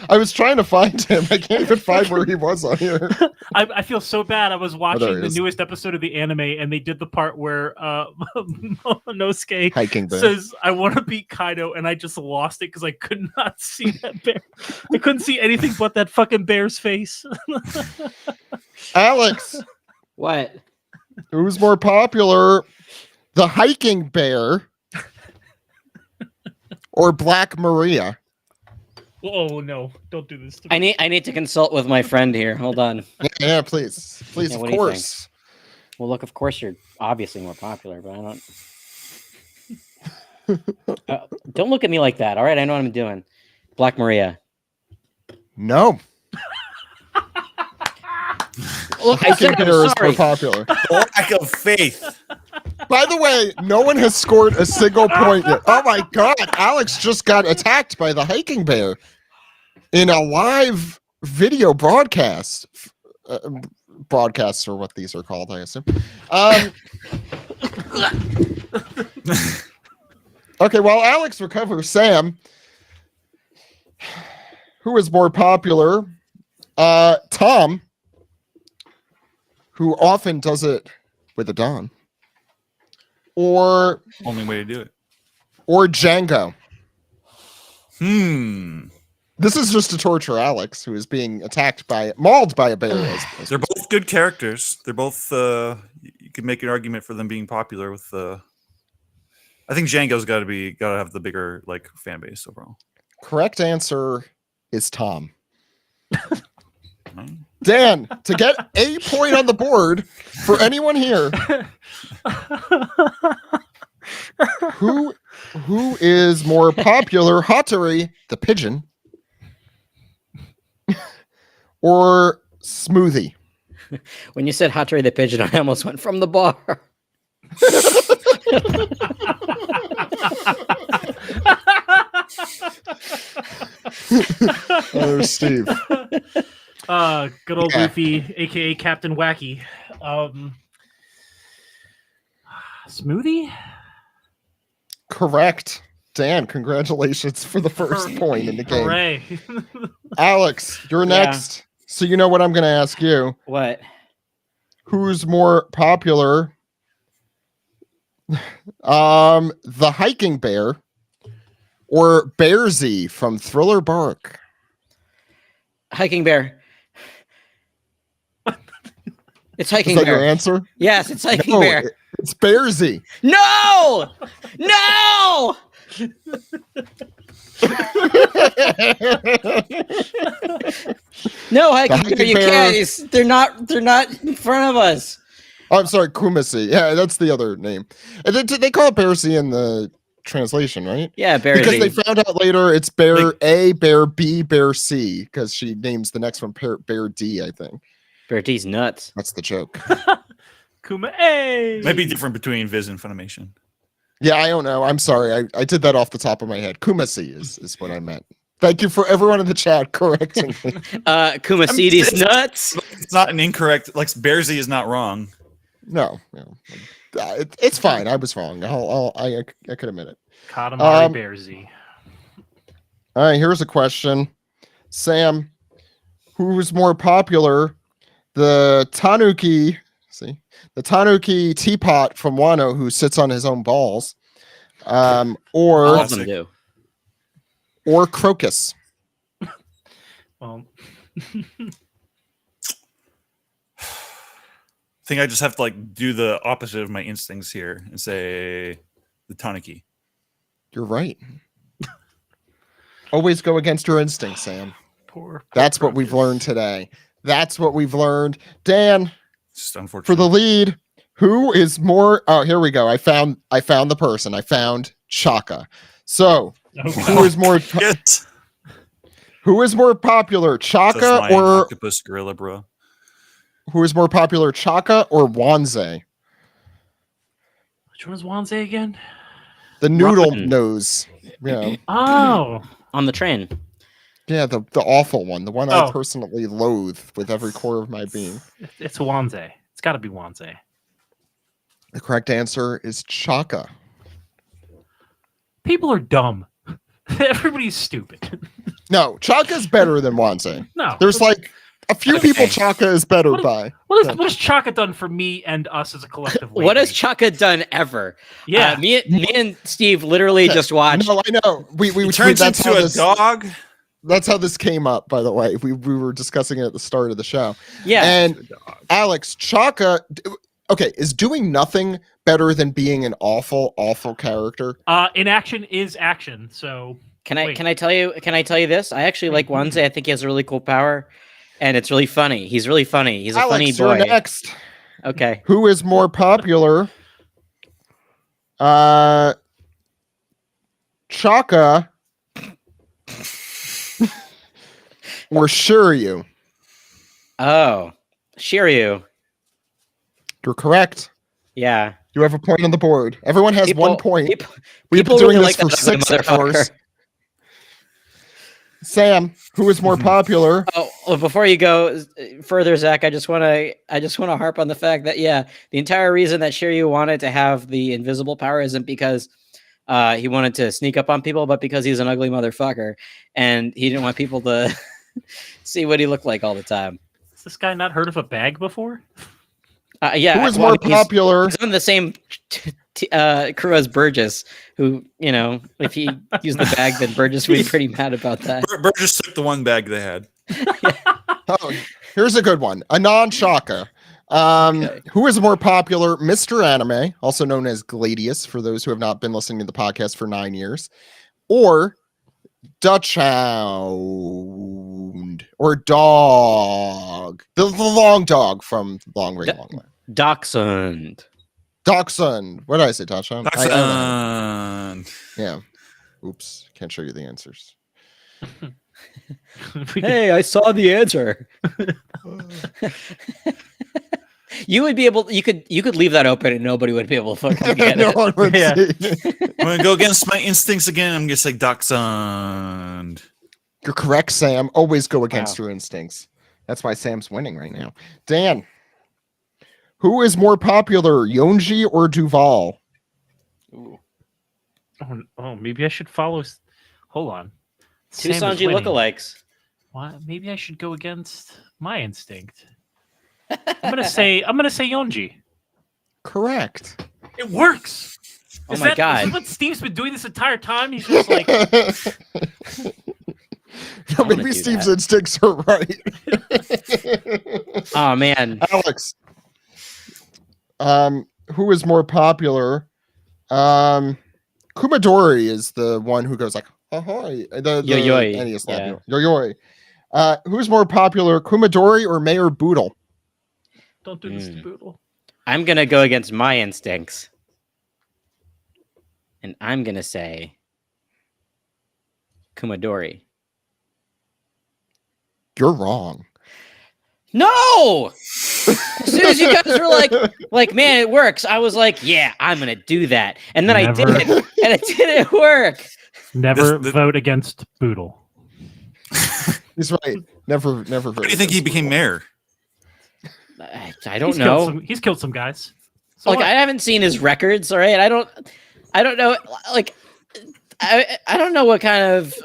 I was trying to find him. I can't even find where he was on here. I feel so bad. I was watching he the is. newest episode of the anime, and they did the part where Momonosuke Hiking bear. says, "I want to be Kaido," and I just lost it because I could not see that bear. I couldn't see anything but that fucking bear's face. Alex, What? who's more popular, the hiking bear or Black Maria? Oh no! Don't do this to me. I need to consult with my friend here. Hold on. Yeah, please, Yeah, of what do you course. Well, look, of course you're obviously more popular, but I don't. Don't look at me like that. All right, I know what I'm doing. Black Maria. No, Look, I hiking said I'm bear is more sorry. popular. Lack of faith. By the way, no one has scored a single point yet. Oh my god, Alex just got attacked by the hiking bear in a live video broadcast. Broadcasts are what these are called, I assume. Okay, while Alex recovers, Sam, who is more popular? Tom, who often does it with a Don, or Only way to do it. Django. This is just to torture Alex, who is being mauled by a bear. They're both good characters. They're both. You could make an argument for them being popular. With I think Django's got to have the bigger fan base overall. Correct answer is Tom. Dan, to get a point on the board for anyone here, who is more popular, Hattori the pigeon or Smoothie? When you said Hattori the pigeon, I almost went from the bar. Oh, Steve. Good old Luffy, aka Captain Wacky. Smoothie? Correct. Dan, congratulations for the first point in the game. Hooray. Alex, you're next. So you know what I'm going to ask you. What? Who's more popular? The hiking bear or Bearsy from Thriller Bark? Hiking bear. It's hiking Is that bear. your answer? Yes, it's hiking No, bear. It's Bearsy. No! No! No, hiking bear, you can't. They're not in front of us. Oh, I'm sorry, Kumasi. Yeah, that's the other name. And they call it Bearsy in the translation, right? Yeah, Bear Because Z. they found out later it's Bear A, Bear B, Bear C, because she names the next one Bear D, I think. Bear D's nuts. That's the joke. Kuma A. Might be different between Viz and Funimation. Yeah, I don't know. I'm sorry. I did that off the top of my head. Kumasi is what I meant. Thank you for everyone in the chat correcting me. Kumasidi's nuts. It's not an incorrect. Bear Z is not wrong. No. It's fine. I was wrong. I could admit it. Katamari Bearsy. All right, here's a question. Sam, who's more popular? The Tanuki teapot from Wano who sits on his own balls, All of them do. or Crocus. Well, I think I just have to do the opposite of my instincts here and say the Tanuki. You're right. Always go against your instincts, Sam. poor That's what we've learned today. That's what we've learned. Dan, It's just unfortunate. for the lead, who is more? Oh, here we go. I found the person. I found Chaka. So, who is more? Shit. Who is more popular, That's Chaka my or octopus gorilla, bro. who is more popular, Chaka or Wanze? Which one is Wanze again? The noodle Robin. nose. Yeah, Oh, On the train. yeah, the awful one, the one I Oh. personally loathe with every core of my being. it's Wanze. It's got to be Wanze. The correct answer is Chaka. People are dumb. Everybody's stupid. No, Chaka's better than Wanze. No. There's like a few people Chaka is better by. What has Chaka done for me and us as a collective? Lately? What has Chaka done ever? Yeah, me and Steve literally just watched. No, I know. We turns into a dog. That's how this came up, by the way. We were discussing it at the start of the show. Yeah. And Alex, Chaka, okay, is doing nothing better than being an awful character? Inaction is action. So can I tell you this? I actually like Wanze. I think he has a really cool power, and it's really funny. He's really funny. He's a funny Alex, boy. you're next. Okay. Who is more popular? Chaka or Shiryu? Oh, Shiryu. You're correct. Yeah. You have a point on the board. Everyone has 1 point. We've been people doing really this like for that 6 motherfucker. hours. Sam, who is more popular? Oh, before you go further, Zach, I just want to harp on the fact that the entire reason that Shiryu wanted to have the invisible power isn't because he wanted to sneak up on people, but because he's an ugly motherfucker and he didn't want people to see what he looked like all the time. Has this guy not heard of a bag before? Yeah. Who is more popular? He's on the same crew as Burgess, who, if he used the bag, then Burgess would be pretty mad about that. Burgess took the one bag they had. Oh, here's a good one. Anon Chaka. Who is more popular? Mr. Anime, also known as Gladius, for those who have not been listening to the podcast for 9 years, or Dutch Hound, or Dog, the long dog from Long Ray Long Line. Dachshund. Dachshund. What did I say, Dachshund? Dachshund. Yeah. Oops. Can't show you the answers. Hey, I saw the answer. You would be able. You could leave that open and nobody would be able to fucking get No it. one would Yeah. see. I'm gonna go against my instincts again. I'm gonna say Dachshund. You're correct, Sam. Always go against Wow. your instincts. That's why Sam's winning right now. Dan, who is more popular, Yonji or Duval? Oh, maybe I should follow. Hold on. Two Sam is Sanji winning. lookalikes. What? Maybe I should go against my instinct. I'm gonna say Yonji. Correct. It works. Oh my God. Is that what Steve's been doing this entire time? He's just like, No, I'm gonna maybe do Steve's that. instincts are right. Oh man. Alex, who is more popular? Kumadori is the one who goes like, ahoy. Yo-yoi, and he is yeah. laughing. Yo-yoi. Who's more popular, Kumadori or Mayor Boodle? don't do this to Boodle. I'm gonna go against my instincts, and I'm gonna say Kumadori. You're wrong. No. As soon as you guys were like, man, it works. I was like, yeah, I'm gonna do that, and then I did Never. it, and it didn't work. Never This- vote against Boodle. He's right. Never. Why do you think he became mayor? I don't know. He's killed some guys. So Like what? I haven't seen his records, all right? I don't know. Like I don't know what kind of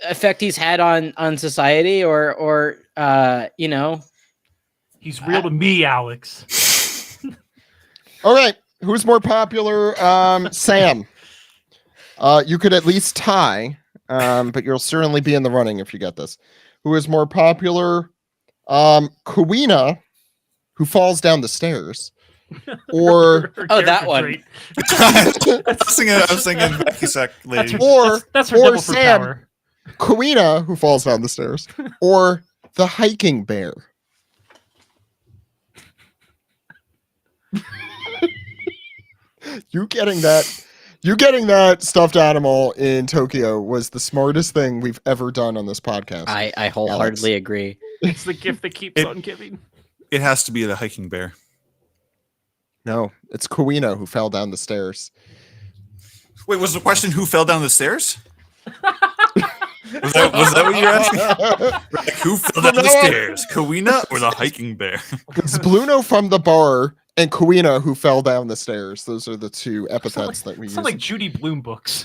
effect he's had on society or He's real to me, Alex. All right. Who's more popular? Sam. You could at least tie, but you'll certainly be in the running if you get this. Who is more popular? Kuina, who falls down the stairs, or Oh, that character one. trait. I was thinking Becky Sack lady. or That's her or devil fruit Sam, power. Kuina, who falls down the stairs, or the hiking bear. You getting that stuffed animal in Tokyo was the smartest thing we've ever done on this podcast. I wholeheartedly agree. It's the gift that keeps It- on giving. It has to be the hiking bear. No, it's Kuina who fell down the stairs. Wait, was the question who fell down the stairs? Was that what you're asking? Like, who fell down the No. stairs? Kawina or the hiking bear? It's Bluno from the bar and Kuina, who fell down the stairs. Those are the two epithets that we use. Sound like Judy Blume books.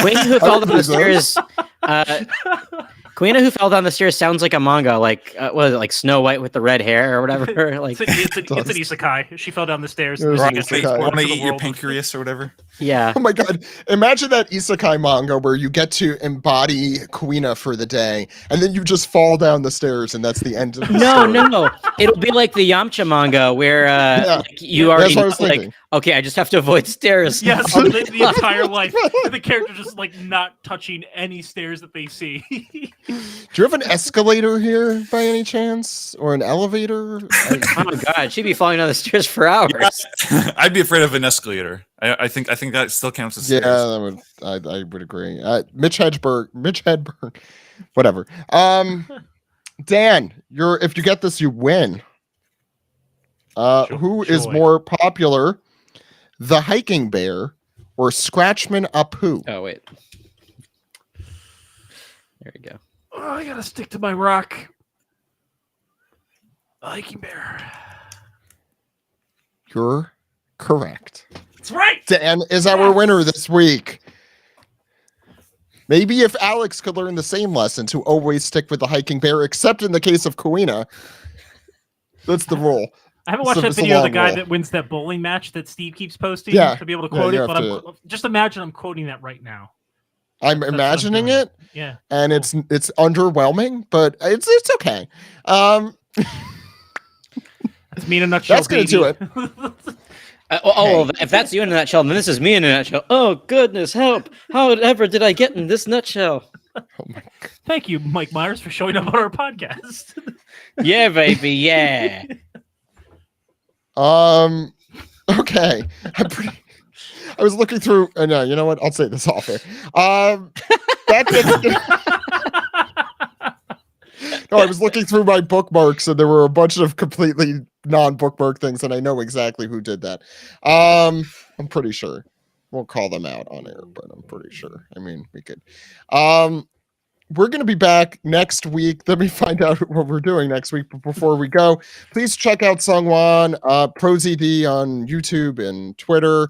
Queen who fell down the stairs. Queen who fell down the stairs sounds like a manga, like what is it, like Snow White with the red hair or whatever. Like it's an isekai. She fell down the stairs. It was And an she got isekai. transported Want to to the eat your world. pancreas or whatever? yeah. Oh my god! Imagine that isekai manga where you get to embody Kuina for the day, and then you just fall down the stairs, and that's the end of the story. No. It'll be like the Yamcha manga where like, you already That's what I know, was like, thinking. okay, I just have to avoid stairs. Yes, the entire life. The character just like not touching any stairs that they see. Do you have an escalator here by any chance, or an elevator? Oh my god, she'd be falling down the stairs for hours. I'd be afraid of an escalator. I think that still counts as Yeah, stairs. I would agree. Mitch Hedberg, whatever. Dan, if you get this, you win. Who is Joy. more popular, the hiking bear or Scratchman Apu? Oh wait. There we go. Oh, I gotta stick to my rock. The hiking bear. You're correct. That's right. Dan is our winner this week. Maybe if Alex could learn the same lesson to always stick with the hiking bear, except in the case of Kuina. That's the rule. I haven't watched that It's a video of the long guy rule. that wins that bowling match that Steve keeps posting Yeah. to be able to Yeah, quote you it, but have I'm just imagine I'm quoting that right now. I'm what I'm imagining doing. it, Yeah. and it's underwhelming, but it's okay. That's me in a nutshell. That's gonna do baby. Well, if that's you in a nutshell, then this is me in a nutshell. Oh goodness, help! How ever did I get in this nutshell? Thank you, Mike Myers, for showing up on our podcast. Yeah, baby, yeah. Okay. I was looking through. No, you know what? I'll say this off air. No, I was looking through my bookmarks, and there were a bunch of completely non-bookmark things, and I know exactly who did that. I'm pretty sure. We'll call them out on air, but I'm pretty sure. I mean, we could. We're going to be back next week. Let me find out what we're doing next week. But before we go, please check out SungWon, ProZD on YouTube and Twitter.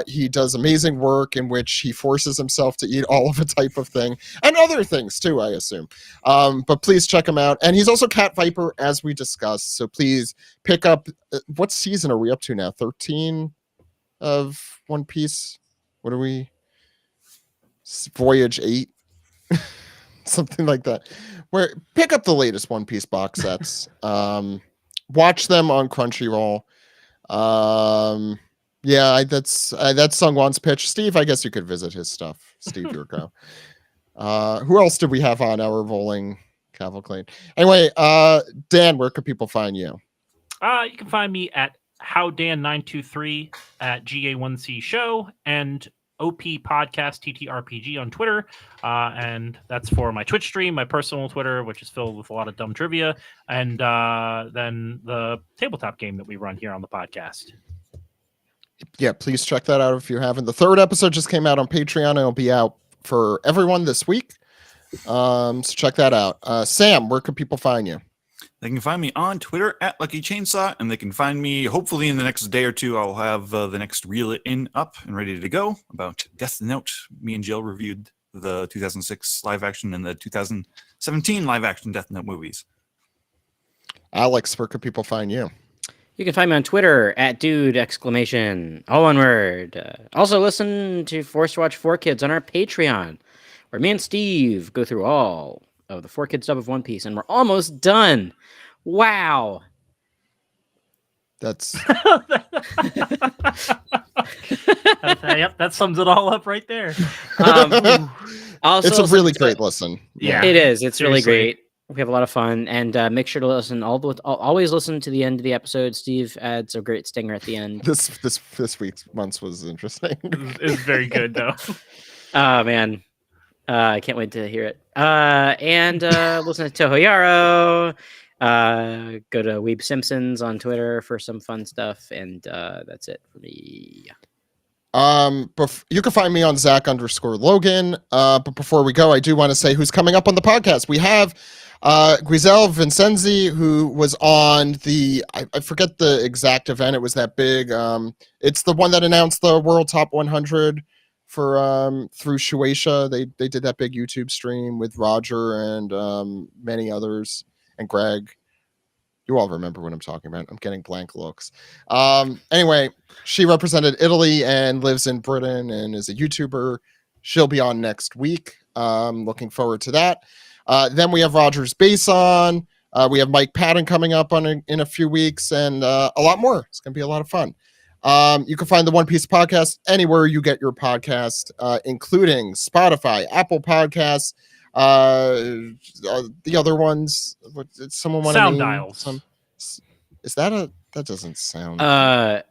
He does amazing work in which he forces himself to eat all of a type of thing and other things too, I assume. But please check him out. And he's also Cat Viper, as we discussed. So please pick up. What season are we up to now? 13 of One Piece? What are we? Voyage 8? Something like that. Where pick up the latest One Piece box sets. Watch them on Crunchyroll. Yeah, that's SungWon's pitch. Steve, I guess you could visit his stuff. Steve Yurko. Who else did we have on our rolling cavalcade? Anyway, Dan, where can people find you? You can find me at howdan923 at GA1C Show and OP Podcast TTRPG on Twitter. And that's for my Twitch stream, my personal Twitter, which is filled with a lot of dumb trivia, and then the tabletop game that we run here on the podcast. Yeah, please check that out if you haven't. The third episode just came out on Patreon, and it'll be out for everyone this week. So check that out. Sam, where can people find you? They can find me on Twitter at Lucky Chainsaw, and they can find me hopefully in the next day or two. I'll have the next Reel It In up and ready to go about Death Note. Me and Jill reviewed the 2006 live action and the 2017 live action Death Note movies. Alex, where can people find you? You can find me on Twitter at dude ! All one word. Also listen to Force Watch 4 Kids on our Patreon, where me and Steve go through all of the 4 Kids dub of One Piece, and we're almost done. Wow. That's Yep, that sums it all up right there. Also, it's a really great listen. Yeah, it is. It's really seriously. great. We have a lot of fun, and make sure to listen. Always listen to the end of the episode. Steve adds a great stinger at the end. This week's months was interesting. It was very good though. Oh man, I can't wait to hear it. And listen to Tohoyaro. Go to Weeb Simpsons on Twitter for some fun stuff, and that's it for me. You can find me on Zach_Logan. But before we go, I do want to say who's coming up on the podcast. We have Guizel Vincenzi, who was on I forget the exact event. It was that big. It's the one that announced the World Top 100 for through Shueisha. They did that big YouTube stream with Roger and many others and Greg. You all remember what I'm talking about. I'm getting blank looks. Anyway, she represented Italy and lives in Britain and is a YouTuber. She'll be on next week. Looking forward to that. Then we have Roger's Bass on. We have Mike Patton coming up in a few weeks and a lot more. It's going to be a lot of fun. You can find the One Piece podcast anywhere you get your podcast, including Spotify, Apple Podcasts, the other ones. Someone want to Sound name dials. some? Is that doesn't sound? I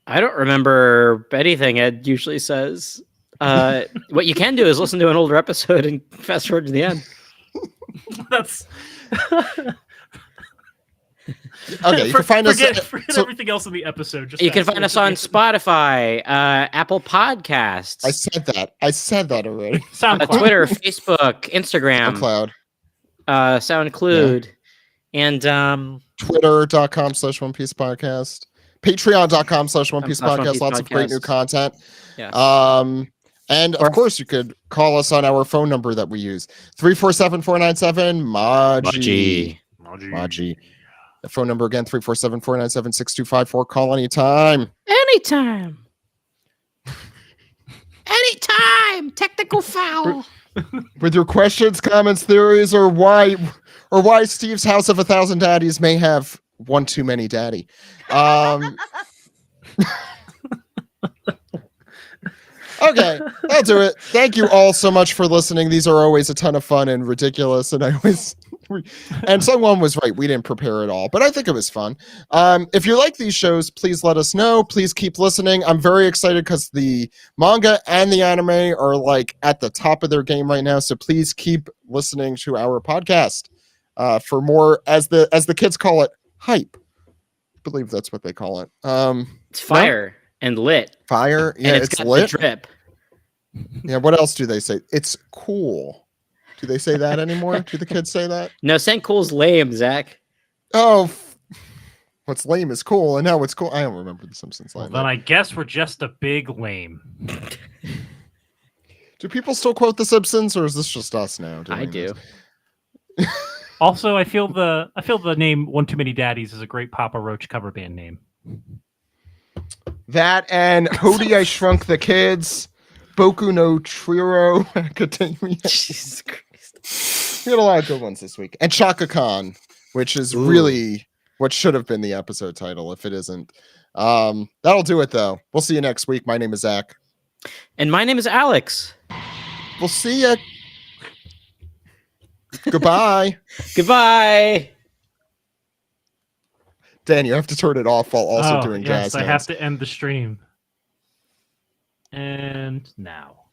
don't remember anything Ed usually says. What you can do is listen to an older episode and fast forward to the end. That's Okay, you can find us. Forget everything else in the episode. Just you can find us on Spotify, Apple Podcasts. I said that already. SoundCloud. Twitter, Facebook, Instagram, SoundCloud, SoundCloud, and Twitter.com/One Piece Podcast, Patreon.com/One Piece Podcast. Lots of great new content. Yes. And of course, you could call us on our phone number that we use 347-497 Maji. The phone number again 347-497-6254. Call anytime. Anytime. Technical foul. With your questions, comments, theories, or why Steve's House of 1,000 Daddies may have one too many daddy. Okay, that'll do it. Thank you all so much for listening. These are always a ton of fun and ridiculous, and and SungWon was right. We didn't prepare at all, but I think it was fun. If you like these shows, please let us know. Please keep listening. I'm very excited because the manga and the anime are like at the top of their game right now. So please keep listening to our podcast for more, as the kids call it, hype. I believe that's what they call it. It's fire and lit. Fire, yeah, and it's got lit. The drip. Yeah, what else do they say? It's cool. Do they say that anymore? Do the kids say that? No, saying cool's lame, Zach. Oh, what's lame is cool, and now what's cool? I don't remember the Simpsons line. Then I guess we're just a big lame. Do people still quote the Simpsons, or is this just us now? I do. Also, I feel the name One Too Many Daddies is a great Papa Roach cover band name. That and Hody, I Shrunk the Kids, Boku no Trio Academia. Jesus Christ. We had a lot of good ones this week. And Chaka Khan, which is really what should have been the episode title if it isn't. That'll do it, though. We'll see you next week. My name is Zach. And my name is Alex. We'll see you. Goodbye. Goodbye. Dan, you have to turn it off while also doing jazz I hands. have to end the stream. And now.